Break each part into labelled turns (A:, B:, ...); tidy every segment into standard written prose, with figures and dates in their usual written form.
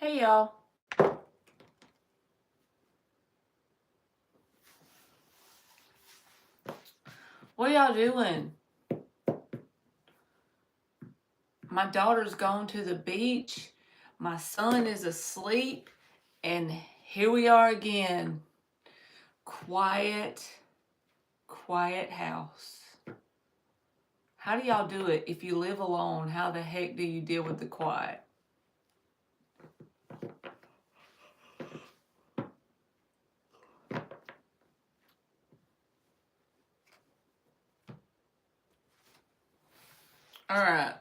A: Hey y'all. What y'all doing? My daughter's gone to the beach. My son is asleep. And here we are again. Quiet house. How do y'all do it if you live alone? How the heck do you deal with the quiet? All right.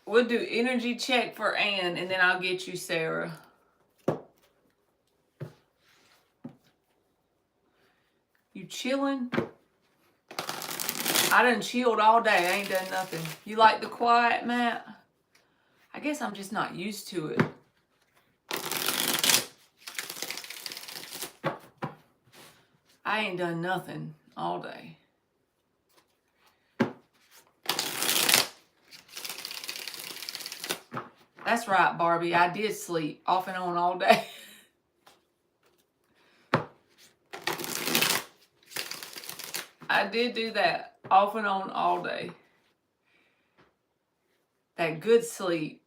A: We'll do energy check for Ann, and then I'll get you Sarah. You chilling? I done chilled all day. I ain't done nothing. You like the quiet, Matt? I guess I'm just not used to it. I ain't done nothing all day. That's right, Barbie. I did sleep off and on all day. I did do that off and on all day. That good sleep.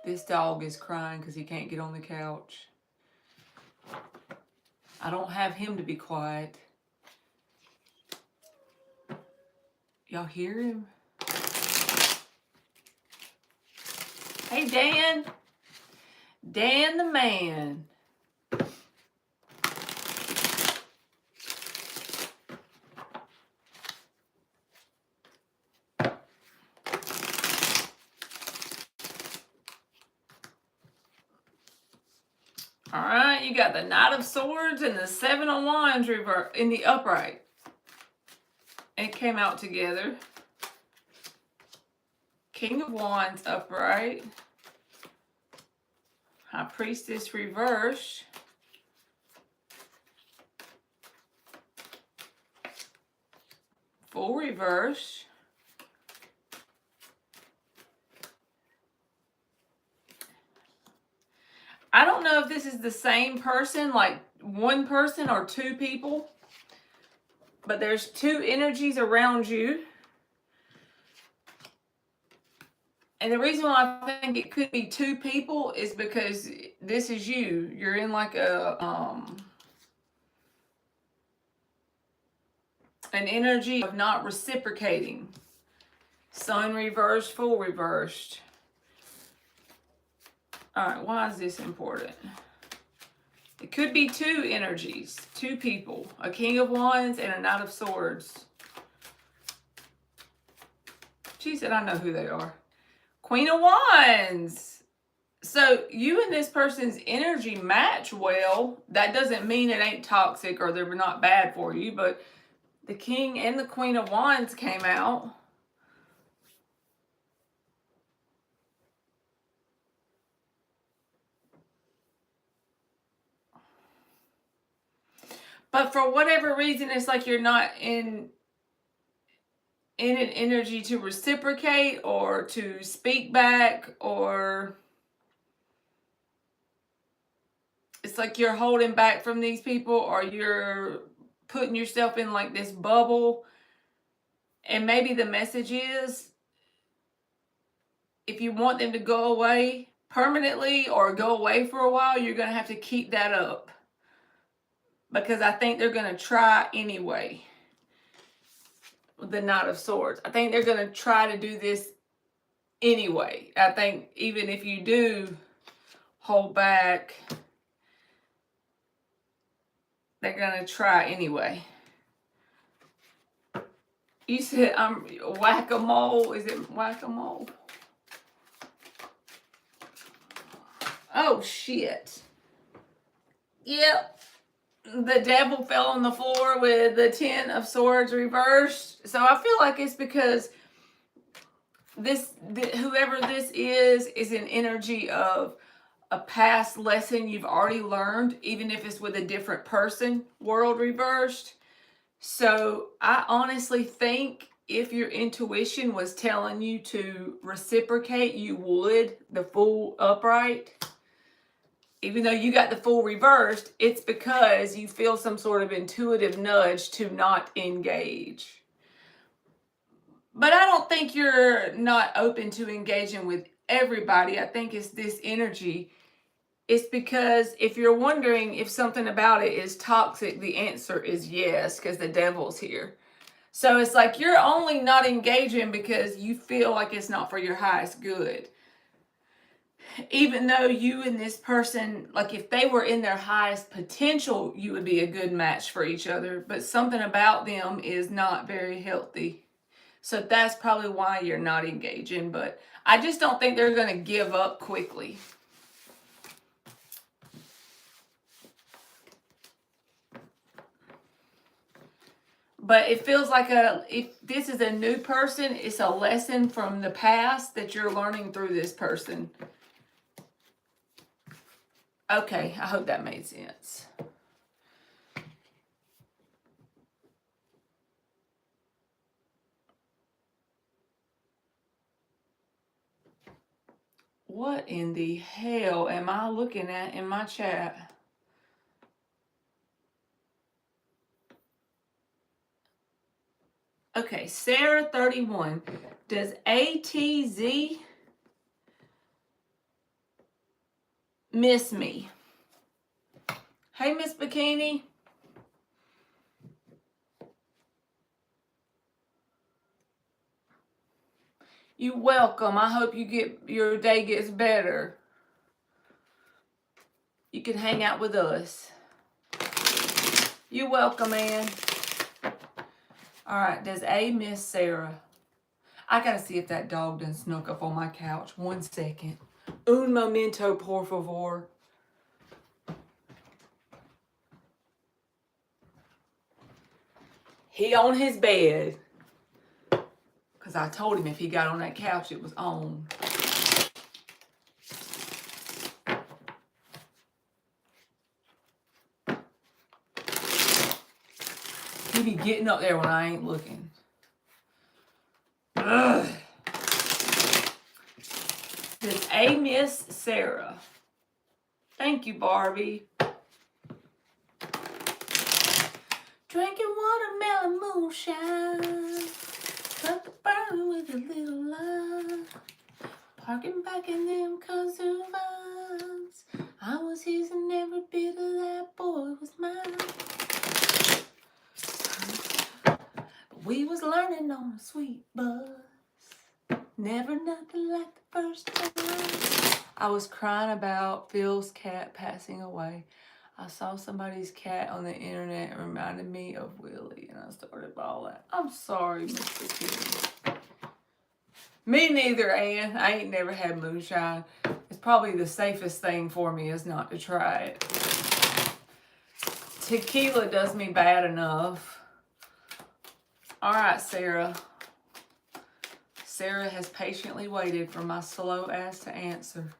A: This dog is crying because he can't get on the couch. I don't have him to be quiet. Y'all hear him? Hey, Dan. Dan the man. All right, you got the Knight of Swords and the Seven of Wands reverse in the upright. It came out together. King of Wands upright. High Priestess reverse. Full reverse. I don't know if this is the same person, like one person or two people, but there's two energies around you. And the reason why I think it could be two people is because this is you. You're in like an energy of not reciprocating. Sun reversed, full reversed. All right, why is this important? It could be two energies, two people, a King of Wands and a Knight of Swords. She said, I know who they are. Queen of Wands. So you and this person's energy match well. That doesn't mean it ain't toxic or they're not bad for you, but the King and the Queen of Wands came out. But for whatever reason, it's like you're not in an energy to reciprocate or to speak back, or it's like you're holding back from these people, or you're putting yourself in like this bubble. And maybe the message is, if you want them to go away permanently or go away for a while, you're going to have to keep that up. Because I think they're going to try anyway. The Knight of Swords. I think they're going to try to do this anyway. I think even if you do hold back, they're going to try anyway. You said I'm whack-a-mole. Is it whack-a-mole? Oh, shit. Yep. The devil fell on the floor with the Ten of Swords reversed. So I feel like it's because whoever this is an energy of a past lesson you've already learned, even if it's with a different person, world reversed. So I honestly think if your intuition was telling you to reciprocate, you would, the Fool upright. Even though you got the Fool reversed, it's because you feel some sort of intuitive nudge to not engage. But I don't think you're not open to engaging with everybody. I think it's this energy. It's because if you're wondering if something about it is toxic, the answer is yes, because the devil's here. So it's like you're only not engaging because you feel like it's not for your highest good. Even though you and this person, like if they were in their highest potential, you would be a good match for each other. But something about them is not very healthy. So that's probably why you're not engaging. But I just don't think they're going to give up quickly. But it feels like if this is a new person, it's a lesson from the past that you're learning through this person. Okay, I hope that made sense. What in the hell am I looking at in my chat? Okay, Sarah 31. Does ATZ miss me? Hey, Miss Bikini. You're welcome. I hope your day gets better. You can hang out with us. You're welcome, Ann. All right, does A miss Sarah? I gotta see if that dog done snuck up on my couch. 1 second. Un momento, por favor. He on his bed. Because I told him if he got on that couch, it was on. He be getting up there when I ain't looking. Ugh. Does A miss Sarah? Thank you, Barbie. Drinking watermelon moonshine. Cut the burn with a little lime. Parking back in them kazoo vines. I was his and every bit of that boy was mine. We was learning on a sweet bus. Never nothing like the first time. I was crying about Phil's cat passing away. I saw somebody's cat on the internet. It reminded me of Willie, and I started bawling. I'm sorry, Mr. King. Me neither, Ann. I ain't never had moonshine. It's probably the safest thing for me is not to try it. Tequila does me bad enough. All right, Sarah. Sarah has patiently waited for my slow ass to answer.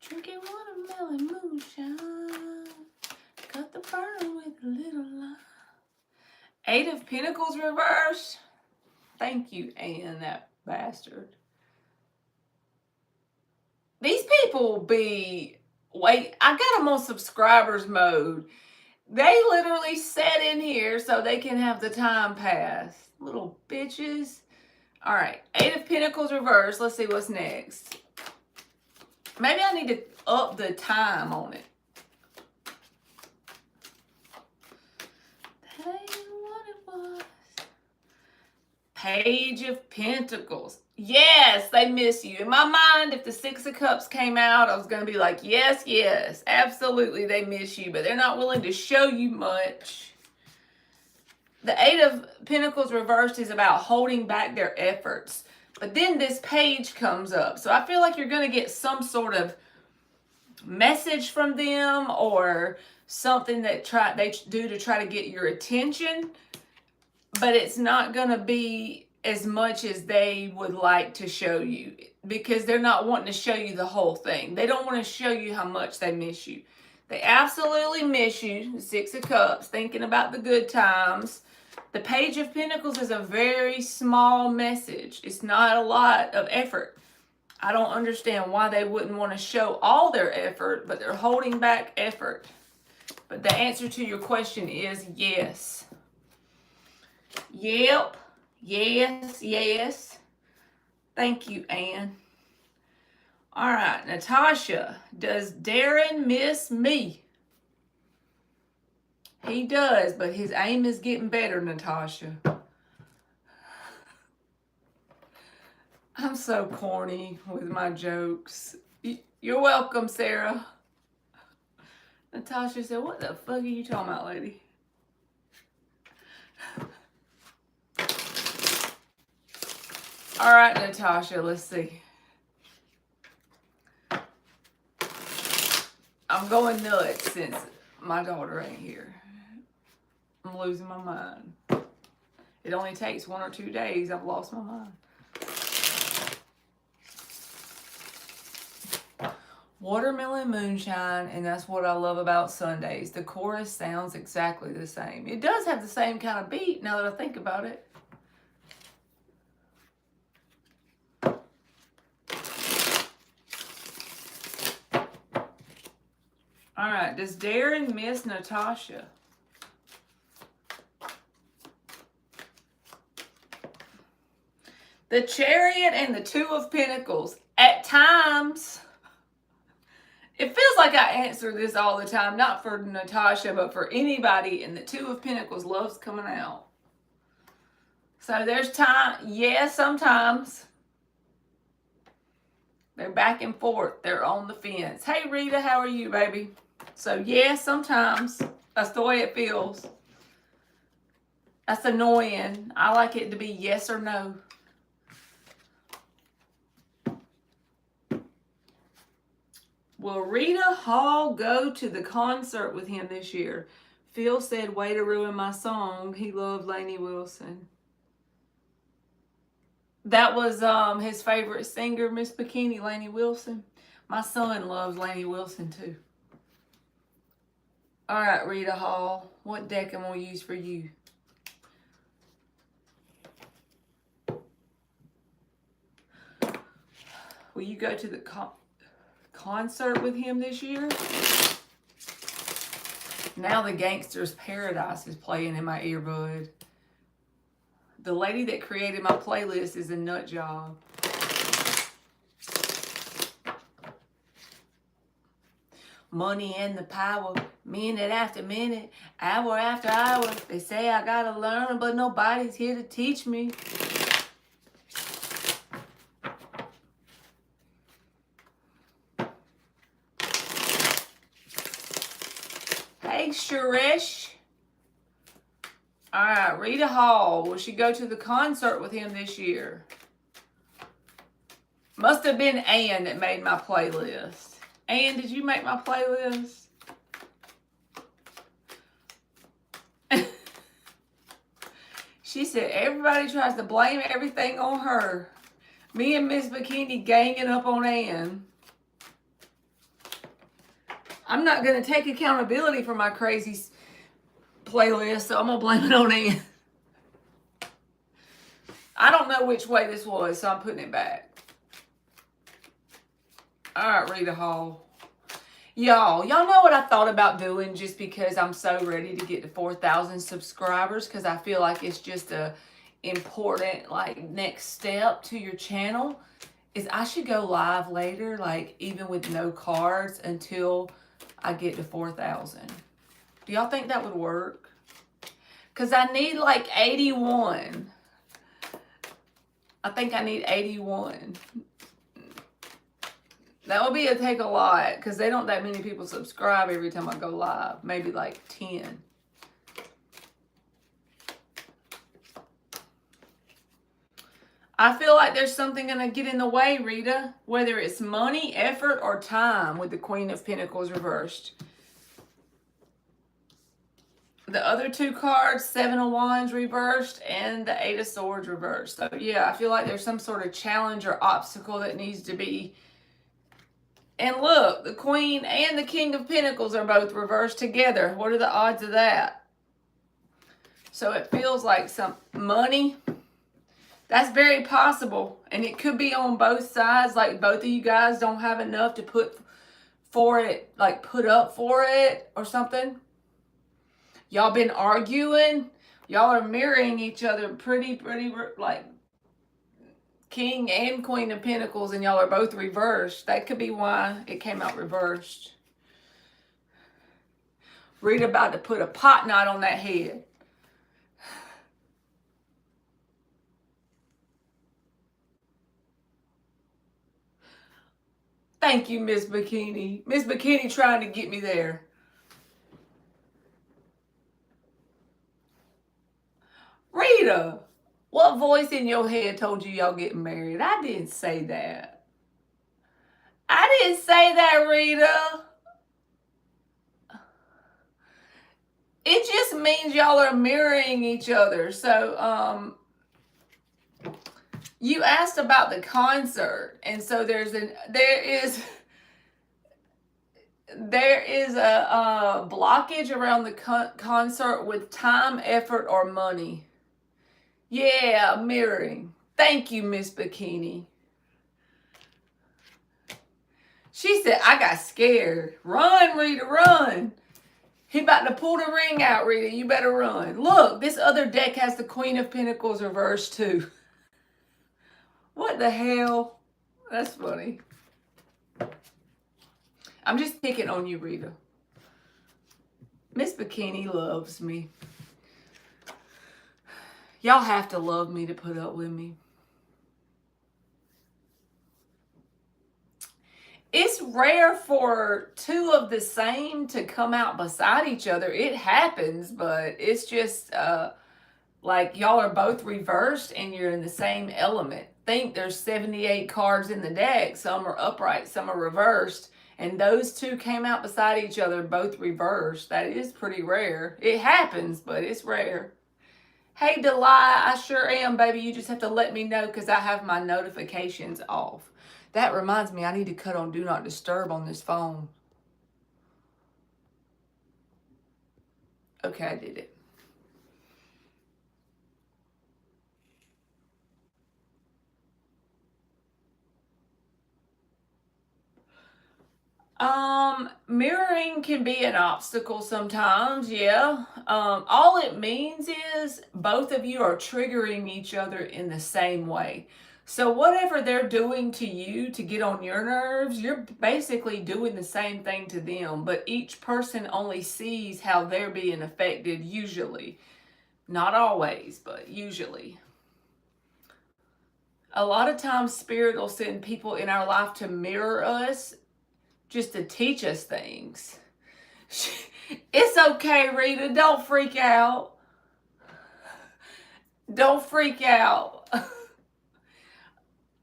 A: Drinking watermelon moonshine. Cut the burn with a little lime. 8 of Pentacles reversed. Thank you, Ann, that bastard. These people be... Wait, I got them on subscribers mode. They literally sat in here so they can have the time pass. Little bitches. All right, 8 of Pentacles reversed. Let's see what's next. Maybe I need to up the time on it. That ain't what it was. Page of Pentacles. Yes, they miss you. In my mind, if the 6 of Cups came out, I was going to be like, yes, yes, absolutely, they miss you. But they're not willing to show you much. The 8 of Pentacles reversed is about holding back their efforts. But then this page comes up. So I feel like you're going to get some sort of message from them or something that they do to try to get your attention. But it's not going to be as much as they would like to show you because they're not wanting to show you the whole thing. They don't want to show you how much they miss you. They absolutely miss you. The Six of Cups, thinking about the good times. The Page of Pentacles is a very small message. It's not a lot of effort. I don't understand why they wouldn't want to show all their effort, but they're holding back effort. But the answer to your question is yes. Yep. Yes. Yes. Thank you, Anne. All right, Natasha. Does Darren miss me? He does, but his aim is getting better, Natasha. I'm so corny with my jokes. You're welcome, Sarah. Natasha said, what the fuck are you talking about, lady? All right, Natasha, let's see. I'm going nuts since my daughter ain't here. I'm losing my mind. It only takes 1 or 2 days. I've lost my mind. Watermelon moonshine, and that's what I love about Sundays. The chorus sounds exactly the same. It does have the same kind of beat now that I think about it. All right, does Darren miss Natasha? The Chariot and the Two of Pentacles. At times, it feels like I answer this all the time, not for Natasha, but for anybody, and the Two of Pentacles loves coming out. So there's time, yes, sometimes. They're back and forth. They're on the fence. Hey, Rita, how are you, baby? So, yes, sometimes. That's the way it feels. That's annoying. I like it to be yes or no. Will Rita Hall go to the concert with him this year? Phil said, way to ruin my song. He loved Lainey Wilson. That was his favorite singer, Miss Bikini, Lainey Wilson. My son loves Lainey Wilson too. All right, Rita Hall, what deck am I going to use for you? Will you go to the concert with him this year? Now the Gangster's Paradise is playing in my earbud. The lady that created my playlist is a nut job. Money and the power, minute after minute, hour after hour. They say I gotta learn, but nobody's here to teach me. Hey, Suresh. All right, Rita Hall. Will she go to the concert with him this year? Must have been Ann that made my playlist. Ann, did you make my playlist? She said everybody tries to blame everything on her. Me and Miss Bikini ganging up on Ann. I'm not going to take accountability for my crazy playlist, so I'm going to blame it on Ann. I don't know which way this was, so I'm putting it back. All right, Rita Hall. Y'all know what I thought about doing just because I'm so ready to get to 4,000 subscribers, because I feel like it's just a important next step to your channel, is I should go live later, even with no cards until I get to 4,000. Do y'all think that would work? Because I need 81. I think I need 81. That would take a lot, because they don't that many people subscribe every time I go live. Maybe 10. I feel like there's something going to get in the way, Rita. Whether it's money, effort, or time with the Queen of Pentacles reversed. The other two cards, Seven of Wands reversed and the Eight of Swords reversed. So yeah, I feel like there's some sort of challenge or obstacle that needs to be And look, the Queen and the King of Pentacles are both reversed together. What are the odds of that? So it feels like some money. That's very possible. And it could be on both sides. Like both of you guys don't have enough to put for it, like put up for it or something. Y'all been arguing. Y'all are mirroring each other pretty, like King and Queen of Pentacles, and y'all are both reversed. That could be why it came out reversed. Read about to put a pot knot on that head. Thank you, Miss Bikini. Miss Bikini trying to get me there. Rita, what voice in your head told you y'all getting married? I didn't say that. I didn't say that, Rita. It just means y'all are mirroring each other. So, you asked about the concert, and so there is a blockage around the concert with time, effort, or money. Yeah, mirroring. Thank you, Miss Bikini. She said, I got scared. Run, Rita, run. He about to pull the ring out, Rita. You better run. Look, this other deck has the Queen of Pentacles reversed too. What the hell? That's funny. I'm just picking on you, Rita. Miss Bikini loves me. Y'all have to love me to put up with me. It's rare for two of the same to come out beside each other. It happens, but it's just like y'all are both reversed and you're in the same element. Think there's 78 cards in the deck. Some are upright, some are reversed. And those two came out beside each other, both reversed. That is pretty rare. It happens, but it's rare. Hey, Delilah, I sure am, baby. You just have to let me know because I have my notifications off. That reminds me, I need to cut on Do Not Disturb on this phone. Okay, I did it. Mirroring can be an obstacle sometimes, yeah. All it means is both of you are triggering each other in the same way. So whatever they're doing to you to get on your nerves, you're basically doing the same thing to them, but each person only sees how they're being affected usually. Not always, but usually. A lot of times Spirit will send people in our life to mirror us just to teach us things. It's okay, Rita. Don't freak out. Don't freak out.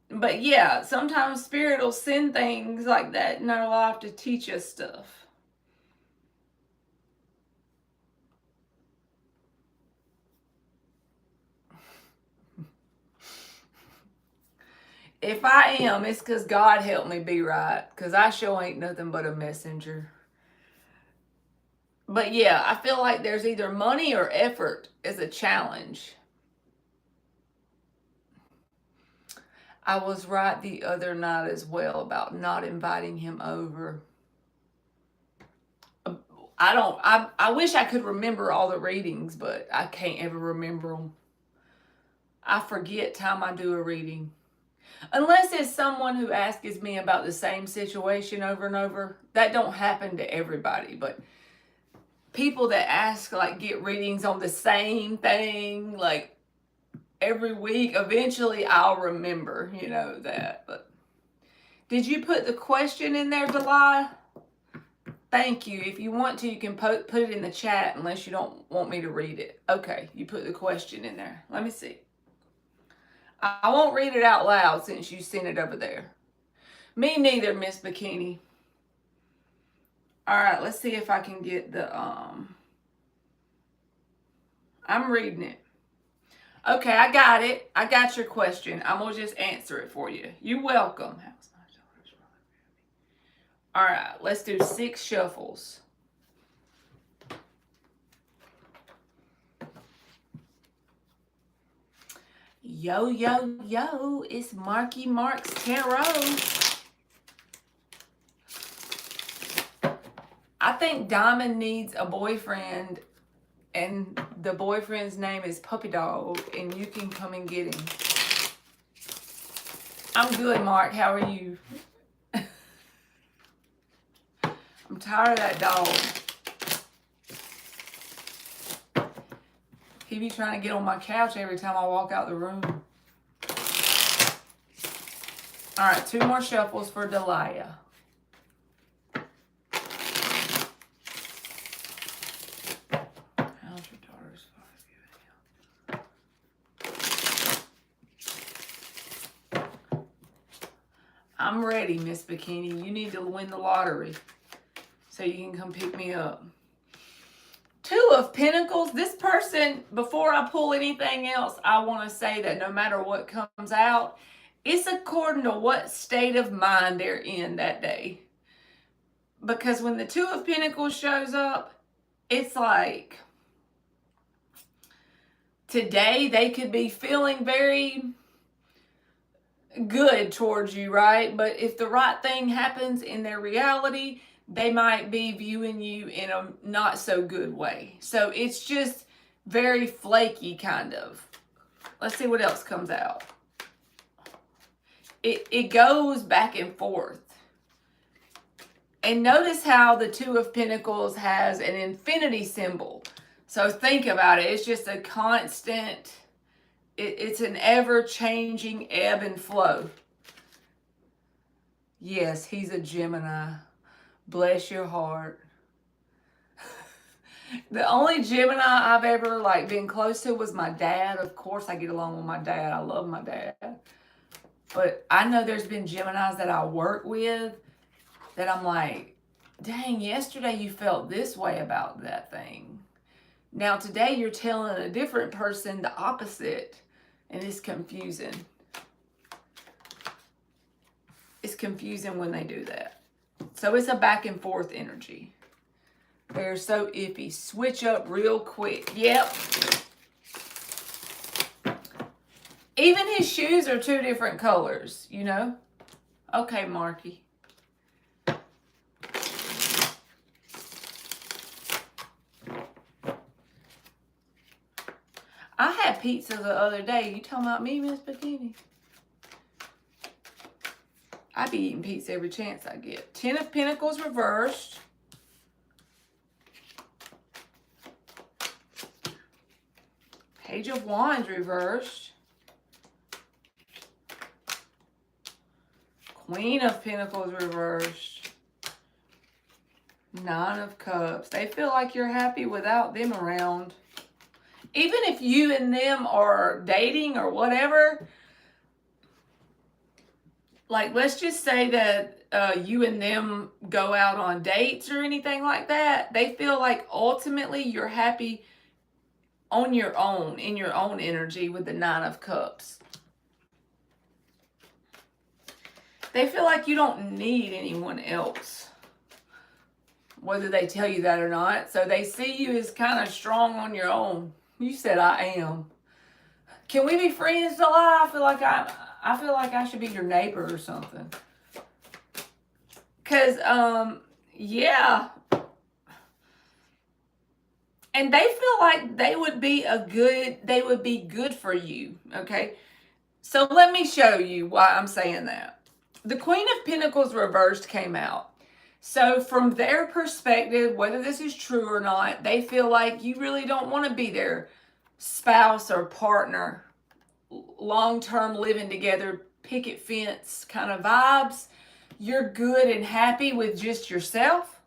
A: But yeah, sometimes Spirit will send things like that in our life to teach us stuff. If I am, it's because God helped me be right. Because I sure ain't nothing but a messenger. But yeah, I feel like there's either money or effort as a challenge. I was right the other night as well about not inviting him over. I wish I could remember all the readings, but I can't ever remember them. I forget time I do a reading. Unless it's someone who asks me about the same situation over and over. That don't happen to everybody, but people that ask, like, get readings on the same thing, like, every week, eventually I'll remember, you know, that. But did you put the question in there, Delilah? Thank you. If you want to, you can put it in the chat unless you don't want me to read it. Okay, you put the question in there. Let me see. I won't read it out loud since you sent it over there. Me neither, Miss Bikini. All right, let's see if I can get the, I'm reading it. Okay, I got it. I got your question. I'm going to just answer it for you. You're welcome. All right, let's do 6 shuffles. Yo, yo, yo, it's Marky Mark's Tarot. I think Diamond needs a boyfriend, and the boyfriend's name is Puppy Dog, and you can come and get him. I'm good, Mark. How are you? I'm tired of that dog. He be trying to get on my couch every time I walk out the room. All right, 2 more shuffles for Delia. How's your daughter's 5? I'm ready, Miss Bikini. You need to win the lottery so you can come pick me up. 2 of Pentacles. This person, before I pull anything else, I want to say that no matter what comes out, it's according to what state of mind they're in that day. Because when the 2 of Pentacles shows up, it's like today they could be feeling very good towards you, right? But if the right thing happens in their reality, they might be viewing you in a not so good way. So it's just very flaky, kind of. Let's see what else comes out. It goes back and forth. And notice how the 2 of Pentacles has an infinity symbol. So think about it. It's just a constant, it's an ever-changing ebb and flow. Yes, he's a Gemini. Bless your heart. The only Gemini I've ever been close to was my dad. Of course, I get along with my dad. I love my dad. But I know there's been Geminis that I work with that I'm like, dang, yesterday you felt this way about that thing. Now today you're telling a different person the opposite, and it's confusing. It's confusing when they do that. So it's a back and forth energy. They're so iffy. Switch up real quick. Yep. Even his shoes are 2 different colors, you know? Okay, Marky. I had pizza the other day. You talking about me, Miss Bikini? I be eating pizza every chance I get. 10 of Pentacles reversed. Page of Wands reversed. Queen of Pentacles reversed. 9 of Cups. They feel like you're happy without them around. Even if you and them are dating or whatever, like let's just say that you and them go out on dates or anything like that, they feel like ultimately you're happy on your own, in your own energy with the 9 of Cups. They feel like you don't need anyone else, whether they tell you that or not. So they see you as kind of strong on your own. You said I am. Can we be friends, July? I feel like I should be your neighbor or something. Cause yeah. And they feel like they would be good for you. Okay. So let me show you why I'm saying that. The Queen of Pentacles reversed came out. So from their perspective, whether this is true or not, they feel like you really don't want to be their spouse or partner, long-term living together, picket fence kind of vibes. You're good and happy with just yourself.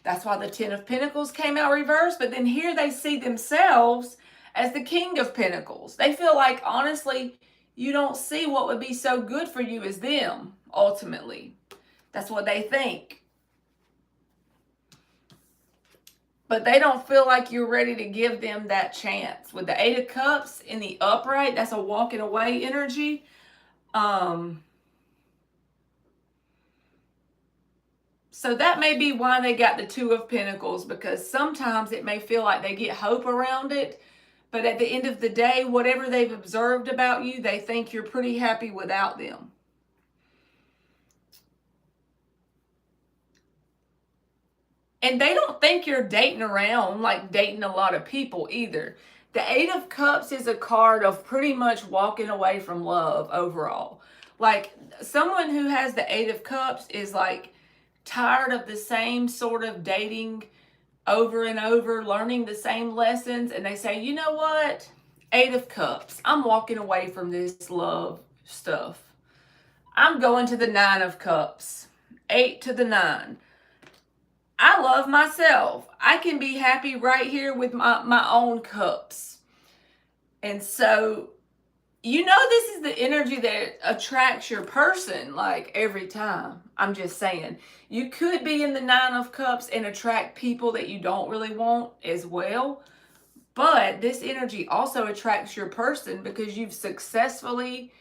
A: That's why the 10 of Pentacles came out reversed. But then here they see themselves as the King of Pentacles. They feel like, honestly, you don't see what would be so good for you as them, ultimately. That's what they think. But they don't feel like you're ready to give them that chance. With the 8 of Cups in the upright, that's a walking away energy. So that may be why they got the Two of Pentacles, because sometimes it may feel like they get hope around it, but at the end of the day, whatever they've observed about you, they think you're pretty happy without them. And they don't think you're dating around, like dating a lot of people either. The Eight of Cups is a card of pretty much walking away from love overall. Like, someone who has the Eight of Cups is like tired of the same sort of dating over and over, learning the same lessons, and they say, you know what? Eight of Cups, I'm walking away from this love stuff. I'm going to the Nine of Cups. 8 to the 9. I love myself. I can be happy right here with my own cups. And so, you know, this is the energy that attracts your person, like, every time. I'm just saying. You could be in the Nine of Cups and attract people that you don't really want as well. But this energy also attracts your person because you've successfully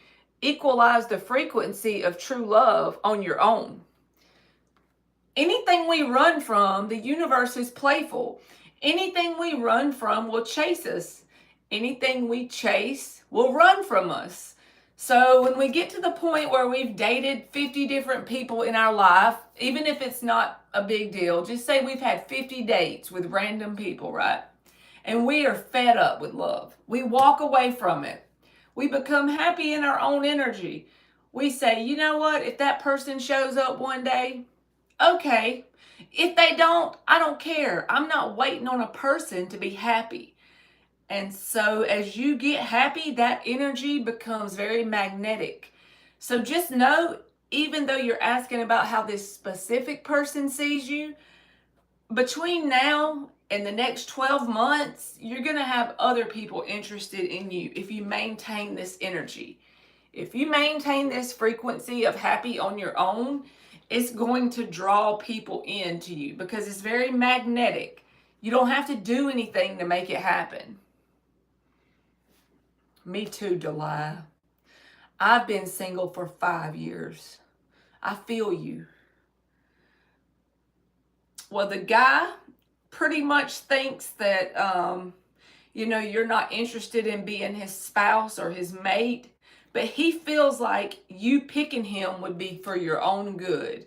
A: equalized the frequency of true love on your own. Anything we run from, the universe is playful. Anything we run from will chase us. Anything we chase will run from us. So when we get to the point where we've dated 50 different people in our life, even if it's not a big deal, just say we've had 50 dates with random people, right? And we are fed up with love. We walk away from it. We become happy in our own energy. We say, you know what? If that person shows up one day, okay. If they don't, I don't care. I'm not waiting on a person to be happy. And so as you get happy, that energy becomes very magnetic. So just know, even though you're asking about how this specific person sees you, between now and the next 12 months, you're going to have other people interested in you if you maintain this energy. If you maintain this frequency of happy on your own, it's going to draw people into you because it's very magnetic. You don't have to do anything to make it happen. Me too, July. I've been single for 5 years. I feel you. Well, the guy pretty much thinks that, you know, you're not interested in being his spouse or his mate, but he feels like you picking him would be for your own good.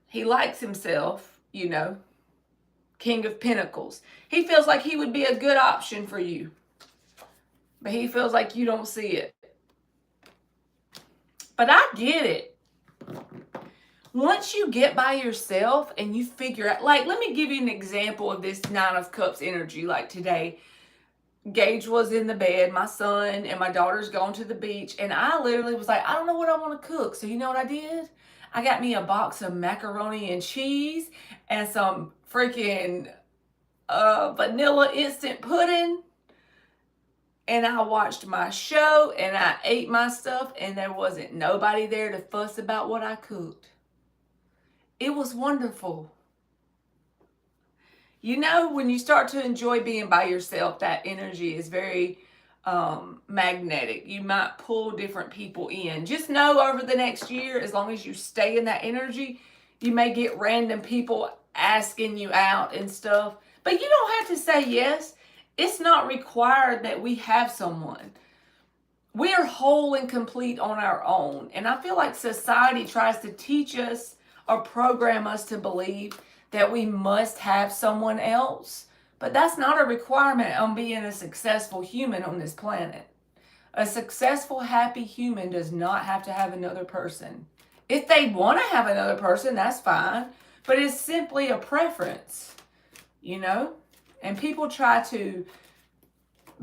A: He likes himself, you know, King of Pentacles. He feels like he would be a good option for you, but he feels like you don't see it. But I get it. Once you get by yourself and you figure out, like, let me give you an example of this Nine of Cups energy. Like today, Gage was in the bed, my son and my daughter's gone to the beach, and I literally was like, I don't know what I want to cook. So you know what I did? I got me a box of macaroni and cheese and some freaking vanilla instant pudding. And I watched my show and I ate my stuff, and there wasn't nobody there to fuss about what I cooked. It was wonderful. You know, when you start to enjoy being by yourself, that energy is very magnetic. You might pull different people in. Just know over the next year, as long as you stay in that energy, you may get random people asking you out and stuff. But you don't have to say yes. It's not required that we have someone. We are whole and complete on our own. And I feel like society tries to teach us or program us to believe that we must have someone else. But that's not a requirement on being a successful human on this planet. A successful, happy human does not have to have another person. If they want to have another person, that's fine. But it's simply a preference, you know? And people try to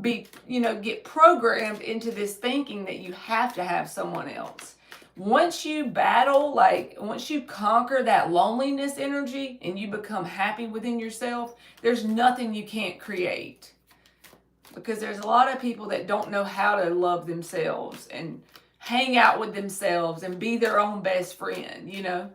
A: be, you know, get programmed into this thinking that you have to have someone else. Once you battle, like once you conquer that loneliness energy and you become happy within yourself, there's nothing you can't create. Because there's a lot of people that don't know how to love themselves and hang out with themselves and be their own best friend, you know.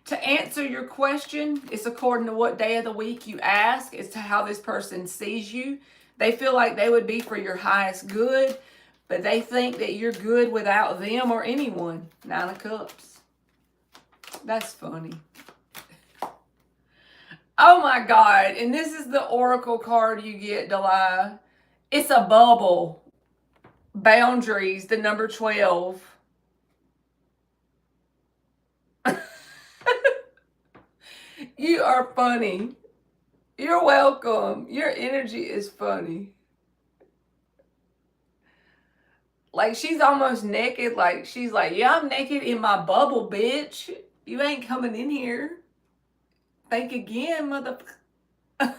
A: To answer your question, it's according to what day of the week you ask as to how this person sees you. They feel like they would be for your highest good, but they think that you're good without them or anyone. Nine of Cups. That's funny. Oh my God. And this is the oracle card you get, Delilah. It's a bubble. Boundaries, the number 12. You are funny. You're welcome. Your energy is funny. Like, she's almost naked. Like, she's like, yeah, I'm naked in my bubble, bitch. You ain't coming in here. Think again, motherfucker.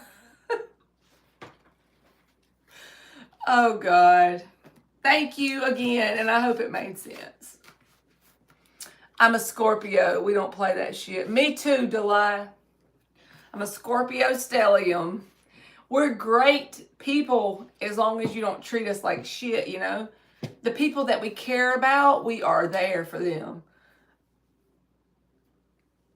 A: Oh, God. Thank you again, and I hope it made sense. I'm a Scorpio. We don't play that shit. Me too, Delilah. I'm a Scorpio stellium. We're great people as long as you don't treat us like shit, you know? The people that we care about, we are there for them.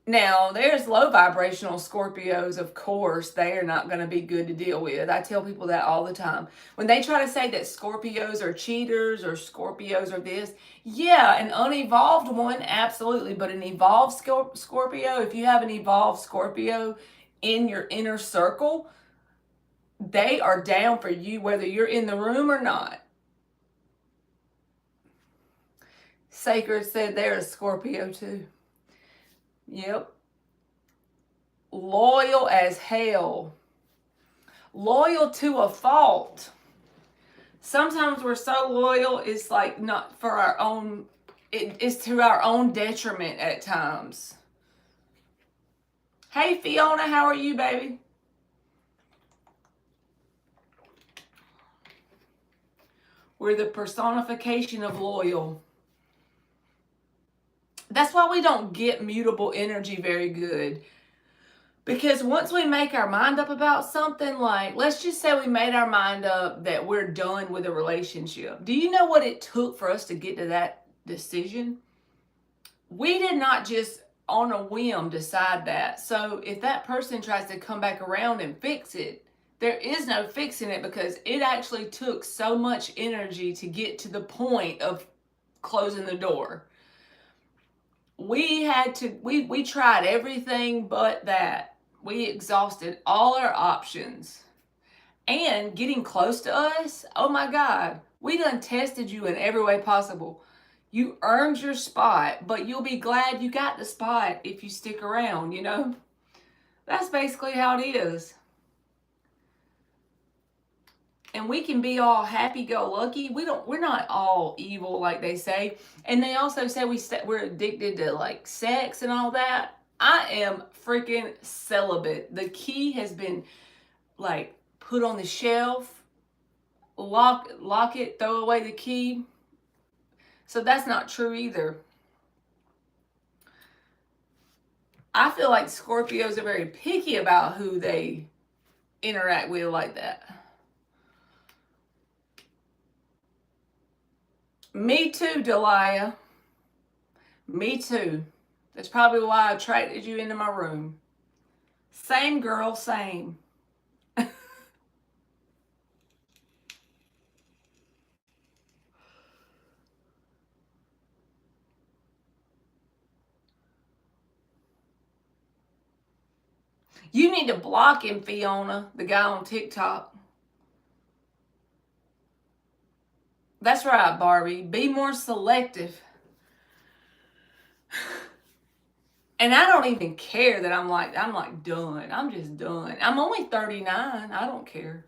A: Now, there's low vibrational Scorpios, of course. They are not going to be good to deal with. I tell people that all the time. When they try to say that Scorpios are cheaters or Scorpios are this, yeah, an unevolved one, absolutely. But an evolved Scorpio, if you have an evolved Scorpio in your inner circle, they are down for you whether you're in the room or not. Sacred said they're a Scorpio too. Yep. Loyal as hell. Loyal to a fault. Sometimes we're so loyal, it's like not for our own, it's to our own detriment at times. Hey, Fiona, how are you, baby? We're the personification of loyal. That's why we don't get mutable energy very good. Because once we make our mind up about something, like, let's just say we made our mind up that we're done with a relationship. Do you know what it took for us to get to that decision? We did not just on a whim decide that. So if that person tries to come back around and fix it, there is no fixing it because it actually took so much energy to get to the point of closing the door. We tried everything but that. We exhausted all our options. And getting close to us, oh my God, we done tested you in every way possible. You earned your spot, but you'll be glad you got the spot if you stick around, you know? That's basically how it is. And we can be all happy-go-lucky. We're not all evil like they say. And they also say we're addicted to like sex and all that. I am freaking celibate. The key has been like put on the shelf, lock it, throw away the key. So that's not true either. I feel like Scorpios are very picky about who they interact with like that. Me too, Delia. Me too. That's probably why I attracted you into my room. Same girl, same. You need to block him, Fiona, the guy on TikTok. That's right, Barbie. Be more selective. And I don't even care that I'm like done. I'm just done. I'm only 39. I don't care.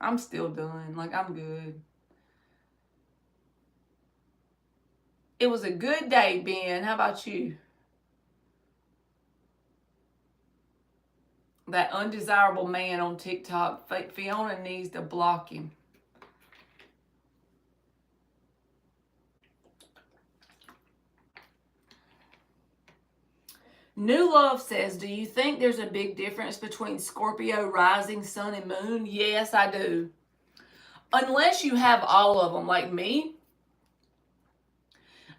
A: I'm still done. Like, I'm good. It was a good day, Ben. How about you? That undesirable man on TikTok, Fiona needs to block him. New Love says, do you think there's a big difference between Scorpio rising, sun, and moon? Yes, I do. Unless you have all of them, like me.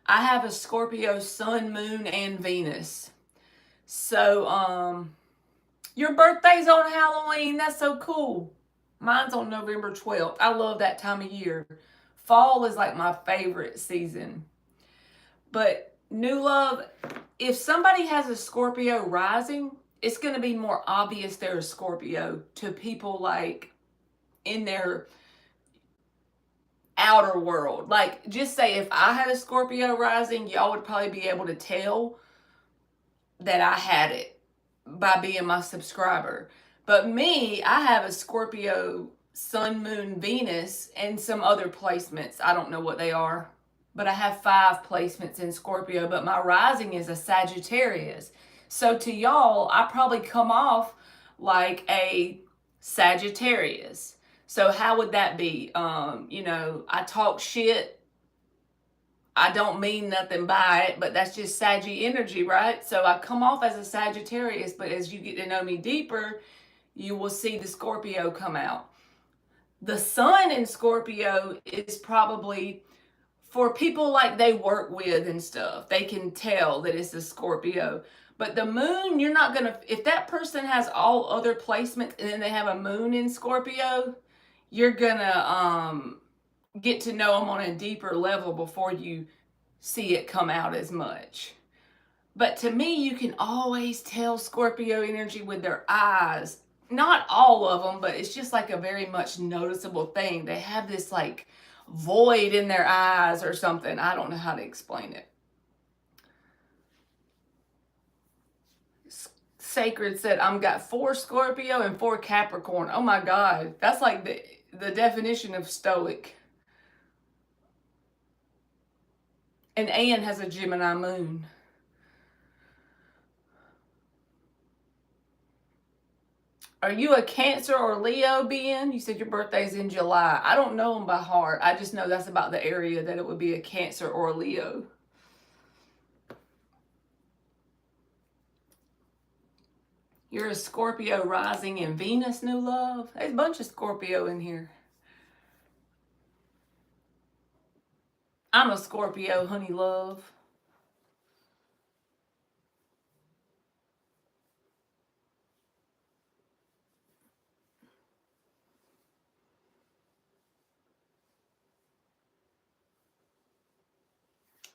A: I have a Scorpio sun, moon, and Venus. So, your birthday's on Halloween. That's so cool. Mine's on November 12th. I love that time of year. Fall is like my favorite season. But New Love, if somebody has a Scorpio rising, it's going to be more obvious they're a Scorpio to people like in their outer world. Like, just say if I had a Scorpio rising, y'all would probably be able to tell that I had it by being my subscriber. But me, I have a Scorpio Sun, Moon, Venus, and some other placements. I don't know what they are, but I have 5 placements in Scorpio, but my rising is a Sagittarius. So to y'all, I probably come off like a Sagittarius. So how would that be? You know, I talk shit. I don't mean nothing by it, but that's just Saggy energy, right? So I come off as a Sagittarius, but as you get to know me deeper, you will see the Scorpio come out. The sun in Scorpio is probably for people like they work with and stuff. They can tell that it's a Scorpio. But the moon, you're not going to, if that person has all other placements and then they have a moon in Scorpio, you're going to get to know them on a deeper level before you see it come out as much. But to me, you can always tell Scorpio energy with their eyes. Not all of them, but it's just like a very much noticeable thing. They have this like void in their eyes or something. I don't know how to explain it. Sacred said, I'm got 4 Scorpio and 4 Capricorn. Oh my God. That's like the definition of stoic. And Anne has a Gemini moon. Are you a Cancer or Leo, Ben? You said your birthday's in July. I don't know them by heart. I just know that's about the area that it would be a Cancer or a Leo. You're a Scorpio rising in Venus, new love. There's a bunch of Scorpio in here. I'm a Scorpio, honey love.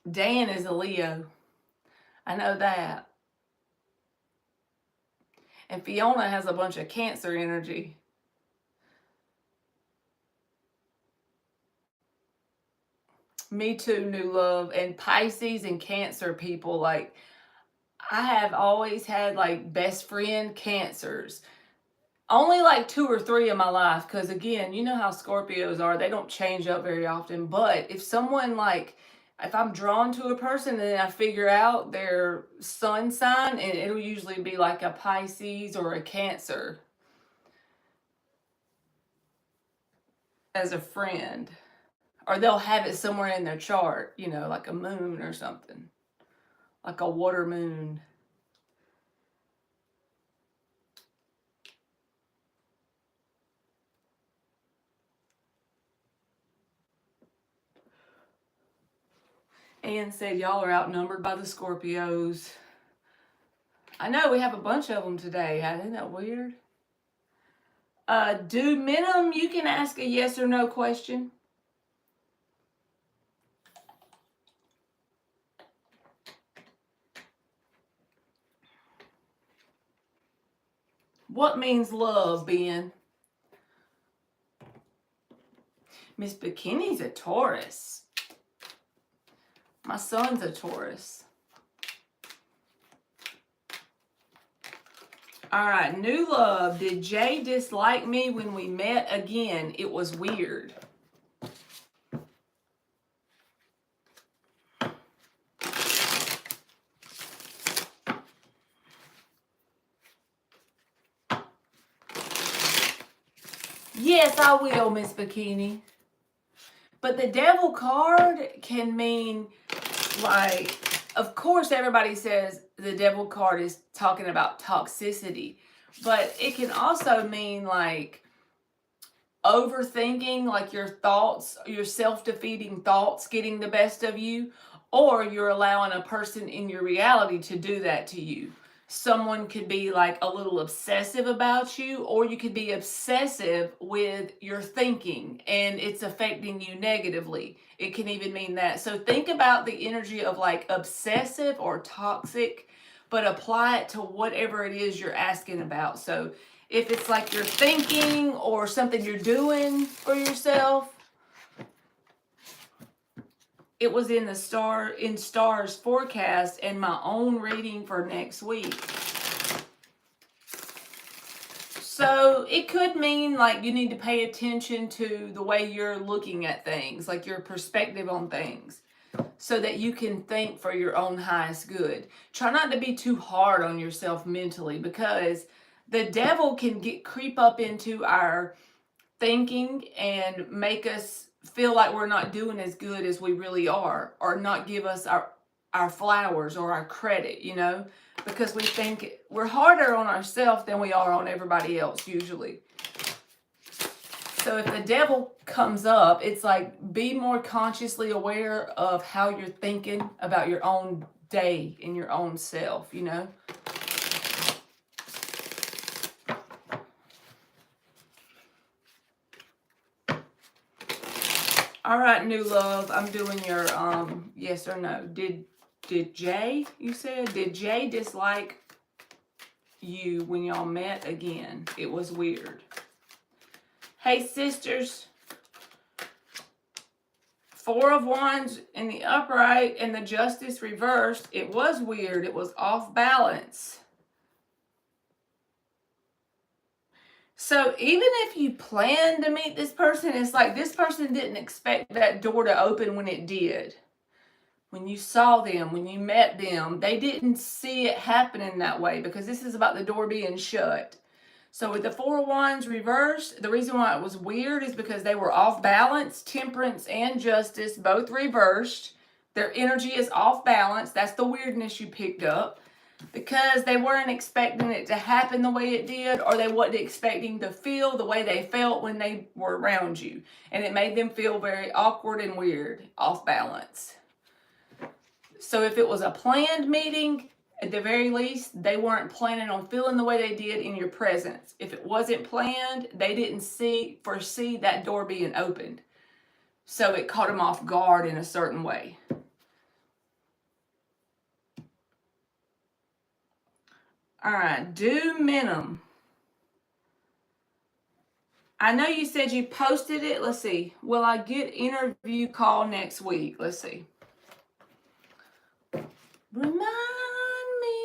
A: Dan is a Leo. I know that. And Fiona has a bunch of Cancer energy. Me too, new love. And Pisces and Cancer people, like, I have always had like best friend Cancers. Only like 2 or 3 in my life, because again, you know how Scorpios are. They don't change up very often. But if someone like, if I'm drawn to a person and then I figure out their sun sign, and it'll usually be like a Pisces or a Cancer as a friend. Or they'll have it somewhere in their chart, you know, like a moon or something. Like a water moon. Ann said, y'all are outnumbered by the Scorpios. I know, we have a bunch of them today. Isn't that weird? Do Minim, you can ask a yes or no question. What means love, Ben? Miss Bikini's a Taurus. My son's a Taurus. All right, new love. Did Jay dislike me when we met again? It was weird. Yes, I will, Miss Bikini. But the devil card can mean, like, of course everybody says the devil card is talking about toxicity, but it can also mean like overthinking, like your thoughts, your self-defeating thoughts getting the best of you, or you're allowing a person in your reality to do that to you. someone could be like a little obsessive about you, or you could be obsessive with your thinking and it's affecting you negatively. It can even mean that. So think about the energy of like obsessive or toxic, but apply it to whatever it is you're asking about. So if it's like you're thinking or something you're doing for yourself, it was in the stars forecast and my own reading for next week. So it could mean like you need to pay attention to the way you're looking at things, like your perspective on things, so that you can think for your own highest good. Try not to be too hard on yourself mentally, because the devil can creep up into our thinking and make us feel like we're not doing as good as we really are, or not give us our flowers or our credit, because we think we're harder on ourselves than we are on everybody else usually. So if the devil comes up, it's like be more consciously aware of how you're thinking about your own day and your own self, All right, new love, I'm doing your yes or no. Did Jay, you said, did Jay dislike you when y'all met again? It was weird. Hey, sisters. 4 of Wands in the upright and the Justice reversed. It was weird. It was off balance. So even if you plan to meet this person, it's like this person didn't expect that door to open when it did. When you saw them, when you met them, they didn't see it happening that way, because this is about the door being shut. So with the 4 of Wands reversed, the reason why it was weird is because they were off balance. Temperance and Justice both reversed. Their energy is off balance. That's the weirdness you picked up, because they weren't expecting it to happen the way it did, or they wasn't expecting to feel the way they felt when they were around you. And it made them feel very awkward and weird, off balance. So if it was a planned meeting, at the very least, they weren't planning on feeling the way they did in your presence. If it wasn't planned, they didn't foresee that door being opened. So it caught them off guard in a certain way. All right, do minimum. I know you said you posted it. Let's see. Will I get interview call next week? Let's see. Remind me.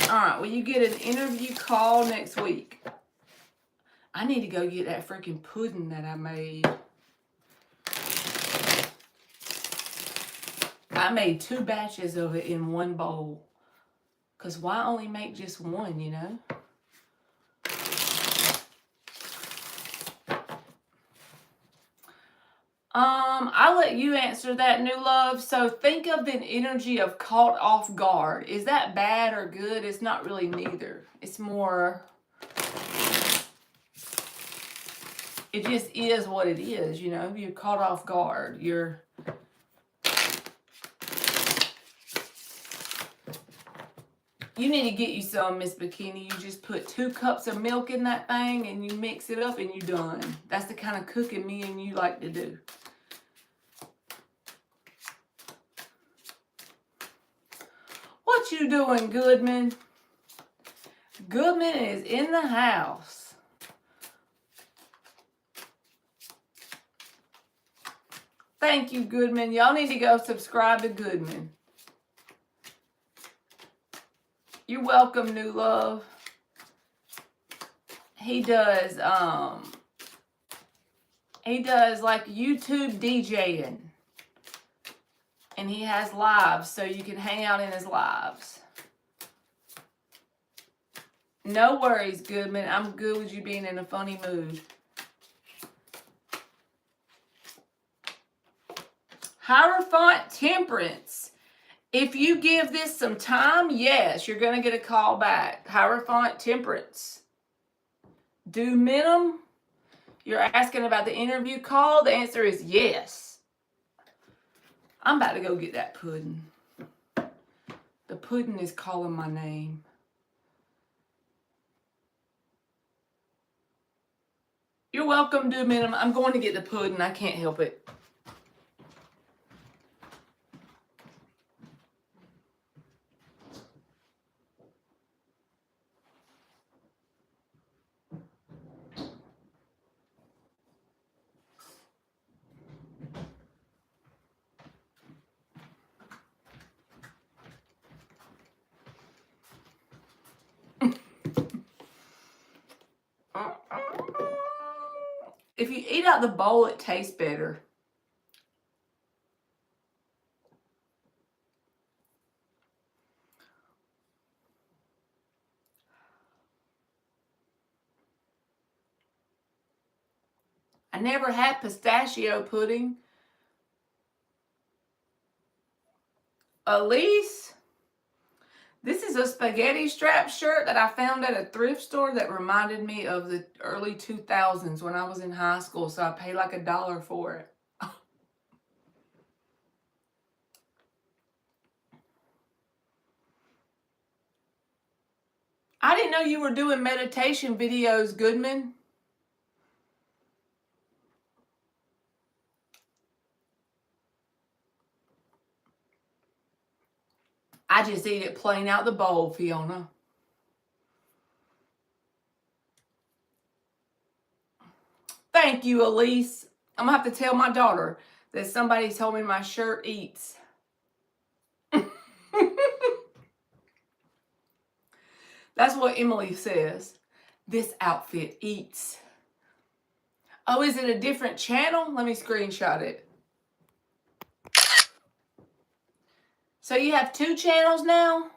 A: All right, will you get an interview call next week? I need to go get that freaking pudding that I made. I made 2 batches of it in one bowl. Because why only make just one, I'll let you answer that, new love. So think of the energy of caught off guard. Is that bad or good? It's not really neither. It's more, it just is what it is, You're caught off guard. You need to get you some, Miss Bikini. You just put 2 cups of milk in that thing and you mix it up and you're done. That's the kind of cooking me and you like to do. What you doing, Goodman? Goodman is in the house. Thank you, Goodman. Y'all need to go subscribe to Goodman. You're welcome, new love. He does like YouTube DJing. And he has lives, so you can hang out in his lives. No worries, Goodman. I'm good with you being in a funny mood. Hierophant Temperance. If you give this some time, yes, you're going to get a call back. Hierophant Temperance. Do minimum? You're asking about the interview call? The answer is yes. I'm about to go get that pudding. The pudding is calling my name. You're welcome, do a minute. I'm going to get the pudding. I can't help it. If you eat out the bowl, it tastes better. I never had pistachio pudding. Elise, this is a spaghetti strap shirt that I found at a thrift store that reminded me of the early 2000s when I was in high school, so I paid like $1 for it. I didn't know you were doing meditation videos, Goodman. I just eat it plain out the bowl, Fiona. Thank you, Elise. I'm going to have to tell my daughter that somebody told me my shirt eats. That's what Emily says. This outfit eats. Oh, is it a different channel? Let me screenshot it. So you have 2 channels now?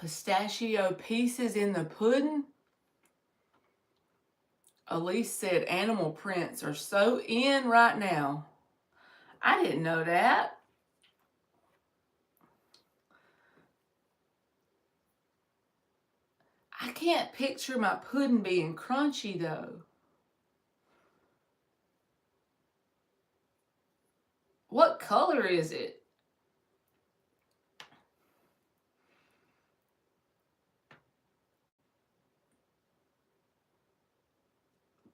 A: Pistachio pieces in the pudding? Elise said animal prints are so in right now. I didn't know that. I can't picture my pudding being crunchy though. What color is it?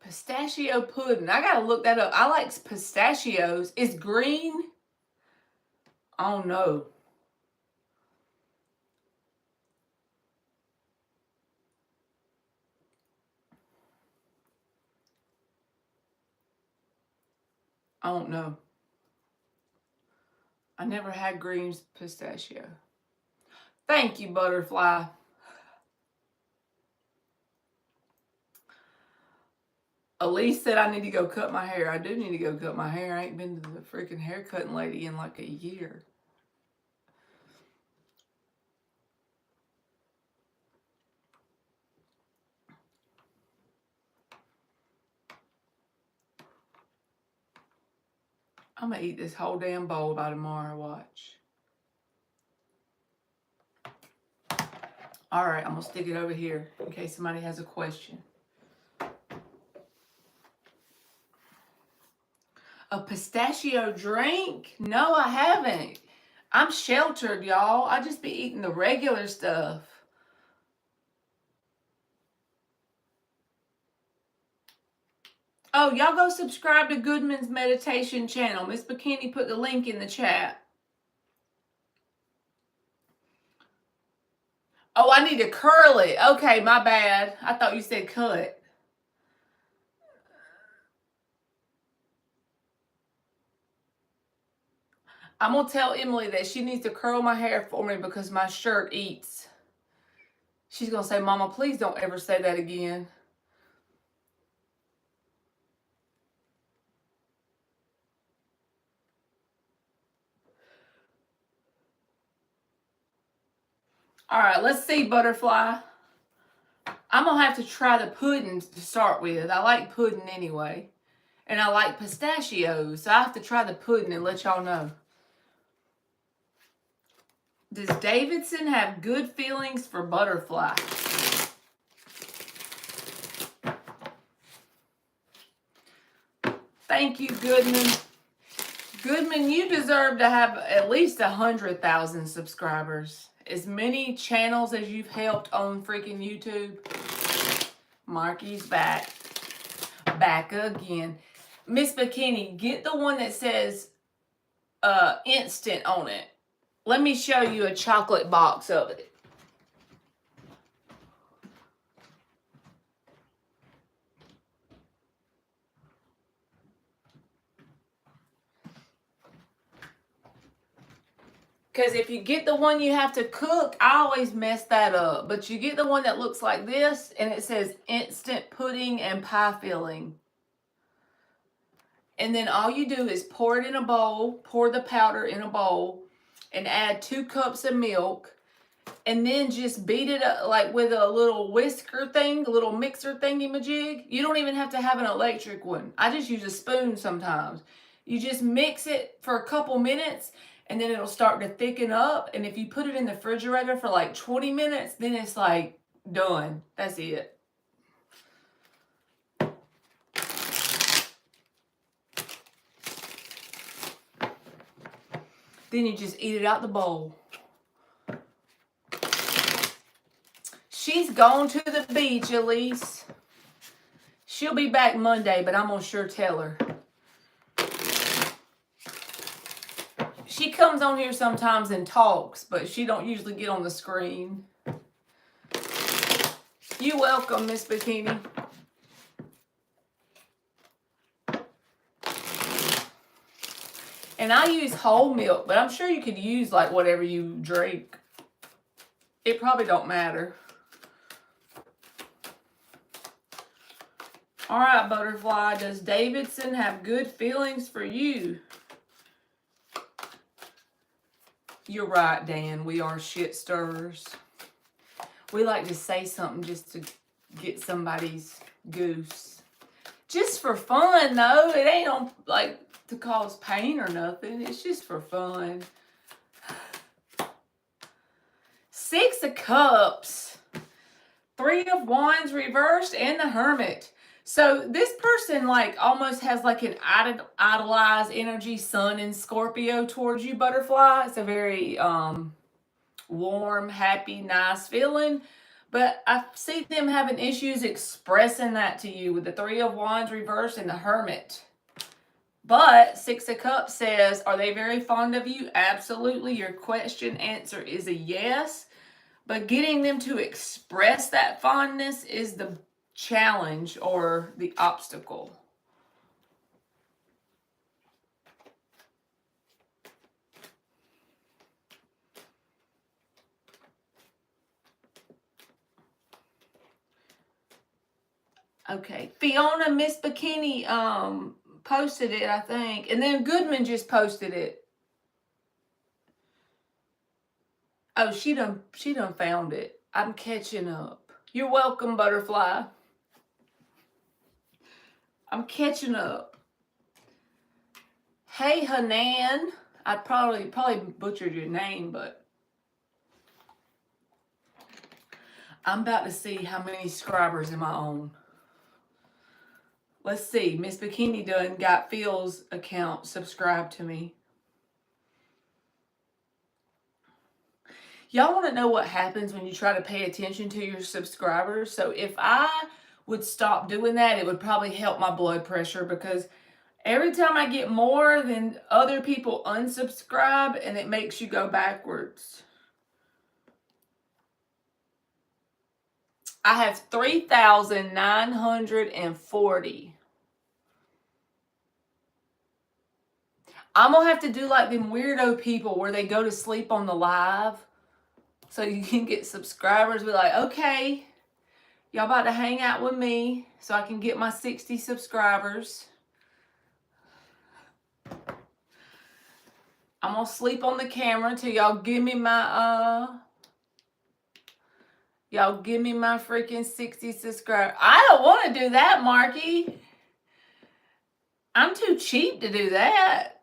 A: Pistachio pudding. I gotta look that up. I like pistachios. It's green. Oh no. I don't know. I never had green pistachio. Thank you, Butterfly. Elise said I need to go cut my hair. I do need to go cut my hair. I ain't been to the freaking haircutting lady in like a year. I'm going to eat this whole damn bowl by tomorrow. Watch. All right, I'm going to stick it over here in case somebody has a question. A pistachio drink? No, I haven't. I'm sheltered, y'all. I just be eating the regular stuff. Oh, y'all go subscribe to Goodman's meditation channel. Miss Bikini put the link in the chat. Oh, I need to curl it. Okay, my bad. I thought you said cut. I'm going to tell Emily that she needs to curl my hair for me because my shirt eats. She's going to say, Mama, please don't ever say that again. All right, let's see, Butterfly. I'm going to have to try the pudding to start with. I like pudding anyway. And I like pistachios, so I have to try the pudding and let y'all know. Does Davidson have good feelings for butterfly? Thank you, Goodman. Goodman, you deserve to have at least 100,000 subscribers. As many channels as you've helped on freaking YouTube. Marky's back. Back again. Miss Bikini, get the one that says instant on it. Let me show you a chocolate box of it. Because if you get the one you have to cook, I always mess that up. But you get the one that looks like this, and it says instant pudding and pie filling. And then all you do is pour it in a bowl, pour the powder in a bowl, and add 2 cups of milk. And then just beat it up like with a little whisker thing, a little mixer thingy-majig. You don't even have to have an electric one. I just use a spoon sometimes. You just mix it for a couple minutes, and then it'll start to thicken up. And if you put it in the refrigerator for like 20 minutes, then it's like done. That's it. Then you just eat it out the bowl. She's gone to the beach, Elise. She'll be back Monday, but I'm gonna sure tell her. She comes on here sometimes and talks, but she don't usually get on the screen. You're welcome, Miss Bikini. And I use whole milk, but I'm sure you could use like whatever you drink. It probably don't matter. All right, Butterfly, does Davidson have good feelings for you? You're right, Dan. We are shit stirrers. We like to say something just to get somebody's goose. Just for fun, though. It ain't on, like, to cause pain or nothing. It's just for fun. 6 of Cups. 3 of Wands reversed and the Hermit. So this person like almost has like an idolized energy, sun in Scorpio towards you, Butterfly. It's a very warm, happy, nice feeling. But I see them having issues expressing that to you with the 3 of Wands reversed and the Hermit. But 6 of Cups says, are they very fond of you? Absolutely. Your question answer is a yes. But getting them to express that fondness is the challenge or the obstacle. Okay, Fiona Miss Bikini posted it, I think, and then Goodman just posted it. Oh, she done found it. I'm catching up. You're welcome, Butterfly. I'm catching up. Hey, Hanan. I probably butchered your name, but I'm about to see how many subscribers am I on. Let's see. Miss Bikini done got Phil's account subscribed to me. Y'all want to know what happens when you try to pay attention to your subscribers? So if I would stop doing that, it would probably help my blood pressure, because every time I get more, then other people unsubscribe and it makes you go backwards. I have 3,940. I'm going to have to do like them weirdo people where they go to sleep on the live so you can get subscribers. Be like, okay, y'all about to hang out with me so I can get my 60 subscribers. I'm going to sleep on the camera till y'all give me my, freaking 60 subscribers. I don't want to do that, Marky. I'm too cheap to do that.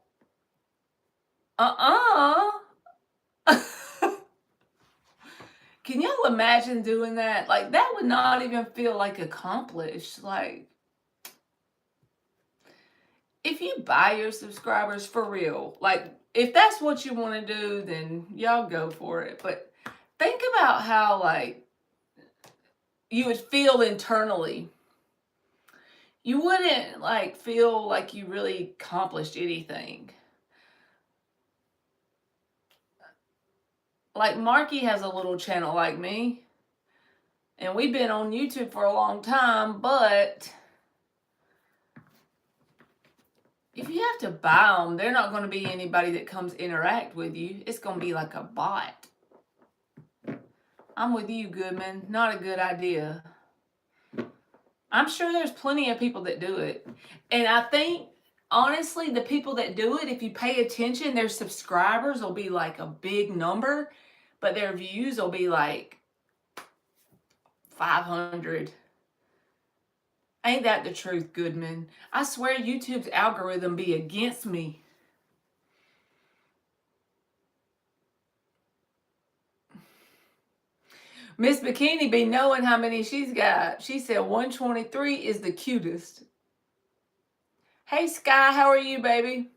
A: Can y'all imagine doing that? Like, that would not even feel like accomplished. Like, if you buy your subscribers for real, like, if that's what you want to do, then y'all go for it. But think about how, like, you would feel internally. You wouldn't, like, feel like you really accomplished anything. Like, Marky has a little channel like me, and we've been on YouTube for a long time, but if you have to buy them, they're not going to be anybody that comes interact with you. It's going to be like a bot. I'm with you, Goodman. Not a good idea. I'm sure there's plenty of people that do it. And I think, honestly, the people that do it, if you pay attention, their subscribers will be like a big number, but their views will be like 500. Ain't that the truth, Goodman? I swear YouTube's algorithm be against me. Miss Bikini be knowing how many she's got. She said 123 is the cutest. Hey, Sky, how are you, baby?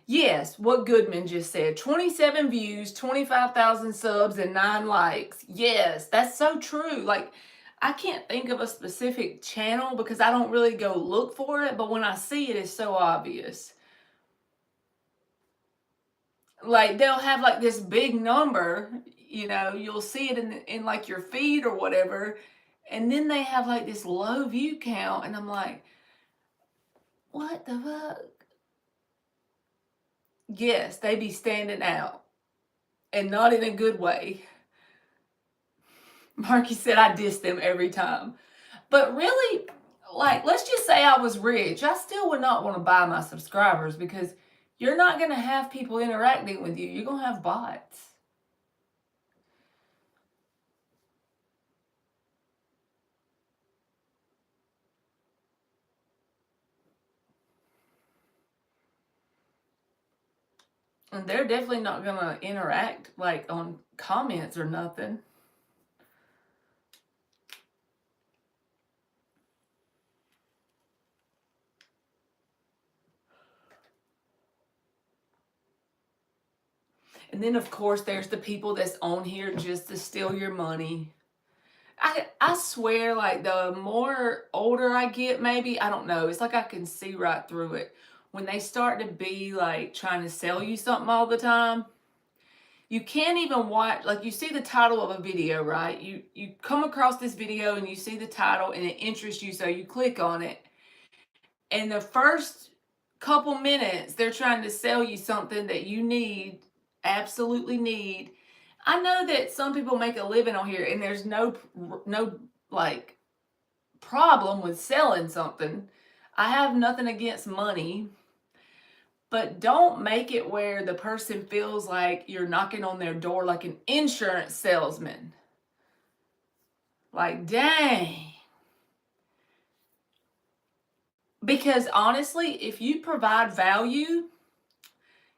A: Yes, what Goodman just said. 27 views, 25,000 subs, and 9 likes. Yes, that's so true. Like, I can't think of a specific channel because I don't really go look for it, but when I see it, it's so obvious. Like, they'll have like this big number, you know, you'll see it in like your feed or whatever, and then they have like this low view count, and I'm like, what the fuck? Yes, they be standing out, and not in a good way. Marky said I diss them every time. But really, like, let's just say I was rich. I still would not want to buy my subscribers because you're not going to have people interacting with you. You're going to have bots. And they're definitely not going to interact, like, on comments or nothing. And then, of course, there's the people that's on here just to steal your money. I swear, like, the more older I get, maybe, I don't know, it's like I can see right through it. When they start to be, like, trying to sell you something all the time, you can't even watch, like, you see the title of a video, right? You come across this video and you see the title and it interests you, so you click on it. And the first couple minutes, they're trying to sell you something that you need, absolutely need. I know that some people make a living on here and there's no like problem with selling something. I have nothing against money, but don't make it where the person feels like you're knocking on their door like an insurance salesman. Like, dang. Because honestly, if you provide value,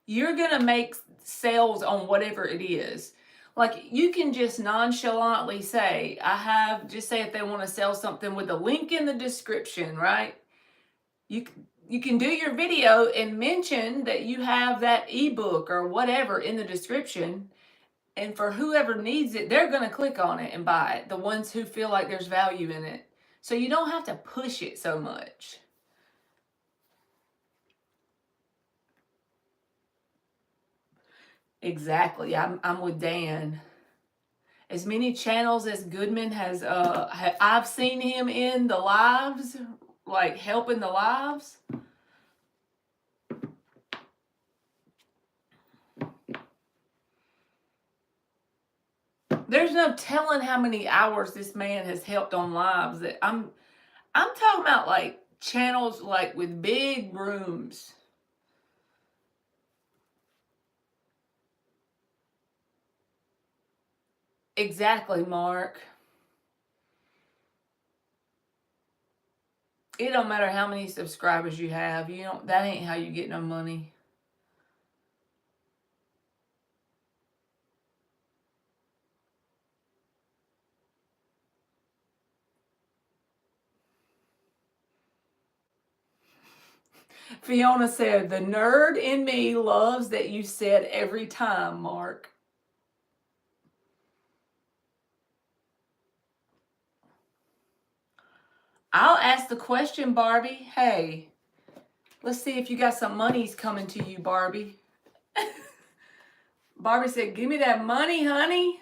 A: you're going to make sales on whatever it is. Like, you can just nonchalantly say, just say if they want to sell something with a link in the description, right? You can do your video and mention that you have that ebook or whatever in the description. And for whoever needs it, they're going to click on it and buy it. The ones who feel like there's value in it. So you don't have to push it so much. Exactly. I'm with Dan. As many channels as Goodman has, I've seen him in the lives, like helping the lives. There's no telling how many hours this man has helped on lives. That I'm talking about, like, channels like with big rooms. Exactly, Mark. It don't matter how many subscribers you have. You don't. That ain't how you get no money. Fiona said, the nerd in me loves that you said every time, Mark. I'll ask the question, Barbie. Hey, let's see if you got some monies coming to you, Barbie. Barbie said, give me that money, honey.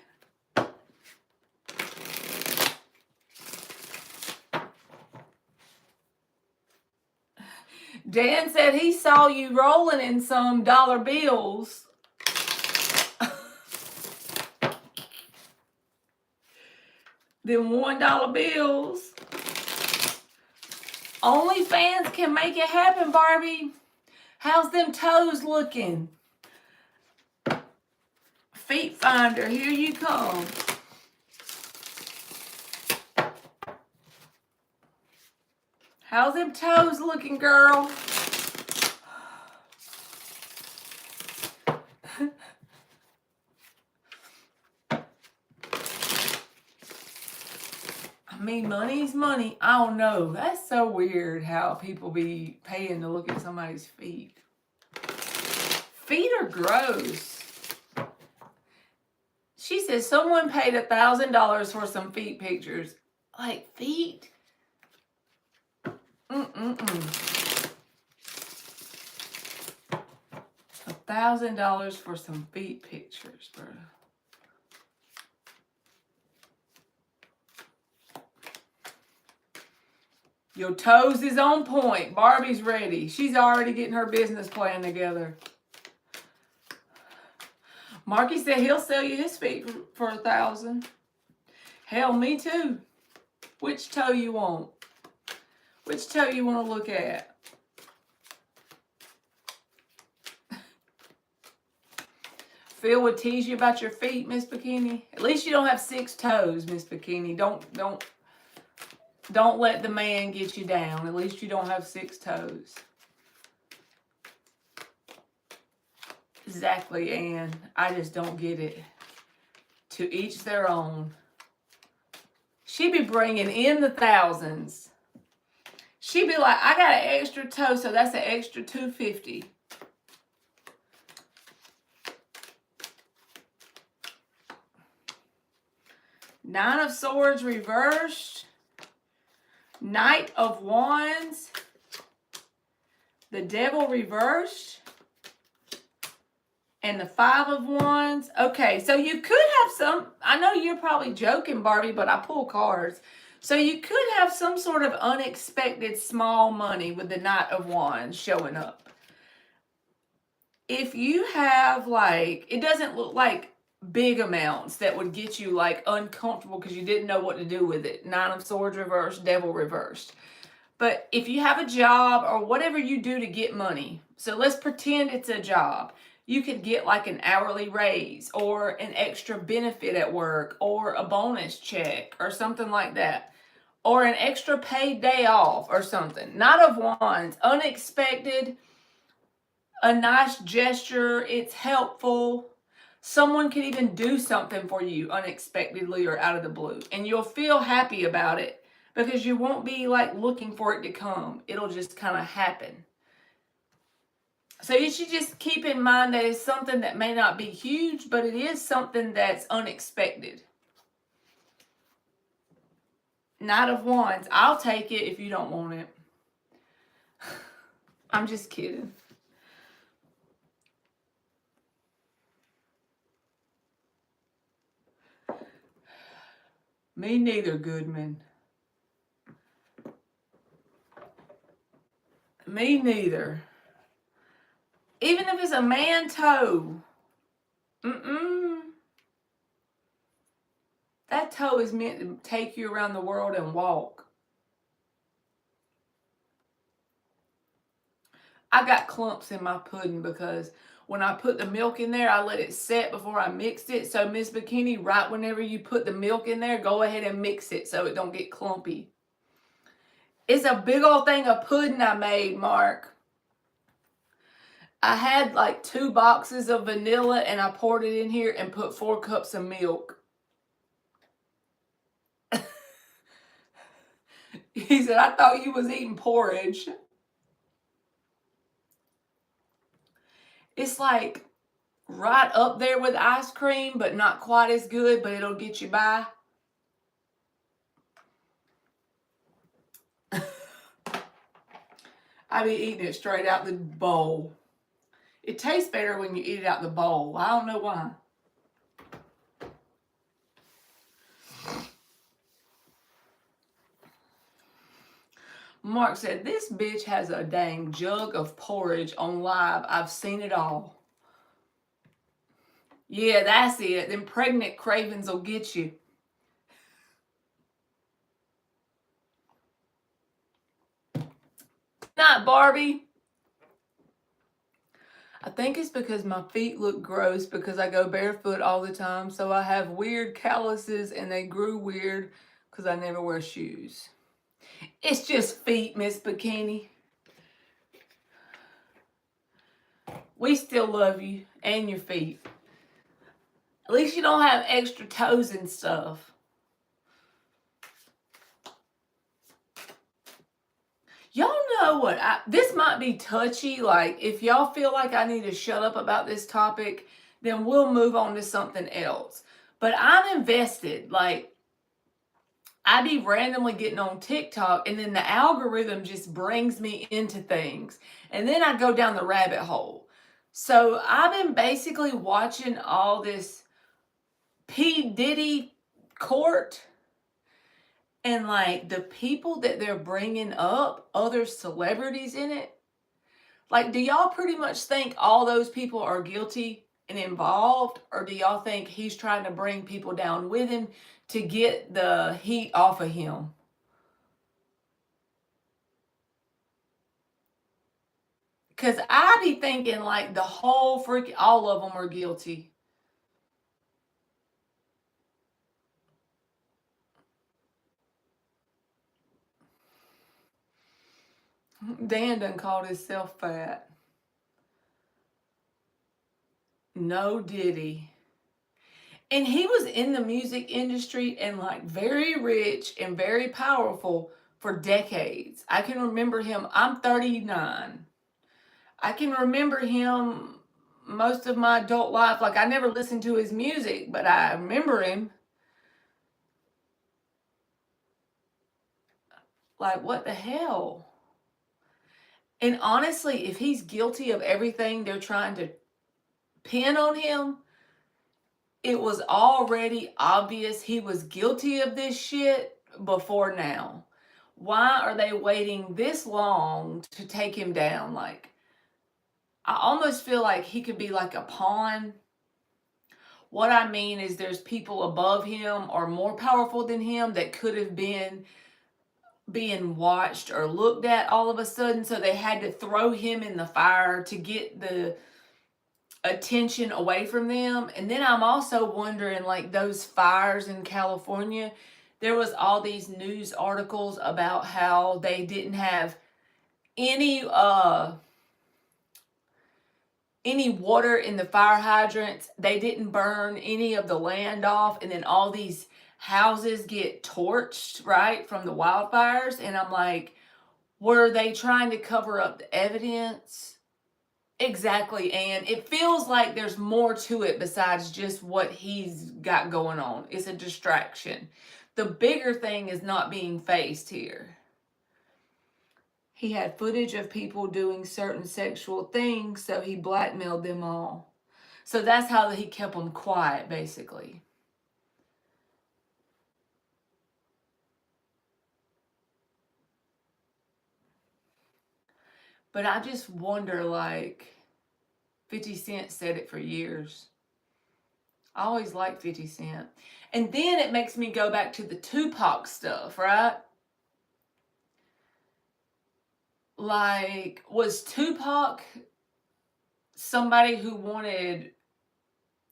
A: Dan said he saw you rolling in some dollar bills. Them $1 bills. OnlyFans can make it happen, Barbie. How's them toes looking? Feet finder, here you come. How's them toes looking, girl? I mean, money's money. I don't know. That's so weird how people be paying to look at somebody's feet. Feet are gross. She says someone paid $1,000 for some feet pictures. Like, feet? $1,000 for some feet pictures, bro. Your toes is on point. Barbie's ready. She's already getting her business plan together. Marky said he'll sell you his feet for $1,000. Hell, me too. Which toe you want? Which toe you want to look at? Phil would tease you about your feet, Miss Bikini. At least you don't have 6 toes, Miss Bikini. Don't let the man get you down. At least you don't have 6 toes. Exactly, Anne. I just don't get it. To each their own. She be bringing in the thousands. She be like, I got an extra toe, so that's an extra $250. Nine of Swords reversed. Knight of Wands. The Devil reversed. And the Five of Wands. Okay, so you could have some, I know you're probably joking, Barbie, but I pull cards. So you could have some sort of unexpected small money with the Knight of Wands showing up. If you have, like, it doesn't look like big amounts that would get you, like, uncomfortable because you didn't know what to do with it. Nine of Swords reversed, Devil reversed. But if you have a job or whatever you do to get money, so let's pretend it's a job. You could get like an hourly raise or an extra benefit at work or a bonus check or something like that. Or an extra paid day off or something. Knight of Wands, unexpected, a nice gesture, it's helpful. Someone could even do something for you unexpectedly or out of the blue. And you'll feel happy about it because you won't be like looking for it to come. It'll just kind of happen. So you should just keep in mind that it's something that may not be huge, but it is something that's unexpected. Knight of Wands. I'll take it if you don't want it. I'm just kidding. Me neither, Goodman. Me neither. Even if it's a man toe. That toe is meant to take you around the world and walk. I got clumps in my pudding because when I put the milk in there, I let it set before I mixed it. So Miss Bikini, right whenever you put the milk in there, go ahead and mix it so it don't get clumpy. It's a big old thing of pudding I made, Mark. I had like 2 boxes of vanilla and I poured it in here and put 4 cups of milk. He said, I thought you was eating porridge. It's like right up there with ice cream, but not quite as good, but it'll get you by. I be eating it straight out the bowl. It tastes better when you eat it out the bowl. I don't know why. Mark said, this bitch has a dang jug of porridge on live. I've seen it all. Yeah, that's it. Them pregnant cravings will get you. Not Barbie. I think it's because my feet look gross because I go barefoot all the time. So I have weird calluses and they grew weird because I never wear shoes. It's just feet, Miss Bikini. We still love you and your feet. At least you don't have extra toes and stuff. Y'all know what? This might be touchy. Like, if y'all feel like I need to shut up about this topic, then we'll move on to something else. But I'm invested. Like, I be randomly getting on TikTok and then the algorithm just brings me into things. And then I go down the rabbit hole. So I've been basically watching all this P. Diddy court. And like the people that they're bringing up, other celebrities in it. Like, do y'all pretty much think all those people are guilty and involved? Or do y'all think he's trying to bring people down with him to get the heat off of him? Because I be thinking like the whole freaking, all of them are guilty. Dan done called himself fat. No Diddy. And he was in the music industry and like very rich and very powerful for decades. I can remember him. I'm 39. I can remember him most of my adult life. Like, I never listened to his music, but I remember him. Like, what the hell? And honestly, if he's guilty of everything they're trying to pin on him, it was already obvious he was guilty of this shit before now. Why are they waiting this long to take him down? Like, I almost feel like he could be like a pawn. What I mean is there's people above him or more powerful than him that could have been being watched or looked at all of a sudden. So they had to throw him in the fire to get the attention away from them. And then I'm also wondering, like, those fires in California, there was all these news articles about how they didn't have any water in the fire hydrants. They didn't burn any of the land off, and then all these houses get torched, right, from the wildfires. And I'm like, were they trying to cover up the evidence? Exactly. And it feels like there's more to it besides just what he's got going on. It's a distraction. The bigger thing is not being faced here. He had footage of people doing certain sexual things, so he blackmailed them all. So that's how he kept them quiet, basically. But I just wonder, like, 50 Cent said it for years. I always liked 50 Cent. And then it makes me go back to the Tupac stuff, right? Like, was Tupac somebody who wanted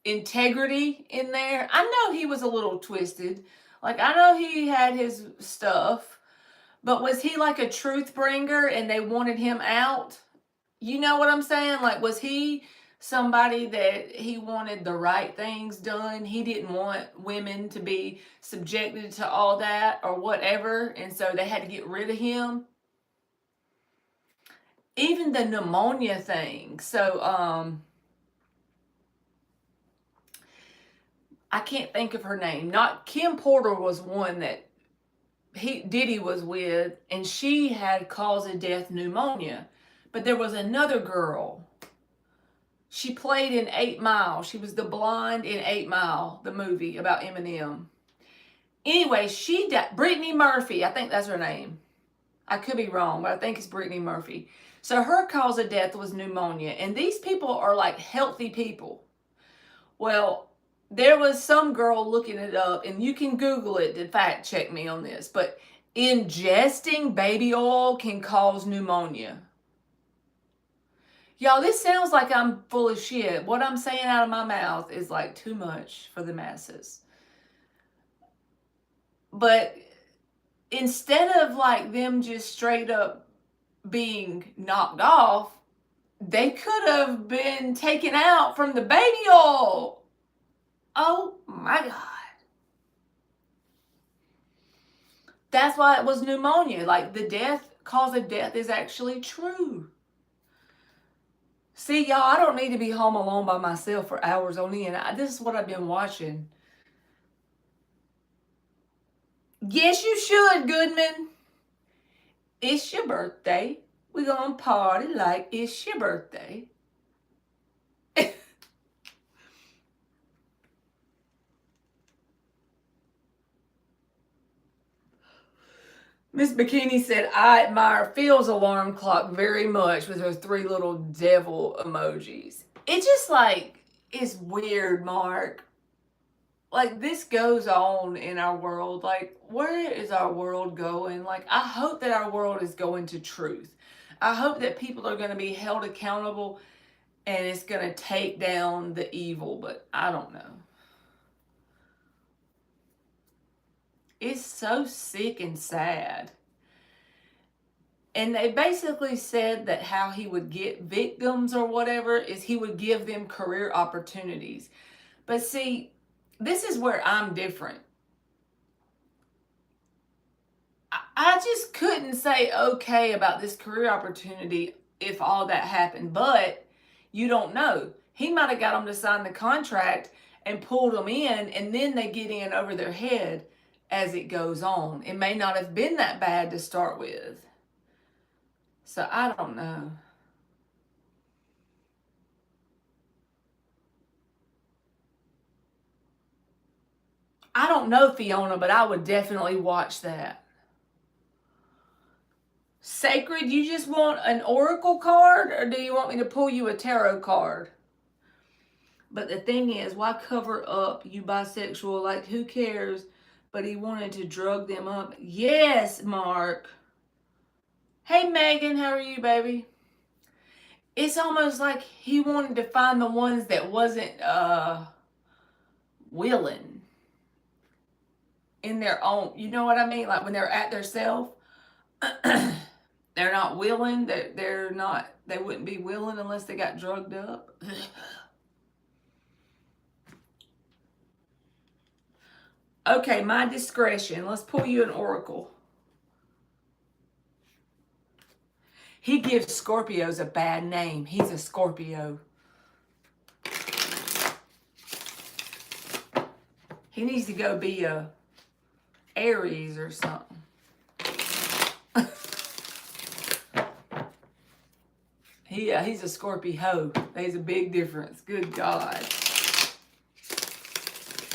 A: integrity in there. I know he was a little twisted. Like, I know he had his stuff, but was he like a truth bringer and they wanted him out? You know what I'm saying? Like, was he somebody that he wanted the right things done? He didn't want women to be subjected to all that or whatever, and so they had to get rid of him. Even the pneumonia thing. So, I can't think of her name. Not Kim Porter was one that Diddy was with, and she had cause of death pneumonia. But there was another girl. She played in 8 Mile. She was the blonde in 8 Mile, the movie about Eminem. Anyway, she died. Brittany Murphy, I think that's her name. I could be wrong, but I think it's Brittany Murphy. So her cause of death was pneumonia. And these people are like healthy people. Well, there was some girl looking it up, and you can Google it to fact check me on this, but ingesting baby oil can cause pneumonia. Y'all, this sounds like I'm full of shit. What I'm saying out of my mouth is like too much for the masses. But instead of like them just straight up being knocked off, they could have been taken out from the baby oil. Oh my God. That's why it was pneumonia. Like, the cause of death is actually true. See, y'all, I don't need to be home alone by myself for hours on end. This is what I've been watching. Yes, you should, Goodman. It's your birthday. We're going to party like it's your birthday. Miss Bikini said, I admire Phil's alarm clock very much with her 3 little devil emojis. It just like is weird, Mark. Like, this goes on in our world. Like, where is our world going? Like, I hope that our world is going to truth. I hope that people are going to be held accountable and it's going to take down the evil, but I don't know. It's so sick and sad. And they basically said that how he would get victims or whatever is he would give them career opportunities. But see, this is where I'm different. I just couldn't say okay about this career opportunity if all that happened. But you don't know. He might have got them to sign the contract and pulled them in, and then they get in over their head as it goes on. It may not have been that bad to start with. So I don't know. I don't know, Fiona, but I would definitely watch that. Sacred, you just want an oracle card, or do you want me to pull you a tarot card? But the thing is, why cover up, you bisexual? Like, who cares? But he wanted to drug them up. Yes, Mark. Hey, Megan, how are you, baby? It's almost like he wanted to find the ones that wasn't willing in their own, you know what I mean? Like, when they're at their self, they're not willing. They're not, they wouldn't be willing unless they got drugged up. Okay, my discretion. Let's pull you an oracle. He gives Scorpios a bad name. He's a Scorpio. He needs to go be a Aries or something. He's a Scorpio. There's a big difference. Good God.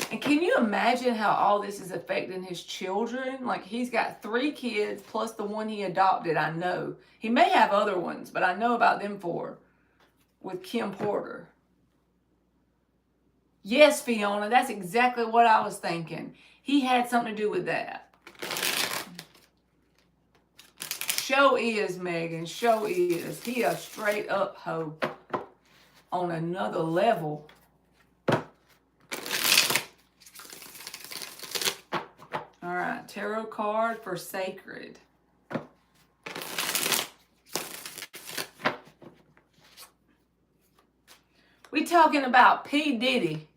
A: And can you imagine how all this is affecting his children? Like, he's got 3 kids plus the one he adopted, I know. He may have other ones, but I know about them 4 with Kim Porter. Yes, Fiona, that's exactly what I was thinking. He had something to do with that. Show is, Megan. Show is. He a straight up hoe. on another level. All right, tarot card for sacred. We talking about P. Diddy.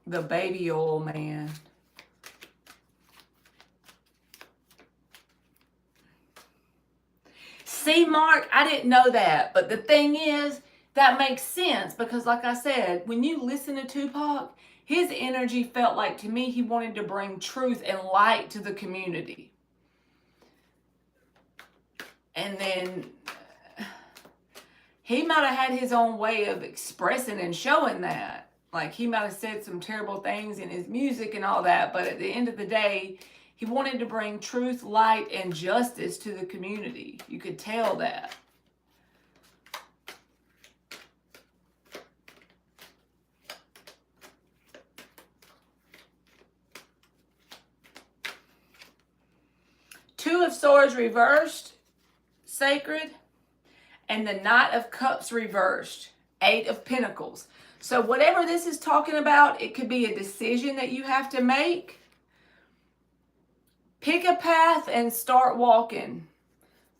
A: The baby oil man. See, Mark, I didn't know that. But the thing is, that makes sense because, like I said, when you listen to Tupac, his energy felt like, to me, he wanted to bring truth and light to the community. And then he might have had his own way of expressing and showing that. Like, he might have said some terrible things in his music and all that, but at the end of the day, he wanted to bring truth, light, and justice to the community. You could tell that. Two of Swords reversed, sacred, and the Knight of Cups reversed, Eight of Pentacles. So whatever this is talking about, it could be a decision that you have to make. Pick a path and start walking.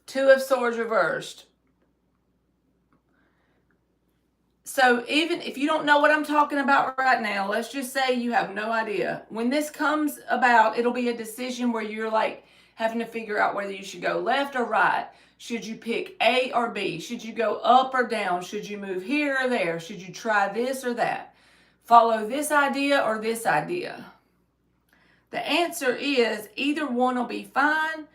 A: Two of Swords reversed. So even if you don't know what I'm talking about right now, let's just say you have no idea. When this comes about, it'll be a decision where you're like having to figure out whether you should go left or right. Should you pick A or B? Should you go up or down? Should you move here or there? Should you try this or that? Follow this idea or this idea? The answer is either one will be fine.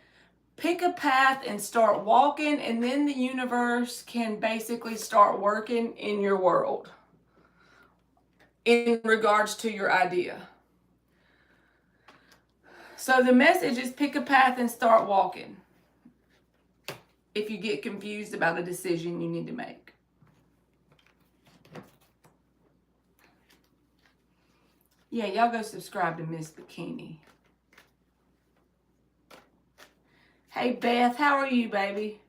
A: Pick a path and start walking, and then the universe can basically start working in your world in regards to your idea. So the message is pick a path and start walking if you get confused about a decision you need to make. Yeah, y'all go subscribe to Miss Bikini. Hey, Beth, how are you, baby?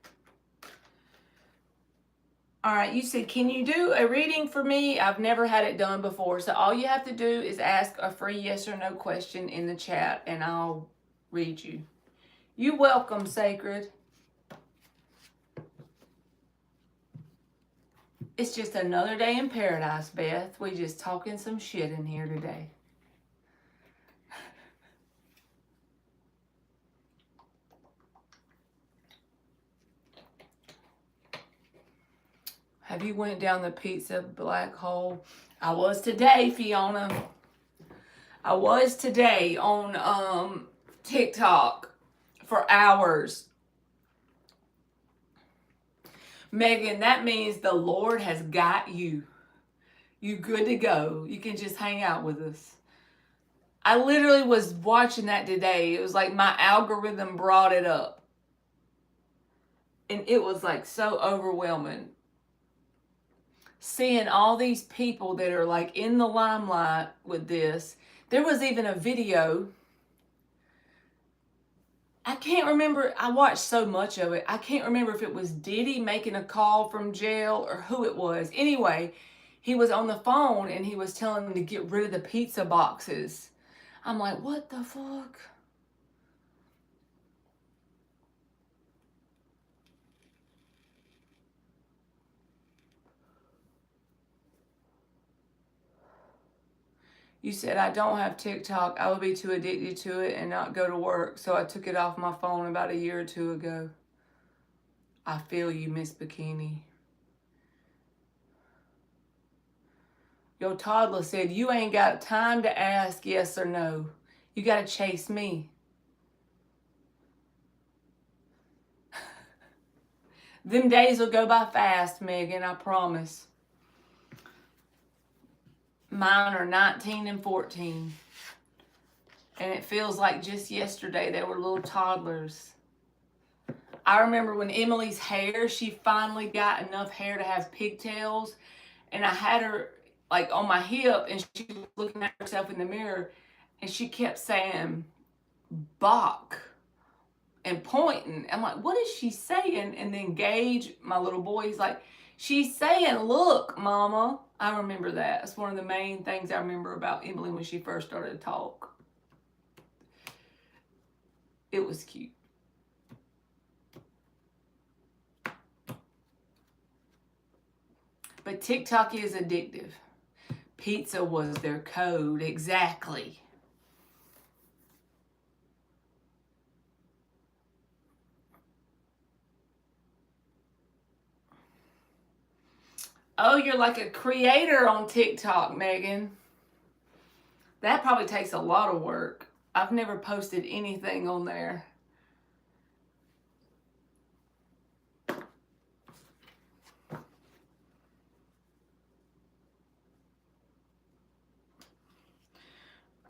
A: All right, you said, can you do a reading for me? I've never had it done before. So all you have to do is ask a free yes or no question in the chat, and I'll read you. You're welcome, Sacred. It's just another day in paradise, Beth. We just talking some shit in here today. Have you went down the pizza black hole? I was today, Fiona. I was today on TikTok for hours. Megan, that means the Lord has got you. You good to go. You can just hang out with us. I literally was watching that today. It was like my algorithm brought it up. And it was like so overwhelming. Seeing all these people that are like in the limelight with this. There was even a video. I can't remember. I watched so much of it. I can't remember if it was Diddy making a call from jail or who it was. Anyway, he was on the phone and he was telling them to get rid of the pizza boxes. I'm like, what the fuck? You said, I don't have TikTok. I would be too addicted to it and not go to work. So I took it off my phone about a year or two ago. I feel you, Miss Bikini. Your toddler said, you ain't got time to ask yes or no. You got to chase me. Them days will go by fast, Megan, I promise. Mine are 19 and 14. And it feels like just yesterday they were little toddlers. I remember when Emily's hair, she finally got enough hair to have pigtails. And I had her like on my hip and she was looking at herself in the mirror. And she kept saying, Bach, and pointing. I'm like, what is she saying? And then Gage, my little boy, he's like, she's saying, look, Mama. I remember that. It's one of the main things I remember about Emily when she first started to talk. It was cute. But TikTok is addictive. Pizza was their code, exactly. Oh, you're like a creator on TikTok, Megan. That probably takes a lot of work. I've never posted anything on there.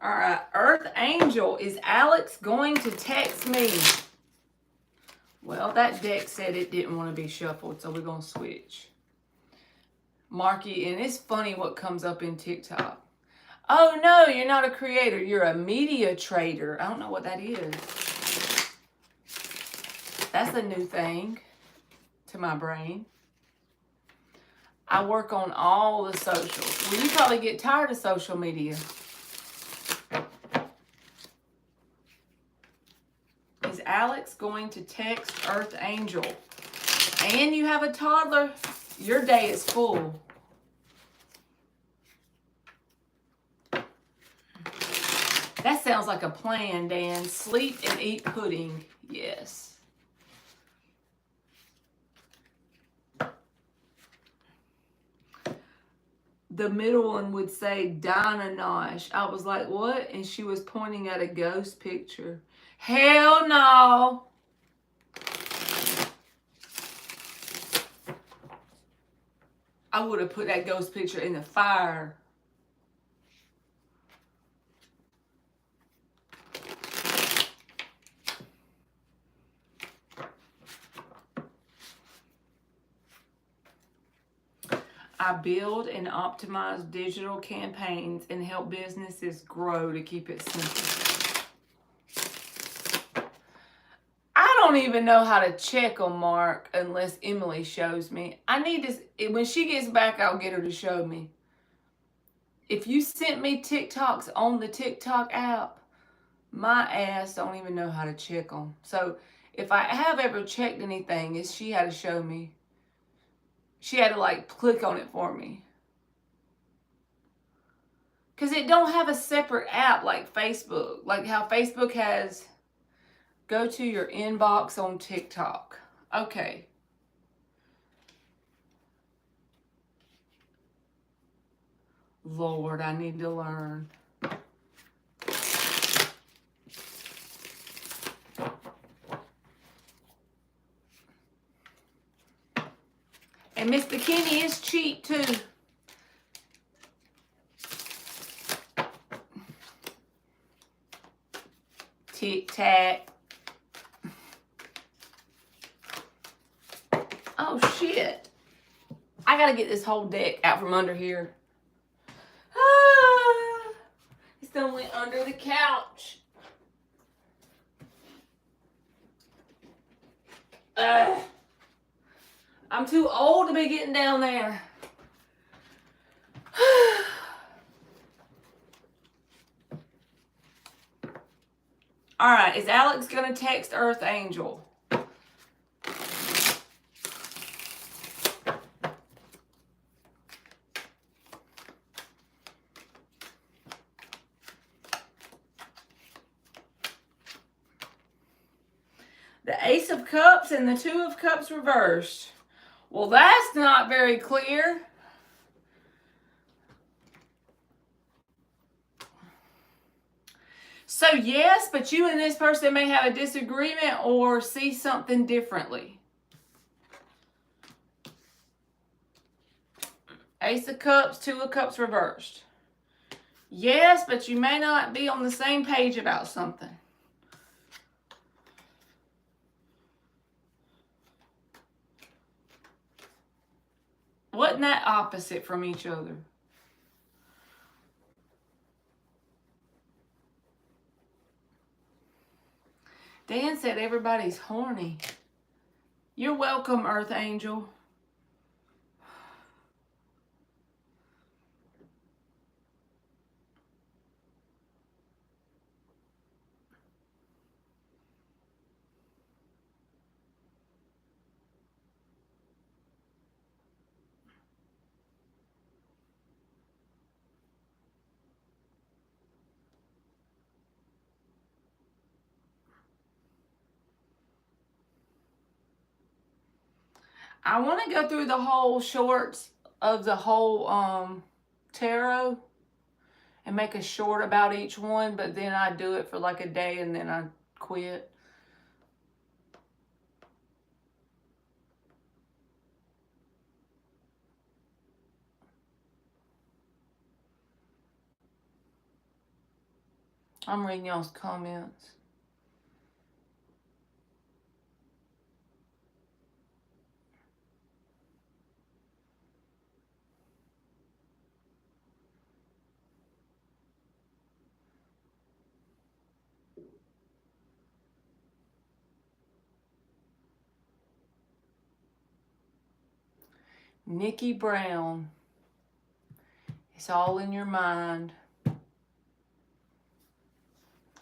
A: All right, Earth Angel, is Alex going to text me? Well, that deck said it didn't want to be shuffled, so we're going to switch. Marky, and it's funny what comes up in TikTok. Oh, no, you're not a creator. You're a media trader. I don't know what that is. That's a new thing to my brain. I work on all the socials. Well, you probably get tired of social media. Is Alex going to text Earth Angel? And you have a toddler? Your day is full. That sounds like a plan, Dan. Sleep and eat pudding. Yes. The middle one would say Dinah Nosh. I was like, what? And she was pointing at a ghost picture. Hell no. I would have put that ghost picture in the fire. I build and optimize digital campaigns and help businesses grow to keep it simple. I don't even know how to check on Mark unless Emily shows me. I need to, when she gets back, I'll get her to show me. If you sent me TikToks on the TikTok app, my ass don't even know how to check them. So if I have ever checked anything, she had to show me. She had to like click on it for me. Because it don't have a separate app like Facebook. Like how Facebook has go to your inbox on TikTok. Okay. Lord, I need to learn. And Miss Bikini is cheap too. Tic Tac. Oh shit. I gotta get this whole deck out from under here. Ah, it's done went under the couch. I'm too old to be getting down there. All right, is Alex going to text Earth Angel? The Ace of Cups and the Two of Cups reversed. Well, that's not very clear. So yes, but you and this person may have a disagreement or see something differently. Ace of Cups, Two of Cups reversed. Yes, but you may not be on the same page about something. Wasn't that opposite from each other? Dan said everybody's horny. You're welcome, Earth Angel. I want to go through the whole shorts of the whole tarot and make a short about each one, but then I do it for like a day and then I quit. I'm reading y'all's comments. Nikki Brown. It's all in your mind.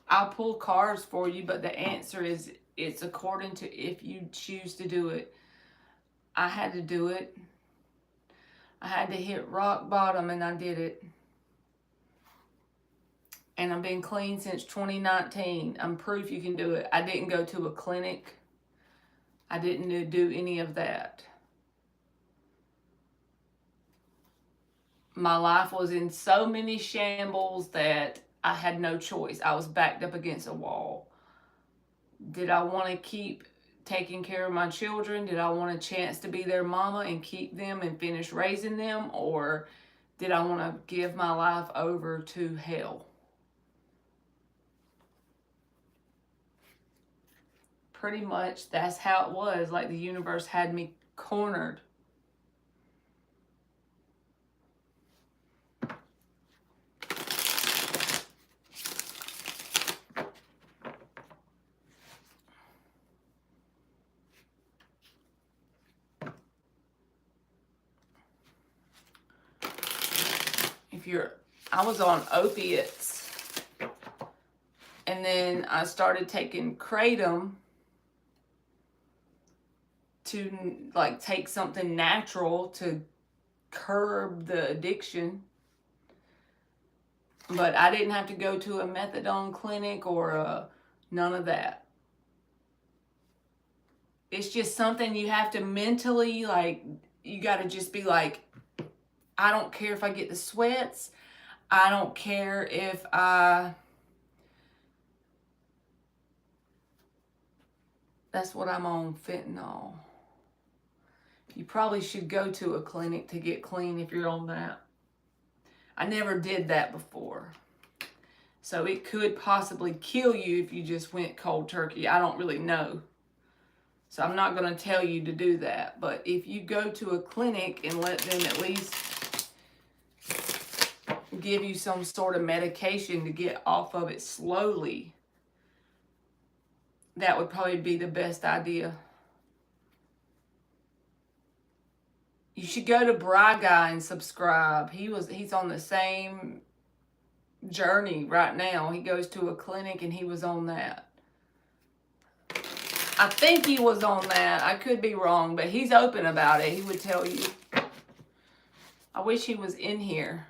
A: I'll pull cards for you, but the answer is it's according to if you choose to do it. I had to do it. I had to hit rock bottom and I did it. And I've been clean since 2019. I'm proof you can do it. I didn't go to a clinic. I didn't do any of that. My life was in so many shambles that I had no choice. I was backed up against a wall. Did I want to keep taking care of my children? Did I want a chance to be their mama and keep them and finish raising them? Or did I want to give my life over to hell? Pretty much that's how it was. Like the universe had me cornered. I was on opiates, and then I started taking kratom to like take something natural to curb the addiction. But I didn't have to go to a methadone clinic or none of that. It's just something you have to mentally, like, you got to just be like, I don't care if I get the sweats. I don't care if that's what I'm on, fentanyl. You probably should go to a clinic to get clean if you're on that. I never did that before. So it could possibly kill you if you just went cold turkey. I don't really know. So I'm not going to tell you to do that. But if you go to a clinic and let them at least give you some sort of medication to get off of it slowly, that would probably be the best idea. You should go to Bry Guy and subscribe. He's on the same journey right now. He goes to a clinic and he was on that. I think he was on that. I could be wrong, but he's open about it. He would tell you. I wish he was in here.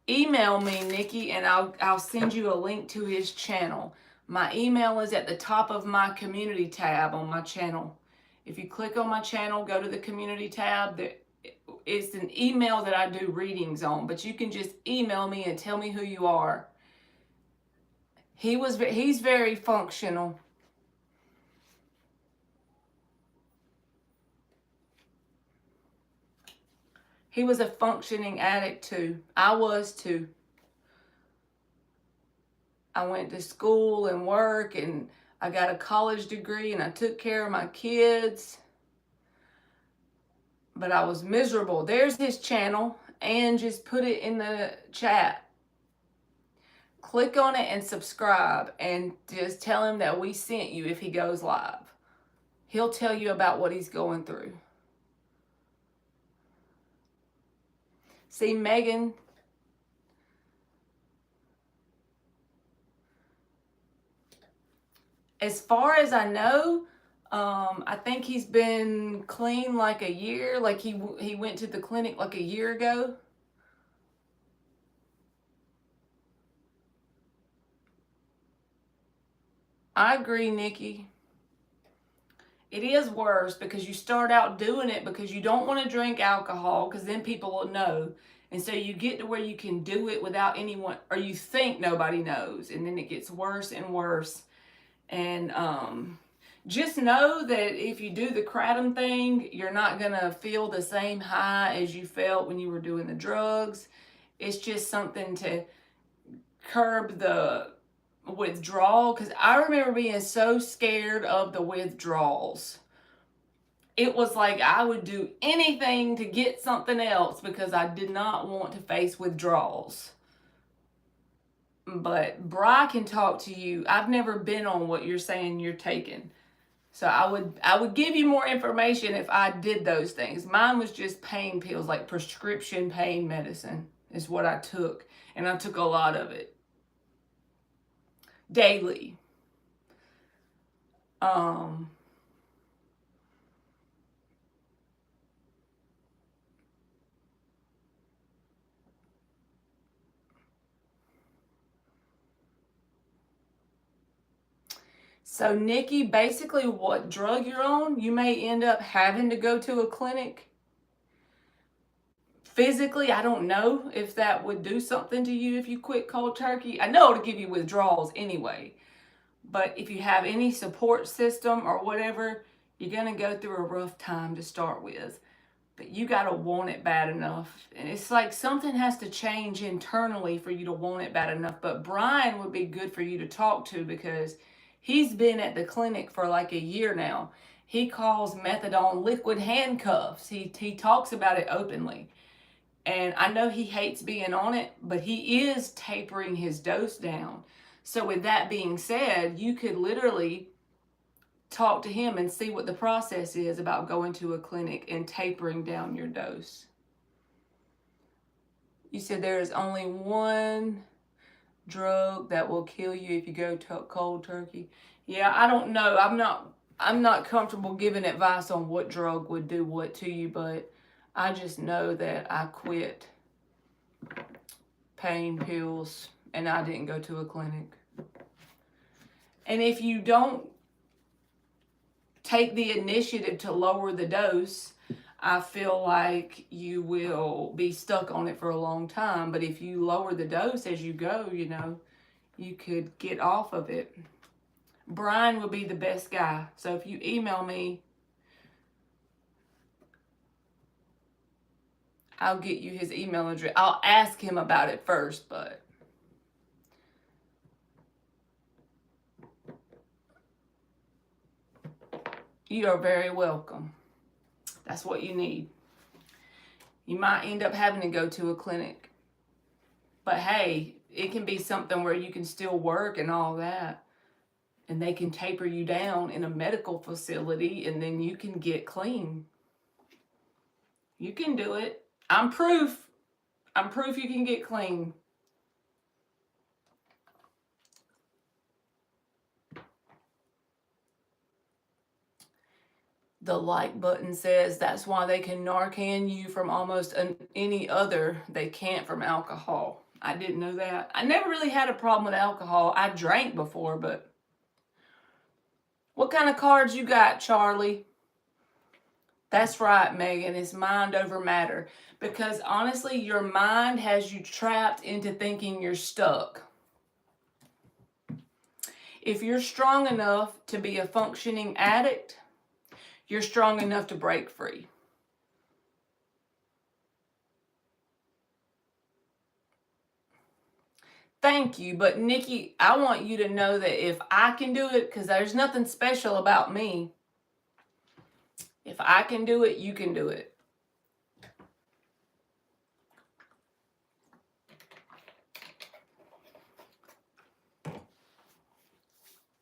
A: Email me, Nikki, and I'll send you a link to his channel. My email is at the top of my community tab on my channel. If you click on my channel, go to the community tab. It's an email that I do readings on, but you can just email me and tell me who you are. He's very functional. He was a functioning addict too. I was too. I went to school and work and I got a college degree and I took care of my kids. But I was miserable. There's his channel, and just put it in the chat. click on it and subscribe, and just tell him that we sent you if he goes live. He'll tell you about what he's going through. See, Megan, as far as I know, I think he's been clean like a year. Like he went to the clinic like a year ago. I agree, Nikki. It is worse because you start out doing it because you don't want to drink alcohol, because then people will know. And so you get to where you can do it without anyone, or you think nobody knows, and then it gets worse and worse. And just know that if you do the kratom thing, you're not going to feel the same high as you felt when you were doing the drugs. It's just something to curb the withdrawal, because I remember being so scared of the withdrawals. It was like I would do anything to get something else because I did not want to face withdrawals. But Bri can talk to you. I've never been on what you're saying you're taking. So I would give you more information if I did those things. Mine was just pain pills, like prescription pain medicine is what I took. And I took a lot of it. Daily. So Nikki, basically what drug you're on, you may end up having to go to a clinic. Physically, I don't know if that would do something to you if you quit cold turkey. I know it'll give you withdrawals anyway. But if you have any support system or whatever, you're going to go through a rough time to start with. But you got to want it bad enough. And it's like something has to change internally for you to want it bad enough. But Brian would be good for you to talk to because he's been at the clinic for like a year now. He calls methadone liquid handcuffs. He talks about it openly. And I know he hates being on it, but he is tapering his dose down. So with that being said, you could literally talk to him and see what the process is about going to a clinic and tapering down your dose. You said there is only one drug that will kill you if you go cold turkey. Yeah, I don't know. I'm not comfortable giving advice on what drug would do what to you, but I just know that I quit pain pills and I didn't go to a clinic. And if you don't take the initiative to lower the dose, I feel like you will be stuck on it for a long time. But if you lower the dose as you go, you know, you could get off of it. Brian would be the best guy. So if you email me, I'll get you his email address. I'll ask him about it first, but you are very welcome. That's what you need. You might end up having to go to a clinic. But hey, it can be something where you can still work and all that. And they can taper you down in a medical facility and then you can get clean. You can do it. I'm proof. I'm proof you can get clean. The like button says that's why they can Narcan you from almost any other. They can't from alcohol. I didn't know that. I never really had a problem with alcohol. I drank before, but what kind of cards you got, Charlie? That's right, Megan. It's mind over matter. Because honestly, your mind has you trapped into thinking you're stuck. If you're strong enough to be a functioning addict, you're strong enough to break free. Thank you. But Nikki, I want you to know that if I can do it, because there's nothing special about me. If I can do it, you can do it.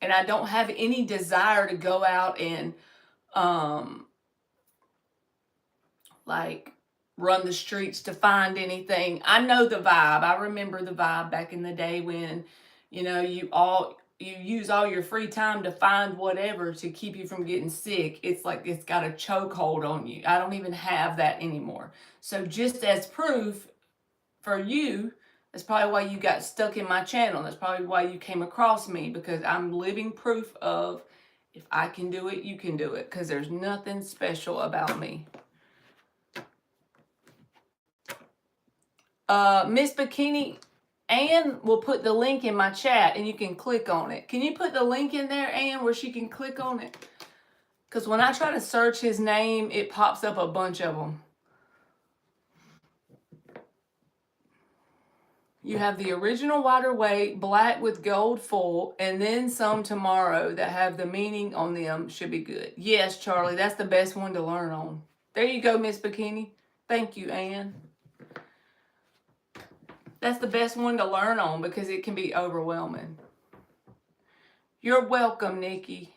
A: And I don't have any desire to go out and like run the streets to find anything. I know the vibe. I remember the vibe back in the day when, you know, you use all your free time to find whatever to keep you from getting sick. It's like it's got a chokehold on you. I don't even have that anymore. So just as proof for you, that's probably why you got stuck in my channel. That's probably why you came across me, because I'm living proof of if I can do it, you can do it, because there's nothing special about me. Miss Bikini, Ann will put the link in my chat and you can click on it. Can you put the link in there, Ann, where she can click on it? Because when I try to search his name, it pops up a bunch of them. You have the original Wider Weight, black with gold foil, and then some tomorrow that have the meaning on them. Should be good. Yes, Charlie, that's the best one to learn on. There you go, Miss Bikini. Thank you, Ann. That's the best one to learn on because it can be overwhelming. You're welcome, Nikki.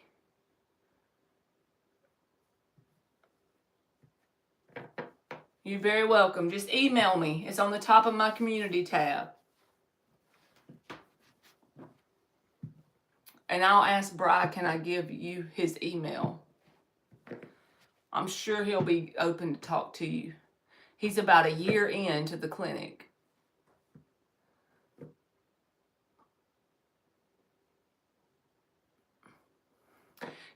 A: You're very welcome. Just email me. It's on the top of my community tab. And I'll ask Bri, can I give you his email? I'm sure he'll be open to talk to you. He's about a year into the clinic.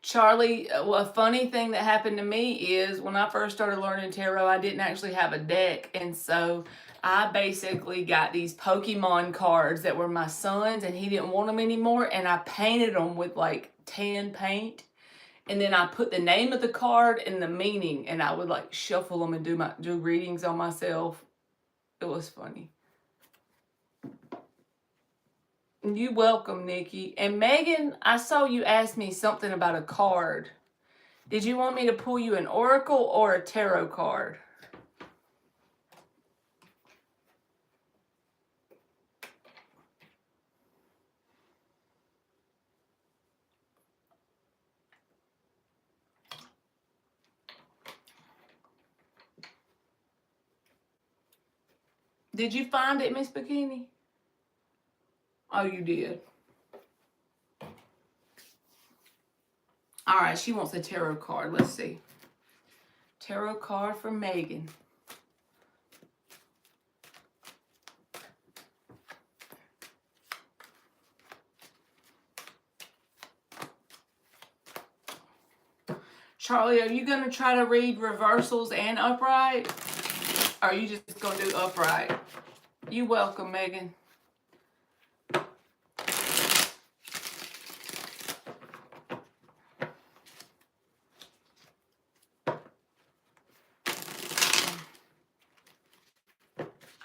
A: Charlie, well, a funny thing that happened to me is when I first started learning tarot, I didn't actually have a deck. And so I basically got these Pokemon cards that were my son's and he didn't want them anymore. And I painted them with like tan paint. And then I put the name of the card and the meaning, and I would like shuffle them and do readings on myself. It was funny. You welcome, Nikki. And Megan, I saw you ask me something about a card. Did you want me to pull you an oracle or a tarot card? Did you find it, Miss Bikini? Oh, you did. All right, she wants a tarot card. Let's see. Tarot card for Megan. Charlie, are you going to try to read reversals and upright? Or are you just going to do upright? You welcome, Megan.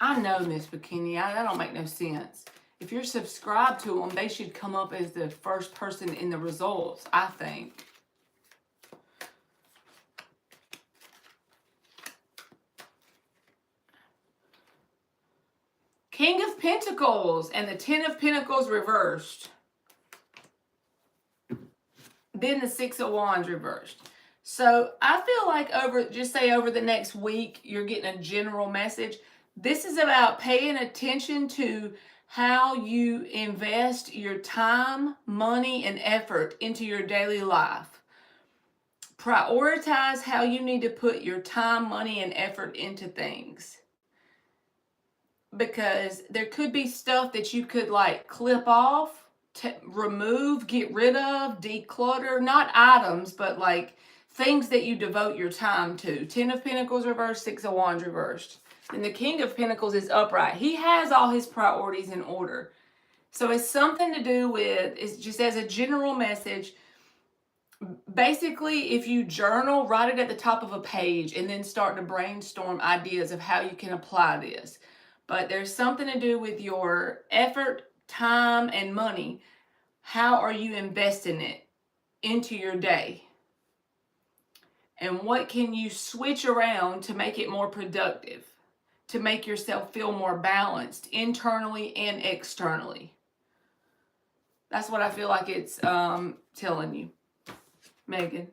A: I know, Miss Bikini, that don't make no sense. If you're subscribed to them, they should come up as the first person in the results, I think. King of Pentacles and the Ten of Pentacles reversed. Then the Six of Wands reversed. So I feel like over the next week, you're getting a general message. This is about paying attention to how you invest your time, money, and effort into your daily life. Prioritize how you need to put your time, money, and effort into things. Because there could be stuff that you could like clip off, remove, get rid of, declutter. Not items, but like things that you devote your time to. Ten of Pentacles reversed, Six of Wands reversed. And the King of Pentacles is upright. He has all his priorities in order. So it's something to do with, it's just as a general message, basically if you journal, write it at the top of a page and then start to brainstorm ideas of how you can apply this. But there's something to do with your effort, time, and money. How are you investing it into your day? And what can you switch around to make it more productive? To make yourself feel more balanced internally and externally. That's what I feel like it's telling you, Megan.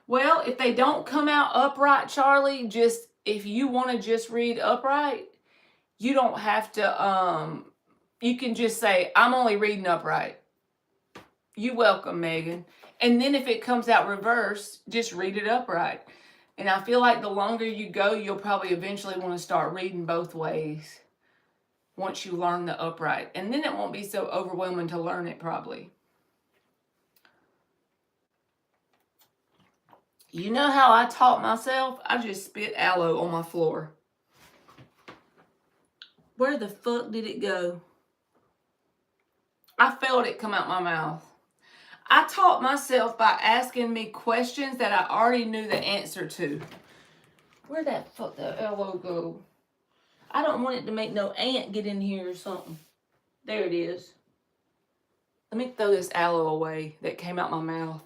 A: Well, if they don't come out upright, Charlie, just if you want to just read upright, you don't have to, you can just say, I'm only reading upright. You're welcome, Megan. And then if it comes out reverse, just read it upright. And I feel like the longer you go, you'll probably eventually want to start reading both ways once you learn the upright. And then it won't be so overwhelming to learn it, probably. You know how I taught myself? I just spit aloe on my floor. Where the fuck did it go? I felt it come out my mouth. I taught myself by asking me questions that I already knew the answer to. Where'd that fuck the aloe go? I don't want it to make no ant get in here or something. There it is. Let me throw this aloe away that came out my mouth.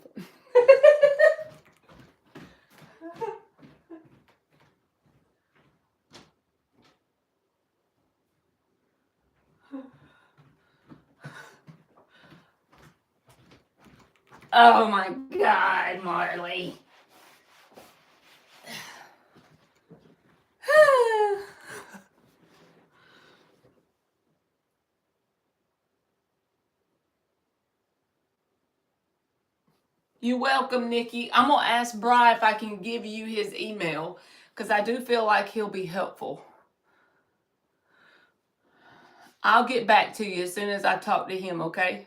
A: Oh my God, Marley. You're welcome, Nikki. I'm going to ask Bri if I can give you his email because I do feel like he'll be helpful. I'll get back to you as soon as I talk to him, okay?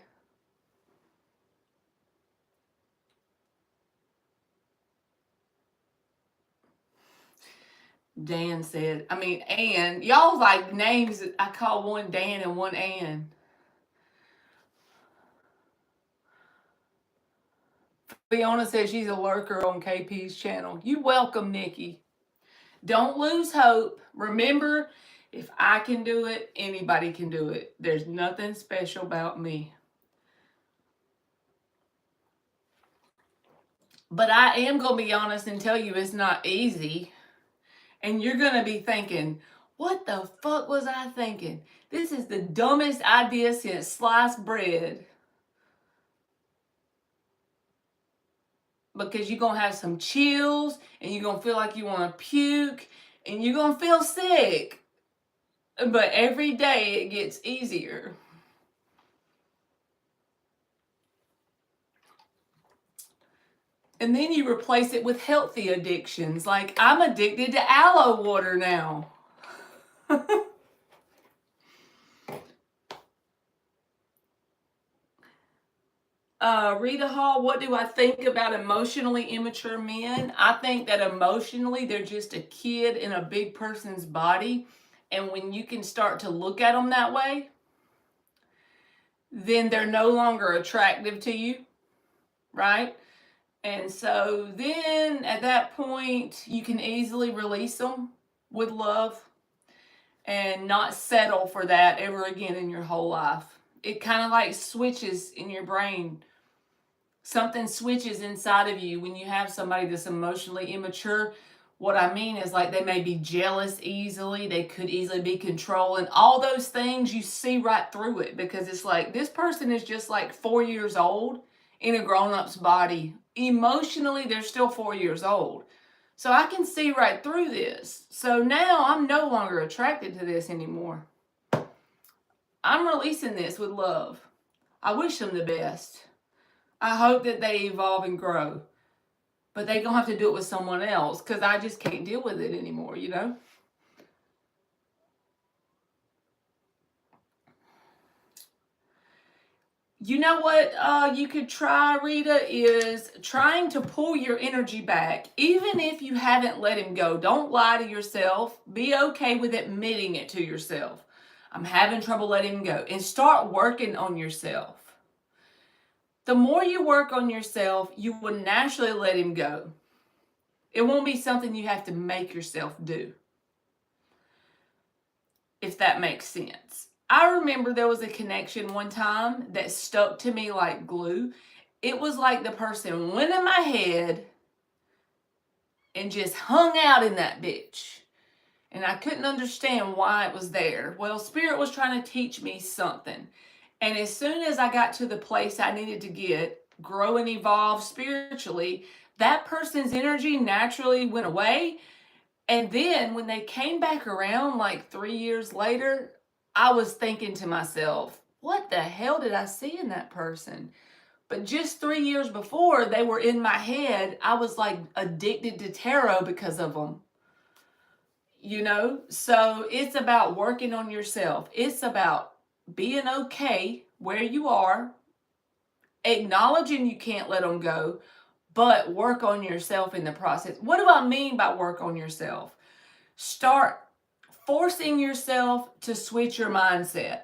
A: Dan said, I mean, Ann. Y'all like names. I call one Dan and one Ann. Fiona says she's a lurker on KP's channel. You welcome, Nikki. Don't lose hope. Remember, if I can do it, anybody can do it. There's nothing special about me. But I am going to be honest and tell you it's not easy. And you're going to be thinking, what the fuck was I thinking? This is the dumbest idea since sliced bread. Because you're going to have some chills and you're going to feel like you want to puke and you're going to feel sick. But every day it gets easier. And then you replace it with healthy addictions. Like, I'm addicted to aloe water now. Rita Hall, what do I think about emotionally immature men? I think that emotionally they're just a kid in a big person's body. And when you can start to look at them that way, then they're no longer attractive to you, right? And so then at that point, you can easily release them with love and not settle for that ever again in your whole life. It kind of like switches in your brain. Something switches inside of you when you have somebody that's emotionally immature. What I mean is, like, they may be jealous easily. They could easily be controlling. All those things, you see right through it because it's like this person is just like 4 years old in a grown-up's body. Emotionally, they're still 4 years old. So I can see right through this. So now I'm no longer attracted to this anymore. I'm releasing this with love. I wish them the best. I hope that they evolve and grow. But they're going to have to do it with someone else because I just can't deal with it anymore, you know? You know what you could try, Rita, is trying to pull your energy back. Even if you haven't let him go, don't lie to yourself. Be okay with admitting it to yourself. I'm having trouble letting him go. And start working on yourself. The more you work on yourself, you will naturally let him go. It won't be something you have to make yourself do. If that makes sense. I remember there was a connection one time that stuck to me like glue. It was like the person went in my head and just hung out in that bitch. And I couldn't understand why it was there. Well, Spirit was trying to teach me something. And as soon as I got to the place I needed to get, grow and evolve spiritually, that person's energy naturally went away. And then when they came back around like 3 years later, I was thinking to myself, what the hell did I see in that person? But just 3 years before they were in my head, I was like addicted to tarot because of them. You know, so it's about working on yourself. It's about being okay where you are, acknowledging you can't let them go, but work on yourself in the process. What do I mean by work on yourself? Start forcing yourself to switch your mindset.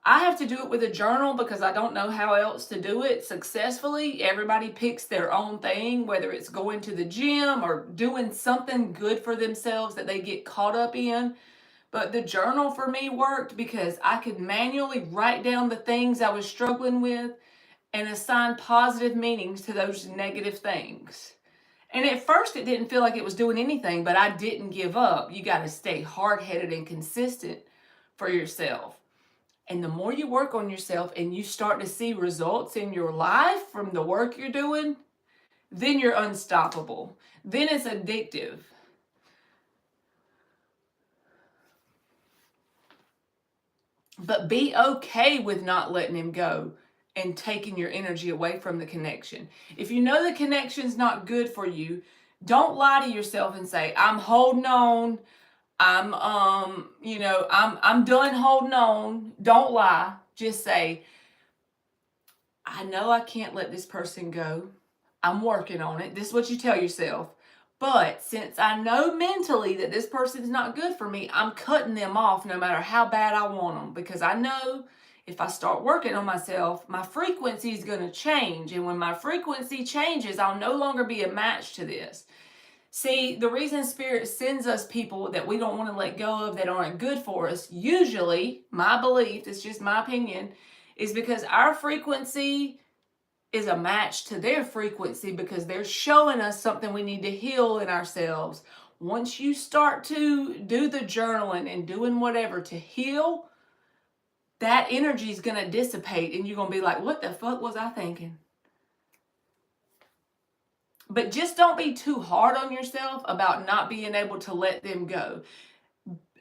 A: I have to do it with a journal because I don't know how else to do it successfully. Everybody picks their own thing, whether it's going to the gym or doing something good for themselves that they get caught up in. But the journal for me worked because I could manually write down the things I was struggling with and assign positive meanings to those negative things. And at first it didn't feel like it was doing anything, but I didn't give up. You got to stay hard-headed and consistent for yourself. And the more you work on yourself and you start to see results in your life from the work you're doing, then you're unstoppable. Then it's addictive. But be okay with not letting him go and taking your energy away from the connection. If you know the connection's not good for you, don't lie to yourself and say, I'm holding on. I'm done holding on. Don't lie. Just say, I know I can't let this person go. I'm working on it. This is what you tell yourself. But since I know mentally that this person is not good for me, I'm cutting them off no matter how bad I want them, because I know if I start working on myself, my frequency is going to change. And when my frequency changes, I'll no longer be a match to this. See, the reason Spirit sends us people that we don't want to let go of that aren't good for us, usually, my belief, it's just my opinion, is because our frequency is a match to their frequency, because they're showing us something we need to heal in ourselves. Once you start to do the journaling and doing whatever to heal, that energy is going to dissipate and you're going to be like, what the fuck was I thinking? But just don't be too hard on yourself about not being able to let them go.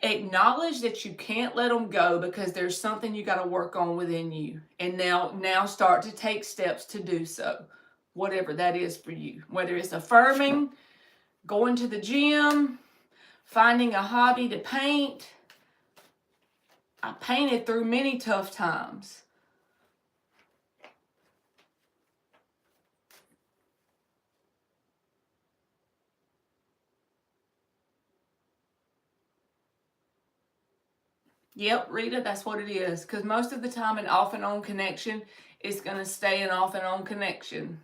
A: Acknowledge that you can't let them go because there's something you got to work on within you. And now start to take steps to do so. Whatever that is for you. Whether it's affirming, going to the gym, finding a hobby to paint. I painted through many tough times. Yep, Rita, that's what it is. Because most of the time an off and on connection is going to stay an off and on connection.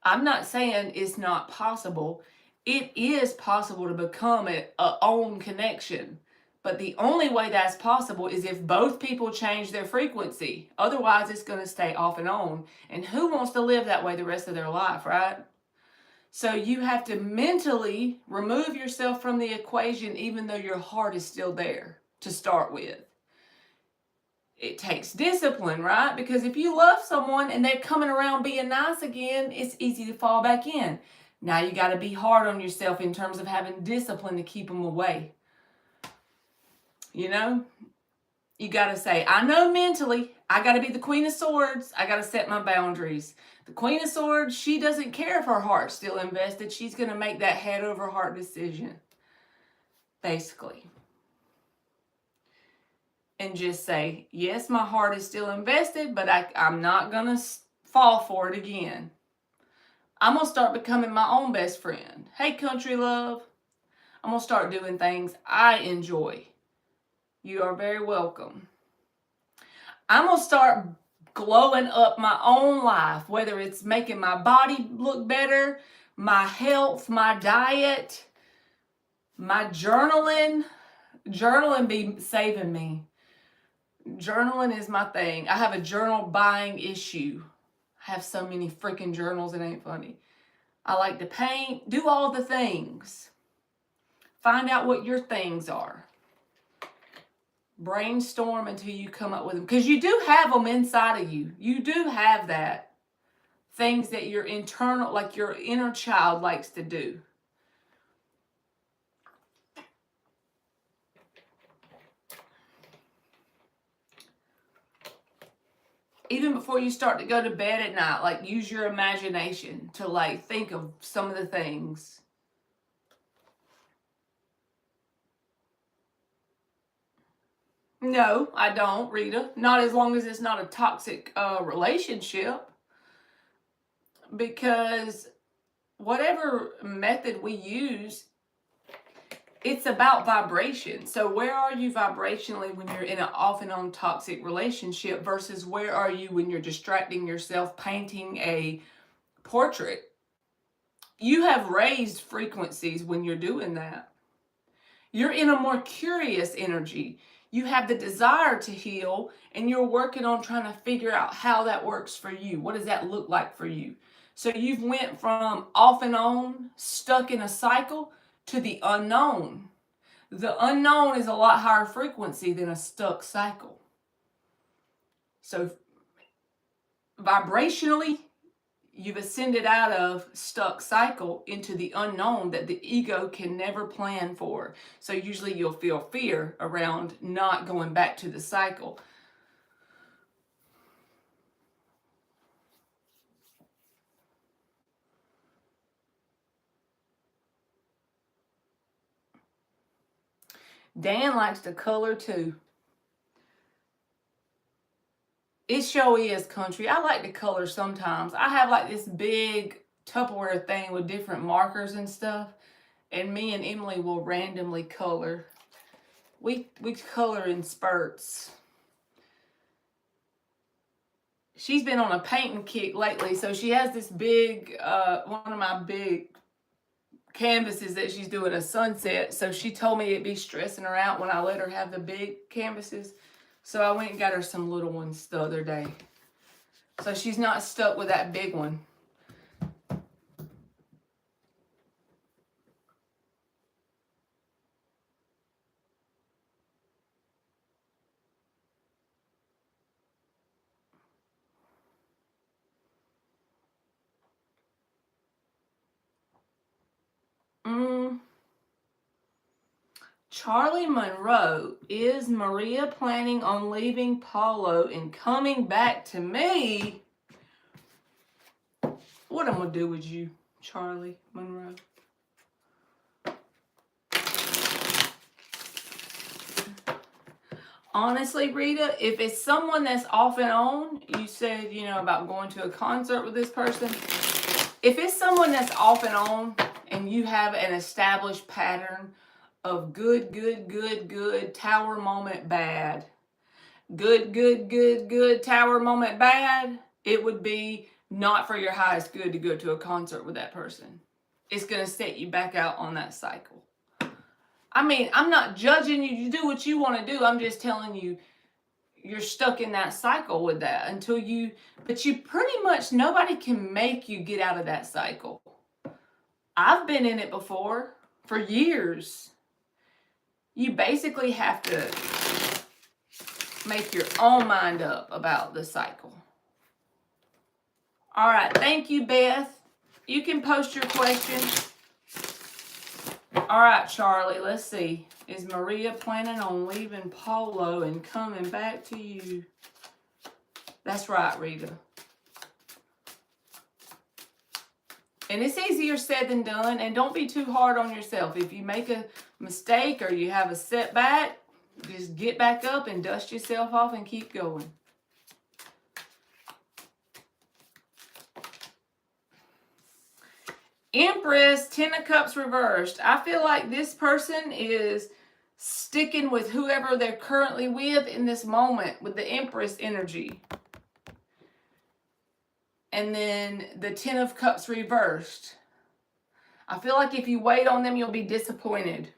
A: I'm not saying it's not possible. It is possible to become a own connection. But the only way that's possible is if both people change their frequency. Otherwise, it's going to stay off and on. And who wants to live that way the rest of their life, right? So you have to mentally remove yourself from the equation even though your heart is still there to start with. It takes discipline, right? Because if you love someone and they're coming around being nice again, it's easy to fall back in. Now you got to be hard on yourself in terms of having discipline to keep them away. You know, you got to say, I know mentally, I got to be the Queen of Swords. I got to set my boundaries. The Queen of Swords, she doesn't care if her heart's still invested. She's going to make that head over heart decision, basically. And just say, yes, my heart is still invested, but I'm not going to fall for it again. I'm going to start becoming my own best friend. Hey, country love. I'm going to start doing things I enjoy. You are very welcome. I'm going to start glowing up my own life, whether it's making my body look better, my health, my diet, my journaling. Journaling be saving me. Journaling is my thing. I have a journal buying issue. I have so many freaking journals, it ain't funny. I like to paint, do all the things. Find out what your things are. Brainstorm until you come up with them. Because you do have them inside of you. You do have that. Things that your internal, like your inner child likes to do. Even before you start to go to bed at night, like use your imagination to like think of some of the things. No, I don't, Rita. Not as long as it's not a toxic relationship. Because whatever method we use, it's about vibration. So where are you vibrationally when you're in an off and on toxic relationship versus where are you when you're distracting yourself painting a portrait? You have raised frequencies when you're doing that. You're in a more curious energy. You have the desire to heal and you're working on trying to figure out how that works for you. What does that look like for you? So you've went from off and on, stuck in a cycle, to the unknown. The unknown is a lot higher frequency than a stuck cycle. So vibrationally, you've ascended out of stuck cycle into the unknown that the ego can never plan for. So usually you'll feel fear around not going back to the cycle. Dan likes to color too. It sure is, country. I like to color sometimes. I have like this big Tupperware thing with different markers and stuff. And me and Emily will randomly color. We color in spurts. She's been on a painting kick lately. So she has this big, one of my big canvases that she's doing a sunset. So she told me it'd be stressing her out when I let her have the big canvases. So I went and got her some little ones the other day. So she's not stuck with that big one. Charlie Monroe, is Maria planning on leaving Paulo and coming back to me? What I'm going to do with you, Charlie Monroe? Honestly, Rita, if it's someone that's off and on, you said, you know, about going to a concert with this person. If it's someone that's off and on and you have an established pattern of good, tower moment, bad. Good, tower moment, bad. It would be not for your highest good to go to a concert with that person. It's going to set you back out on that cycle. I mean, I'm not judging you. You do what you want to do. I'm just telling you, you're stuck in that cycle with that until you, but you pretty much, nobody can make you get out of that cycle. I've been in it before for years. You basically have to make your own mind up about the cycle. All right. Thank you, Beth. You can post your question. All right, Charlie. Let's see. Is Maria planning on leaving Paulo and coming back to you? That's right, Rita. And it's easier said than done. And don't be too hard on yourself. If you make a mistake or you have a setback, just get back up and dust yourself off and keep going. Empress, 10 of Cups reversed. I feel like this person is sticking with whoever they're currently with in this moment with the Empress energy. And then the 10 of Cups reversed. I feel like if you wait on them, you'll be disappointed.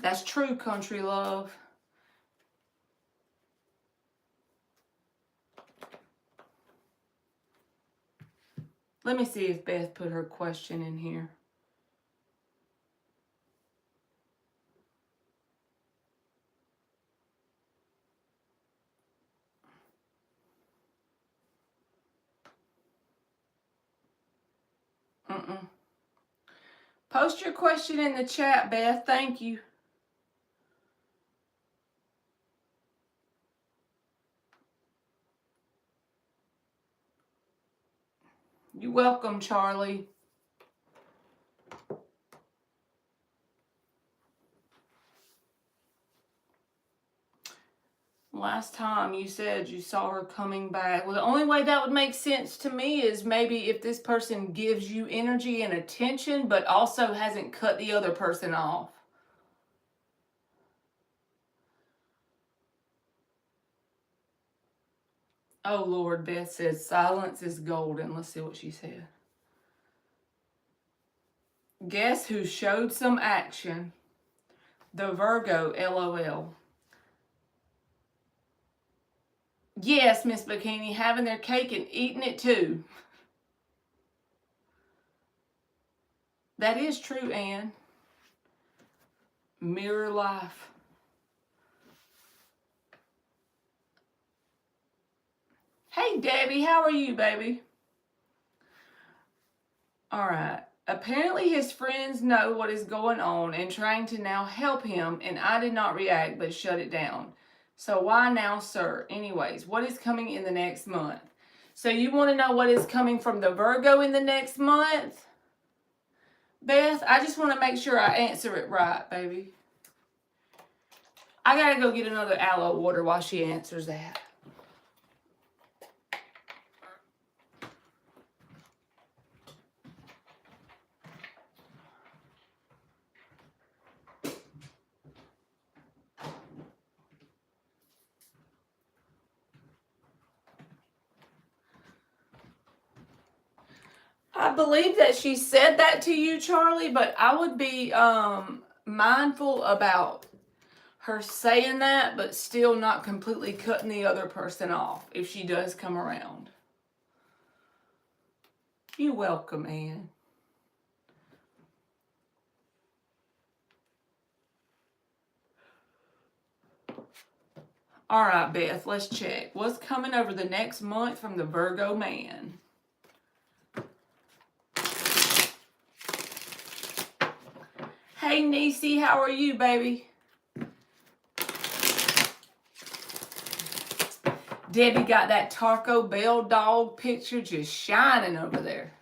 A: That's true, country love. Let me see if Beth put her question in here. Post your question in the chat, Beth. Thank you. You're welcome, Charlie. Last time you said you saw her coming back. Well, the only way that would make sense to me is maybe if this person gives you energy and attention, but also hasn't cut the other person off. Oh, Lord, Beth says silence is golden. Let's see what she said. Guess who showed some action? The Virgo, LOL. Yes, Miss Bikini, having their cake and eating it too. That is true, Anne. Mirror life. Hey, Debbie, how are you, baby? All right. Apparently his friends know what is going on and trying to now help him, and I did not react but shut it down. So why now, sir? Anyways, what is coming in the next month? So you want to know what is coming from the Virgo in the next month? Beth, I just want to make sure I answer it right, baby. I got to go get another aloe water while she answers that. I believe that she said that to you, Charlie, but I would be mindful about her saying that, but still not completely cutting the other person off if she does come around. You're welcome, Anne. All right, Beth, let's check. What's coming over the next month from the Virgo man? Hey, Niecy, how are you, baby? Debbie got that Taco Bell dog picture just shining over there.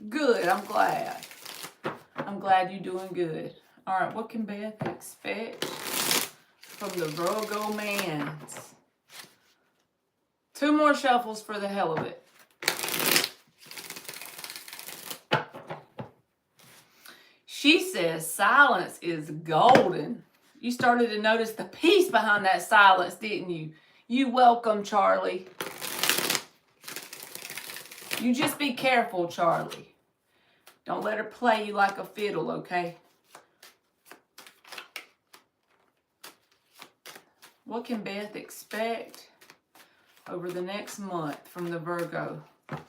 A: Good, I'm glad. I'm glad you're doing good. All right, what can Beth expect from the Virgo mans? 2 more shuffles for the hell of it. She says silence is golden. You started to notice the peace behind that silence, didn't you? You welcome, Charlie. You just be careful, Charlie. Don't let her play you like a fiddle, okay? What can Beth expect over the next month from the Virgo? What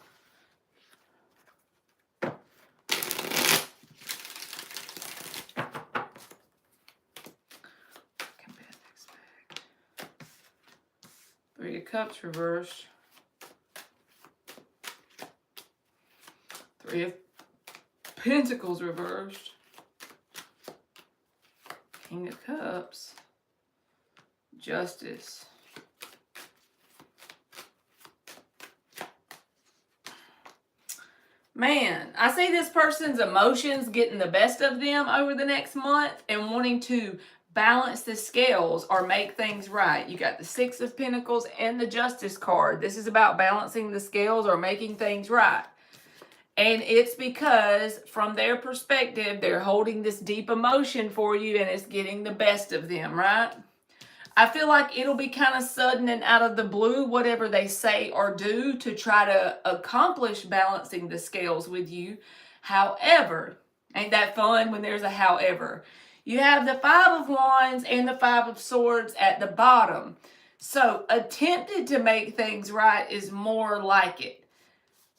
A: can Beth expect? 3 of Cups reversed. 3 of Pentacles reversed. King of Cups. Justice. Man, I see this person's emotions getting the best of them over the next month and wanting to balance the scales or make things right. You got the 6 of Pentacles and the Justice card. This is about balancing the scales or making things right. And it's because from their perspective, they're holding this deep emotion for you and it's getting the best of them, right? I feel like it'll be kind of sudden and out of the blue, whatever they say or do to try to accomplish balancing the scales with you. However, ain't that fun when there's a however? You have the Five of Wands and the Five of Swords at the bottom. So attempted to make things right is more like it.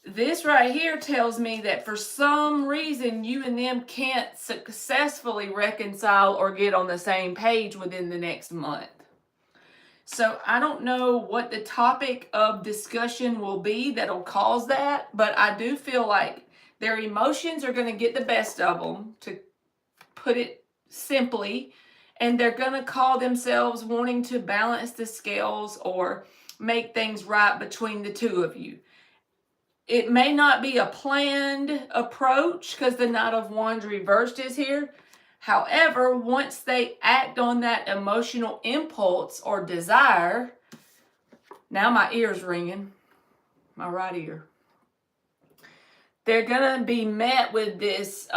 A: This right here tells me that for some reason you and them can't successfully reconcile or get on the same page within the next month. So I don't know what the topic of discussion will be that'll cause that, but I do feel like their emotions are going to get the best of them, to put it simply, and they're going to call themselves wanting to balance the scales or make things right between the two of you. It may not be a planned approach because the Knight of Wands reversed is here. However, once they act on that emotional impulse or desire, now my ear's ringing, my right ear, they're going to be met with this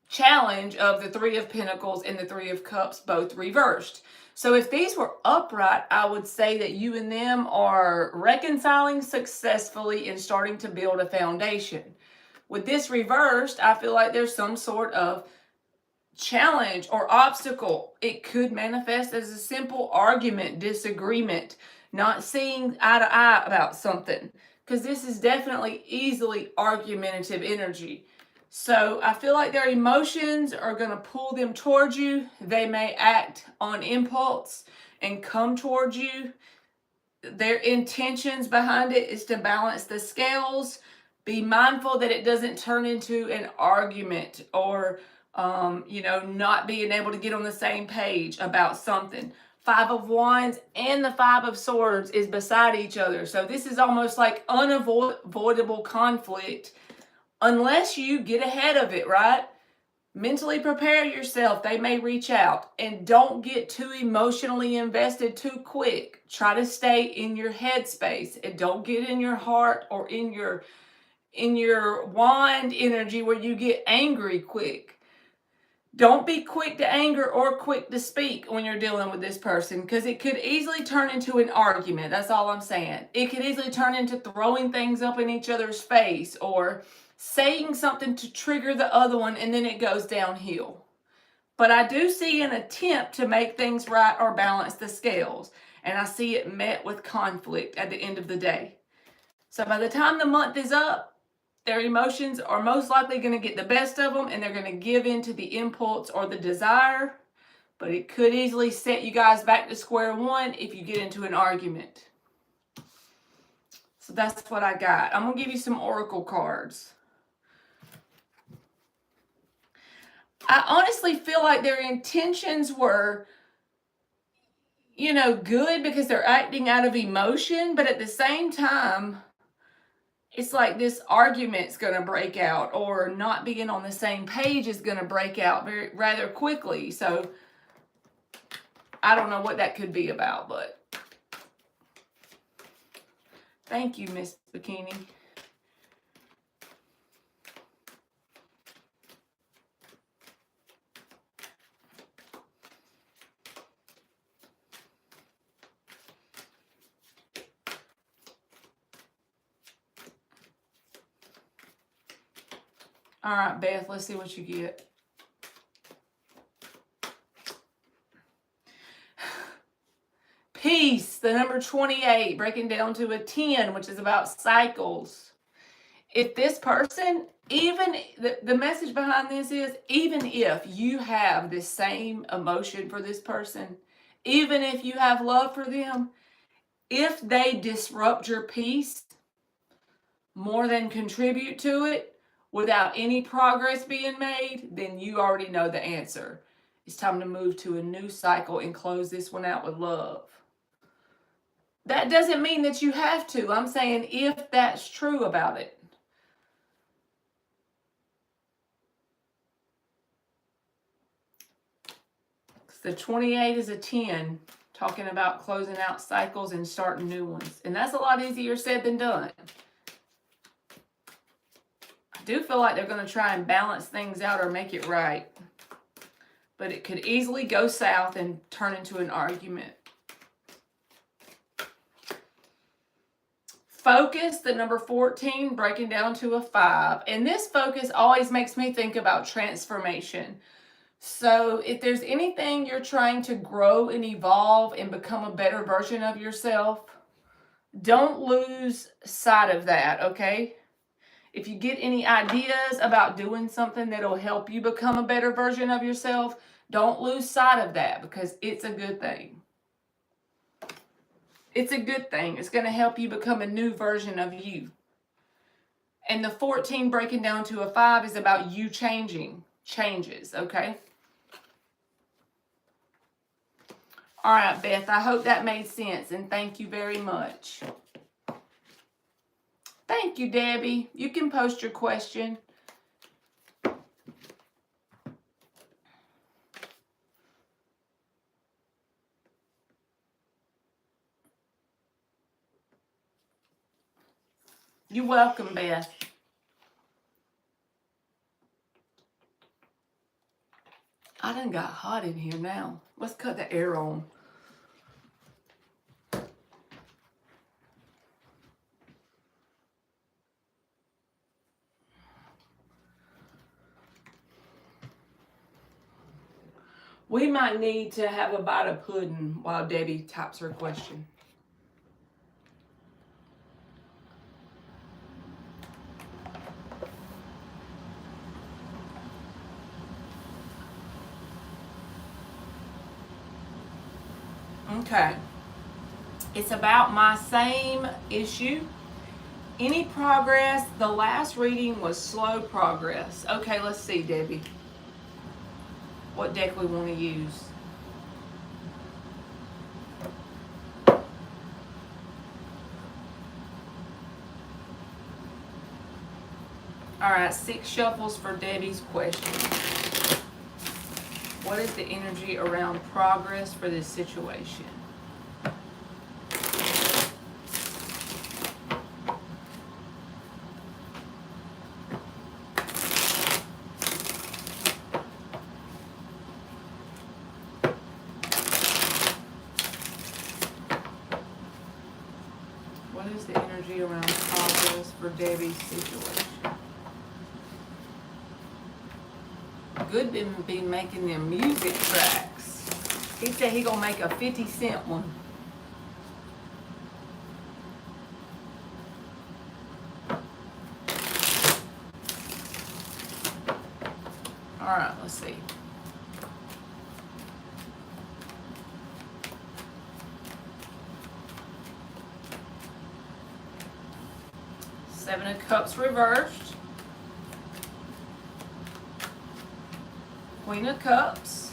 A: challenge of the Three of Pentacles and the Three of Cups, both reversed. So if these were upright, I would say that you and them are reconciling successfully and starting to build a foundation. With this reversed, I feel like there's some sort of challenge or obstacle. It could manifest as a simple argument, disagreement, not seeing eye to eye about something, because this is definitely easily argumentative energy. So I feel like their emotions are going to pull them towards you. They may act on impulse and come towards you. Their intentions behind it is to balance the scales. Be mindful that it doesn't turn into an argument or not being able to get on the same page about something. Five of Wands and the Five of Swords is beside each other. So this is almost like unavoidable conflict unless you get ahead of it, right? Mentally prepare yourself. They may reach out, and don't get too emotionally invested too quick. Try to stay in your headspace and don't get in your heart or in your wand energy where you get angry quick. Don't be quick to anger or quick to speak when you're dealing with this person, because it could easily turn into an argument. That's all I'm saying. It could easily turn into throwing things up in each other's face or saying something to trigger the other one, and then it goes downhill. But I do see an attempt to make things right or balance the scales, and I see it met with conflict at the end of the day. So by the time the month is up, their emotions are most likely going to get the best of them, and they're going to give in to the impulse or the desire. But it could easily set you guys back to square one if you get into an argument. So that's what I got. I'm going to give you some oracle cards. I honestly feel like their intentions were, good because they're acting out of emotion. But at the same time, it's like this argument's going to break out, or not being on the same page is going to break out rather quickly. So I don't know what that could be about, but thank you, Miss Bikini. All right, Beth, let's see what you get. Peace, the number 28, breaking down to a 10, which is about cycles. If this person, even the message behind this is, even if you have the same emotion for this person, even if you have love for them, if they disrupt your peace more than contribute to it, without any progress being made, then you already know the answer. It's time to move to a new cycle and close this one out with love. That doesn't mean that you have to. I'm saying if that's true about it. The 28 is a 10, talking about closing out cycles and starting new ones. And that's a lot easier said than done. I do feel like they're going to try and balance things out or make it right. But it could easily go south and turn into an argument. Focus, the number 14, breaking down to a 5. And this focus always makes me think about transformation. So if there's anything you're trying to grow and evolve and become a better version of yourself, don't lose sight of that, okay? If you get any ideas about doing something that'll help you become a better version of yourself, don't lose sight of that, because it's a good thing. It's a good thing. It's going to help you become a new version of you. And the 14 breaking down to a 5 is about you changes, okay? All right, Beth, I hope that made sense, and thank you very much. Thank you, Debbie. You can post your question. You're welcome, Beth. I done got hot in here now. Let's cut the air on. We might need to have a bite of pudding while Debbie types her question. Okay. It's about my same issue. Any progress? The last reading was slow progress. Okay, let's see, Debbie. What deck we want to use. All right, 6 shuffles for Debbie's question. What is the energy around progress for this situation? What is the energy around progress for Debbie's situation? Good be making them music tracks. He said he gonna make a 50-cent one. All right, let's see. Seven of Cups reversed. Queen of Cups.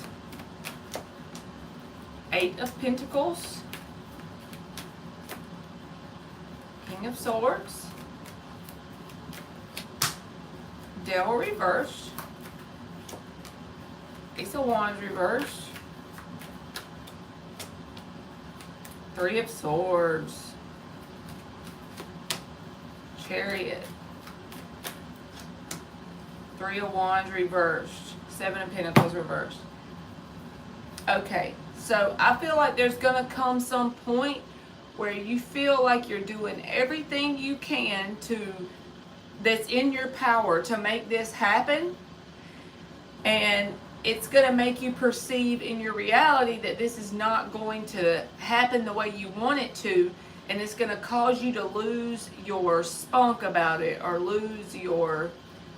A: 8 of Pentacles. King of Swords. Devil reversed. Ace of Wands reversed. 3 of Swords. Chariot. 3 of Wands reversed. 7 of Pentacles reversed. Okay, so I feel like there's going to come some point where you feel like you're doing everything you can that's in your power to make this happen. And it's going to make you perceive in your reality that this is not going to happen the way you want it to. And it's going to cause you to lose your spunk about it, or lose your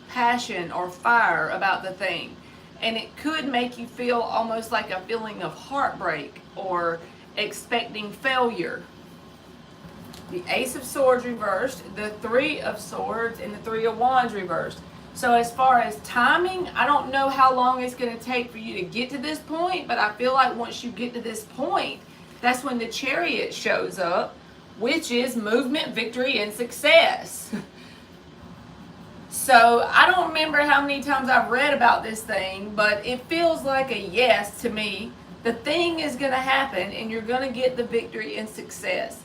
A: passion or fire about the thing. And it could make you feel almost like a feeling of heartbreak or expecting failure. The Ace of Swords reversed, the 3 of Swords, and the 3 of Wands reversed. So as far as timing, I don't know how long it's going to take for you to get to this point, but I feel like once you get to this point, that's when the Chariot shows up, which is movement, victory, and success. So I don't remember how many times I've read about this thing, but it feels like a yes to me. The thing is going to happen, and you're going to get the victory and success.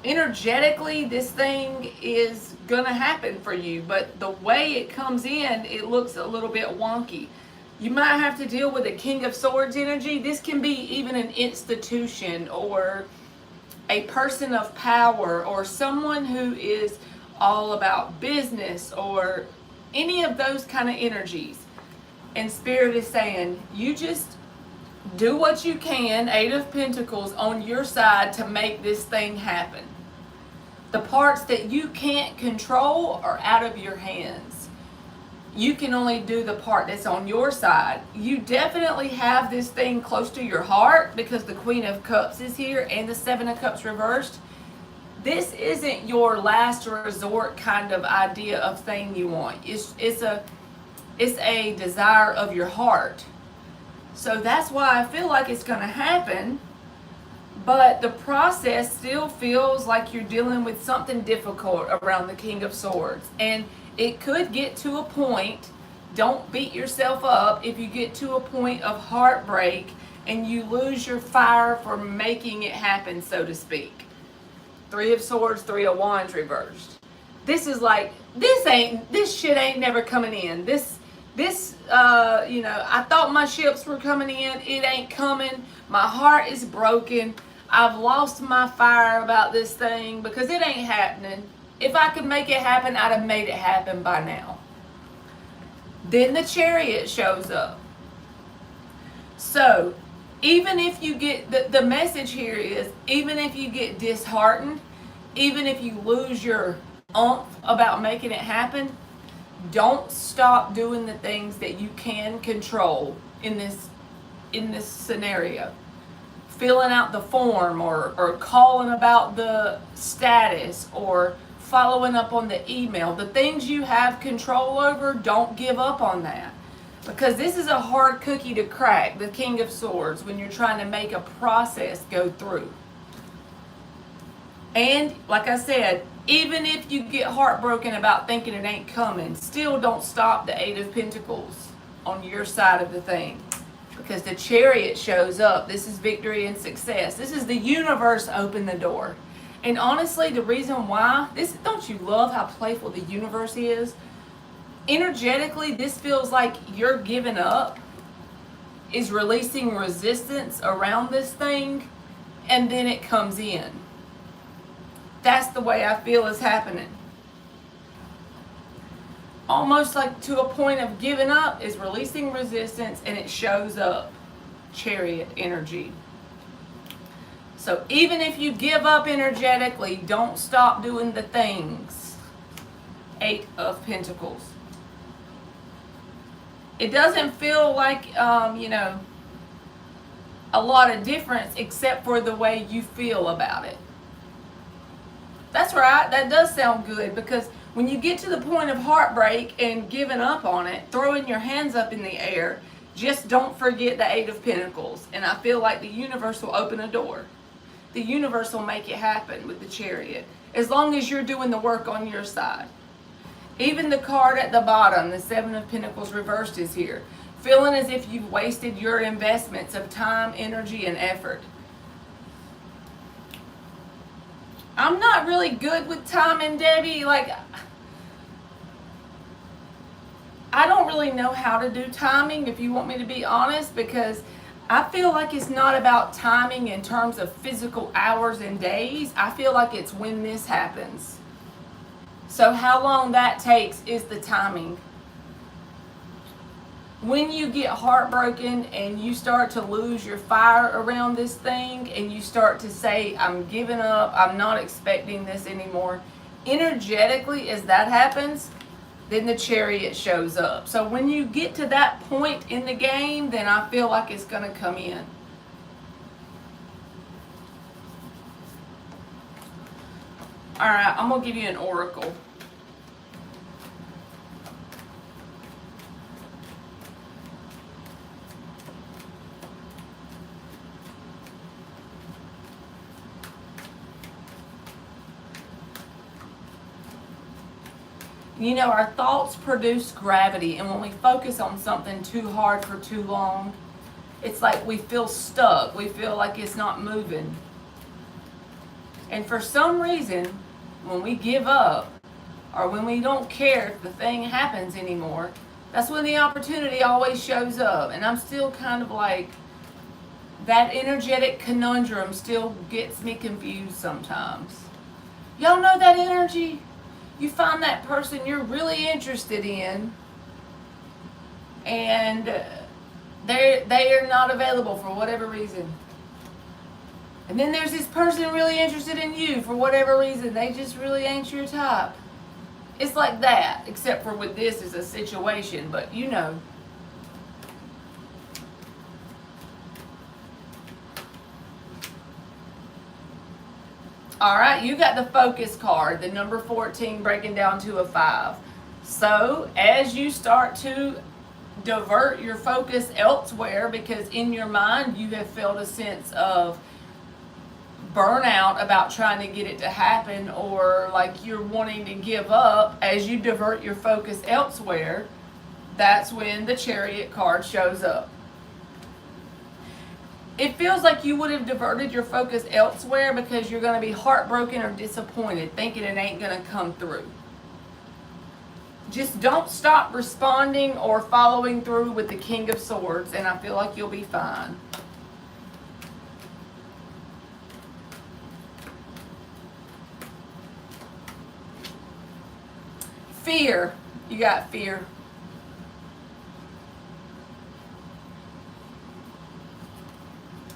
A: Energetically, this thing is going to happen for you, but the way it comes in, it looks a little bit wonky. You might have to deal with a King of Swords energy. This can be even an institution or a person of power or someone who is all about business or any of those kind of energies. And Spirit is saying, you just do what you can, Eight of Pentacles, on your side to make this thing happen. The parts that you can't control are out of your hands. You can only do the part that's on your side. You definitely have this thing close to your heart because the Queen of Cups is here and the Seven of Cups reversed. This isn't your last resort kind of idea of thing you want. It's a desire of your heart. So that's why I feel like it's going to happen. But the process still feels like you're dealing with something difficult around the King of Swords. And it could get to a point, don't beat yourself up, if you get to a point of heartbreak and you lose your fire for making it happen, so to speak. Three of Swords, Three of Wands reversed. This is like, this shit ain't never coming in. I thought my ships were coming in. It ain't coming. My heart is broken. I've lost my fire about this thing because it ain't happening. If I could make it happen, I'd have made it happen by now. Then the Chariot shows up. So, even if you get, the message here is, even if you get disheartened, even if you lose your oomph about making it happen, don't stop doing the things that you can control in this scenario. Filling out the form or calling about the status or following up on the email. The things you have control over, don't give up on that. Because this is a hard cookie to crack, the King of Swords, when you're trying to make a process go through. And, like I said, even if you get heartbroken about thinking it ain't coming, still don't stop the Eight of Pentacles on your side of the thing. Because the Chariot shows up. This is victory and success. This is the universe open the door. And honestly, the reason why, don't you love how playful the universe is? Energetically, this feels like you're giving up, is releasing resistance around this thing, and then it comes in. That's the way I feel is happening. Almost like to a point of giving up is releasing resistance, and it shows up. Chariot energy. So even if you give up energetically, don't stop doing the things. Eight of Pentacles. It doesn't feel like, a lot of difference except for the way you feel about it. That's right. That does sound good, because when you get to the point of heartbreak and giving up on it, throwing your hands up in the air, just don't forget the Eight of Pentacles. And I feel like the universe will open a door. The universe will make it happen with the Chariot, as long as you're doing the work on your side. Even the card at the bottom, the Seven of Pentacles reversed, is here. Feeling as if you've wasted your investments of time, energy, and effort. I'm not really good with timing, Debbie. Like, I don't really know how to do timing, if you want me to be honest, because I feel like it's not about timing in terms of physical hours and days. I feel like it's when this happens. So how long that takes is the timing. When you get heartbroken and you start to lose your fire around this thing and you start to say, I'm giving up, I'm not expecting this anymore, energetically as that happens, then the Chariot shows up. So when you get to that point in the game, then I feel like it's going to come in. All right, I'm going to give you an oracle. You know, our thoughts produce gravity, and when we focus on something too hard for too long, it's like we feel stuck. We feel like it's not moving. And for some reason, when we give up, or when we don't care if the thing happens anymore, that's when the opportunity always shows up. And I'm still kind of like, That energetic conundrum still gets me confused sometimes. Y'all know that energy? You find that person you're really interested in, and they are not available for whatever reason. And then there's this person really interested in you for whatever reason. They just really ain't your type. It's like that, except for with this is a situation, but you know. All right, you got the focus card, the number 14 breaking down to a 5. So as you start to divert your focus elsewhere, because in your mind you have felt a sense of burnout about trying to get it to happen, or like you're wanting to give up, as you divert your focus elsewhere, that's when the Chariot card shows up. It feels like you would have diverted your focus elsewhere because you're going to be heartbroken or disappointed, thinking it ain't going to come through. Just don't stop responding or following through with the King of Swords, and I feel like you'll be fine. Fear. You got fear.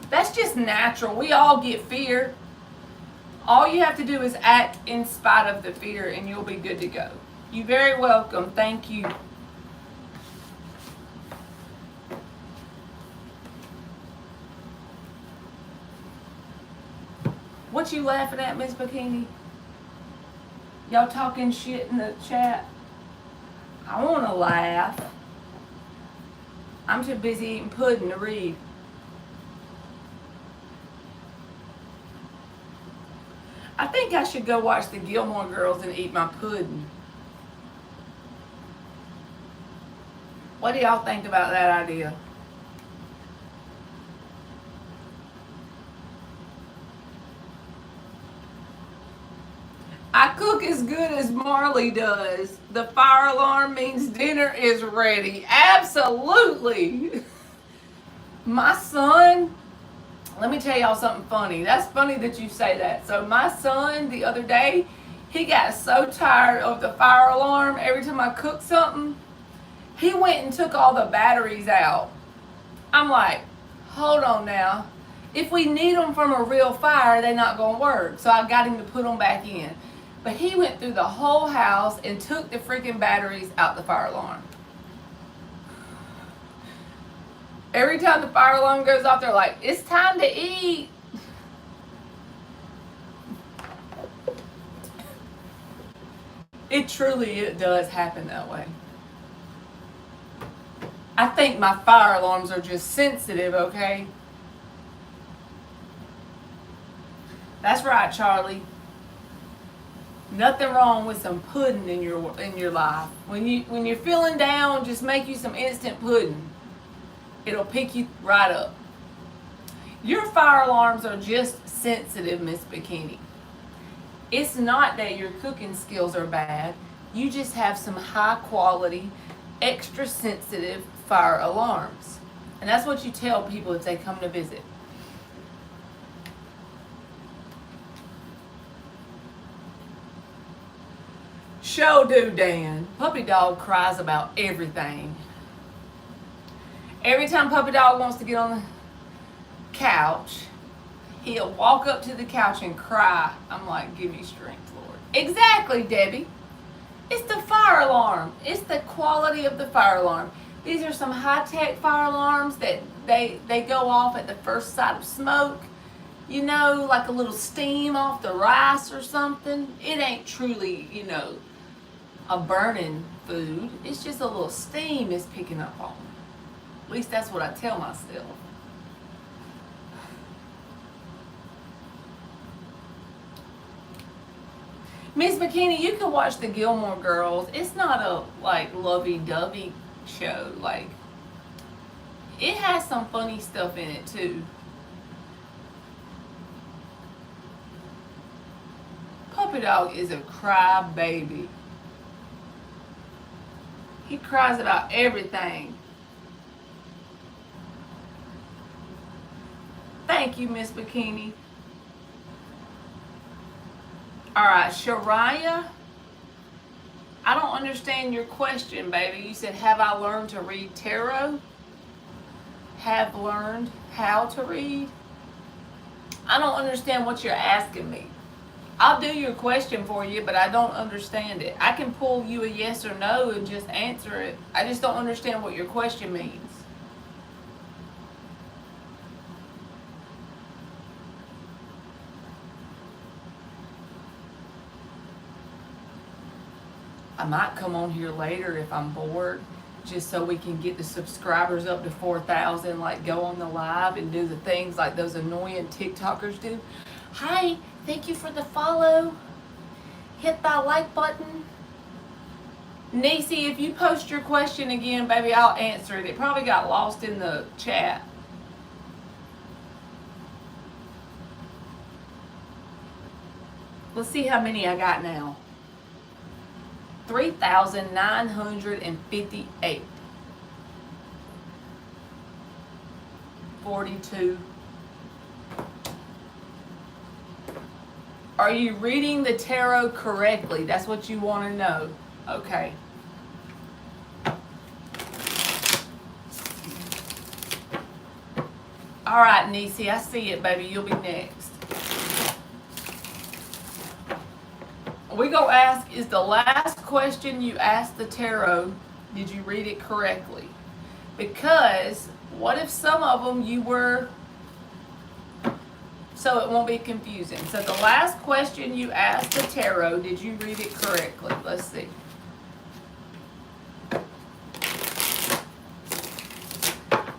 A: That's just natural. We all get fear. All you have to do is act in spite of the fear and you'll be good to go. You're very welcome. Thank you. What you laughing at, Miss Bikini? Y'all talking shit in the chat? I want to laugh. I'm too busy eating pudding to read. I think I should go watch the Gilmore Girls and eat my pudding. What do y'all think about that idea? I cook as good as Marley does. The fire alarm means dinner is ready. Absolutely. My son, let me tell y'all something funny. That's funny that you say that. So my son, the other day, he got so tired of the fire alarm every time I cook something, he went and took all the batteries out. I'm like, hold on now. If we need them from a real fire, they're not going to work. So I got him to put them back in. But he went through the whole house and took the freaking batteries out the fire alarm. Every time the fire alarm goes off, they're like, it's time to eat. It does happen that way. I think my fire alarms are just sensitive, okay? That's right, Charlie. Nothing wrong with some pudding in your life. When you're feeling down, just make you some instant pudding. It'll pick you right up. Your fire alarms are just sensitive, Miss Bikini. It's not that your cooking skills are bad. You just have some high quality, extra sensitive fire alarms. And that's what you tell people if they come to visit. Show do, Dan. Puppy Dog cries about everything. Every time Puppy Dog wants to get on the couch, he'll walk up to the couch and cry. I'm like, give me strength, Lord. Exactly, Debbie. It's the fire alarm. It's the quality of the fire alarm. These are some high-tech fire alarms that they go off at the first sight of smoke. You know, like a little steam off the rice or something. It ain't truly, a burning food. It's just a little steam is picking up on. At least that's what I tell myself. Miss Bikini, you can watch the Gilmore Girls. It's not a lovey-dovey show. It has some funny stuff in it too. Puppy Dog is a cry baby. He cries about everything. Thank you, Miss Bikini. All right, Shariah. I don't understand your question, baby. You said, have I learned to read tarot? Have learned how to read? I don't understand what you're asking me. I'll do your question for you, but I don't understand it. I can pull you a yes or no and just answer it. I just don't understand what your question means. I might come on here later if I'm bored, just so we can get the subscribers up to 4,000, like go on the live and do the things like those annoying TikTokers do. Hi, thank you for the follow. Hit that like button. Nisi, if you post your question again, baby, I'll answer it. It probably got lost in the chat. Let's see how many I got now. 3,958. 42. Are you reading the tarot correctly? That's what you want to know. Okay. All right, Nisi, I see it, baby. You'll be next. We gonna ask, is the last question you asked the tarot, did you read it correctly? Because what if some of them you were, so it won't be confusing. So the last question you asked the tarot, did you read it correctly? Let's see.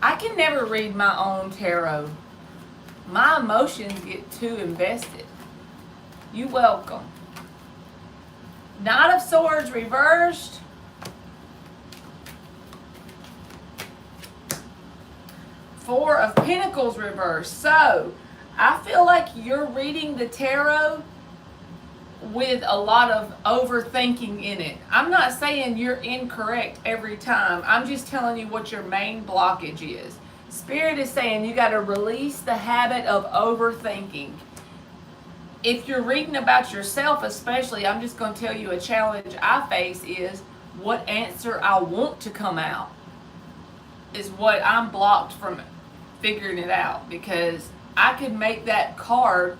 A: I can never read my own tarot. My emotions get too invested. You welcome. Knight of Swords reversed. Four of Pentacles reversed. So, I feel like you're reading the tarot with a lot of overthinking in it. I'm not saying you're incorrect every time. I'm just telling you what your main blockage is. Spirit is saying you got to release the habit of overthinking. If you're reading about yourself especially, I'm just going to tell you a challenge I face is what answer I want to come out is what I'm blocked from figuring it out, because I could make that card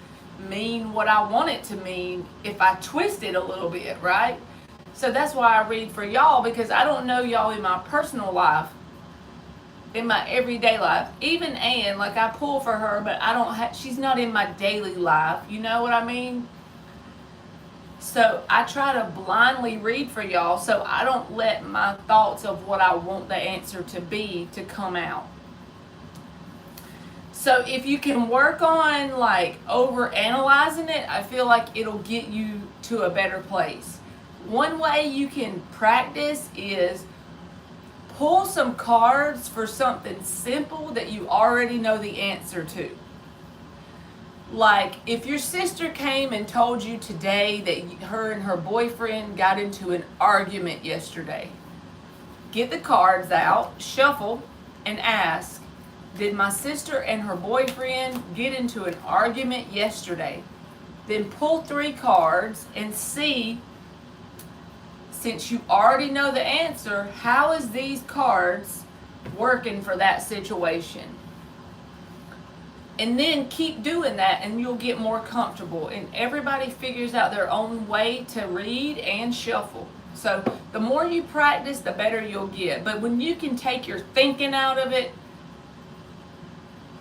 A: mean what I want it to mean if I twist it a little bit, right? So that's why I read for y'all, because I don't know y'all in my personal life, in my everyday life. Even Anne, like I pull for her, but I don't have, she's not in my daily life, you know what I mean? So I try to blindly read for y'all so I don't let my thoughts of what I want the answer to be to come out. So if you can work on like over analyzing it, I feel like it'll get you to a better place. One way you can practice is pull some cards for something simple that you already know the answer to. Like if your sister came and told you today that her and her boyfriend got into an argument yesterday, get the cards out, shuffle, and ask, did my sister and her boyfriend get into an argument yesterday? Then pull 3 cards and see, since you already know the answer, how is these cards working for that situation? And then keep doing that and you'll get more comfortable. And everybody figures out their own way to read and shuffle. So the more you practice, the better you'll get. But when you can take your thinking out of it,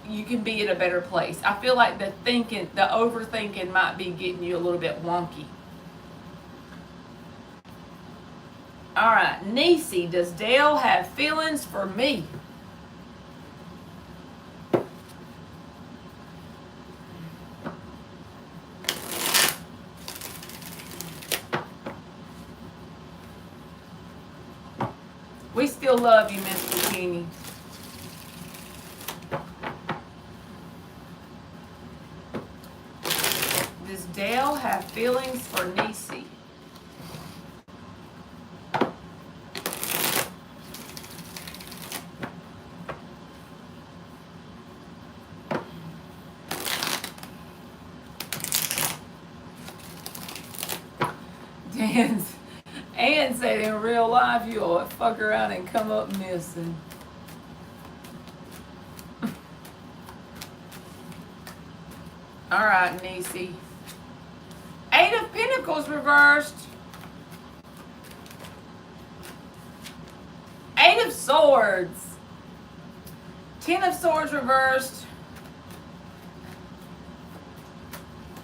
A: you can be in a better place. I feel like the overthinking might be getting you a little bit wonky. All right, Nisi, does Dale have feelings for me? We still love you, Miss Bikini. Does Dale have feelings for Nisi? Ann said in real life you'll fuck around and come up missing. All right, Niecy. 8 of Pentacles reversed. 8 of Swords. 10 of Swords reversed.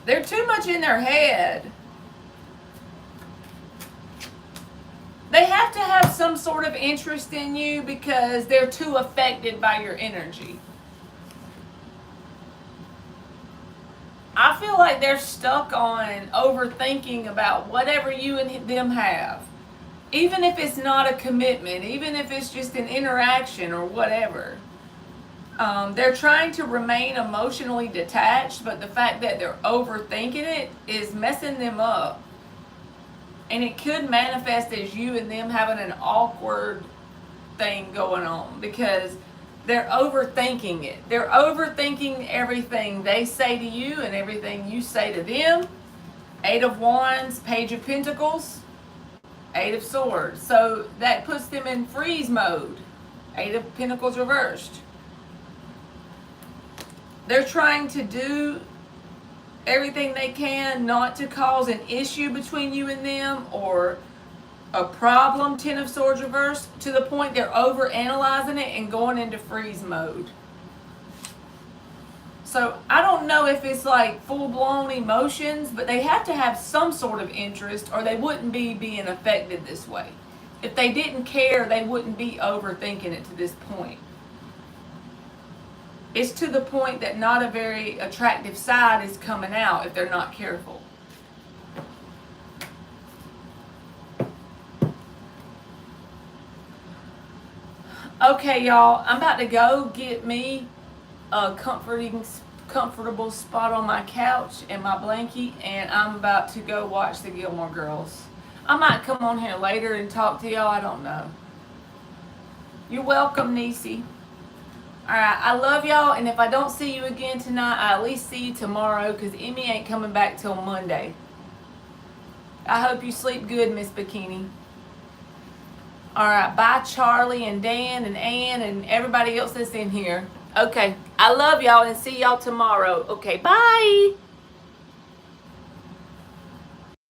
A: They're too much in their head. They have to have some sort of interest in you because they're too affected by your energy. I feel like they're stuck on overthinking about whatever you and them have. Even if it's not a commitment, even if it's just an interaction or whatever. They're trying to remain emotionally detached, but the fact that they're overthinking it is messing them up. And it could manifest as you and them having an awkward thing going on because they're overthinking it. They're overthinking everything they say to you and everything you say to them. 8 of Wands, Page of Pentacles, 8 of Swords. So that puts them in freeze mode. 8 of Pentacles reversed. They're trying to do everything they can not to cause an issue between you and them or a problem. 10 of Swords reversed, to the point they're over analyzing it and going into freeze mode. So I don't know if it's like full-blown emotions, but they have to have some sort of interest or they wouldn't be being affected this way. If they didn't care, they wouldn't be overthinking it to this point. It's to the point that not a very attractive side is coming out if they're not careful. Okay, y'all, I'm about to go get me a comfortable spot on my couch and my blankie, and I'm about to go watch the Gilmore Girls. I might come on here later and talk to y'all, I don't know. You're welcome, Niecy. Alright, I love y'all, and if I don't see you again tonight, I at least see you tomorrow, because Emmy ain't coming back till Monday. I hope you sleep good, Miss Bikini. Alright, bye Charlie and Dan and Ann and everybody else that's in here. Okay, I love y'all and see y'all tomorrow. Okay, bye!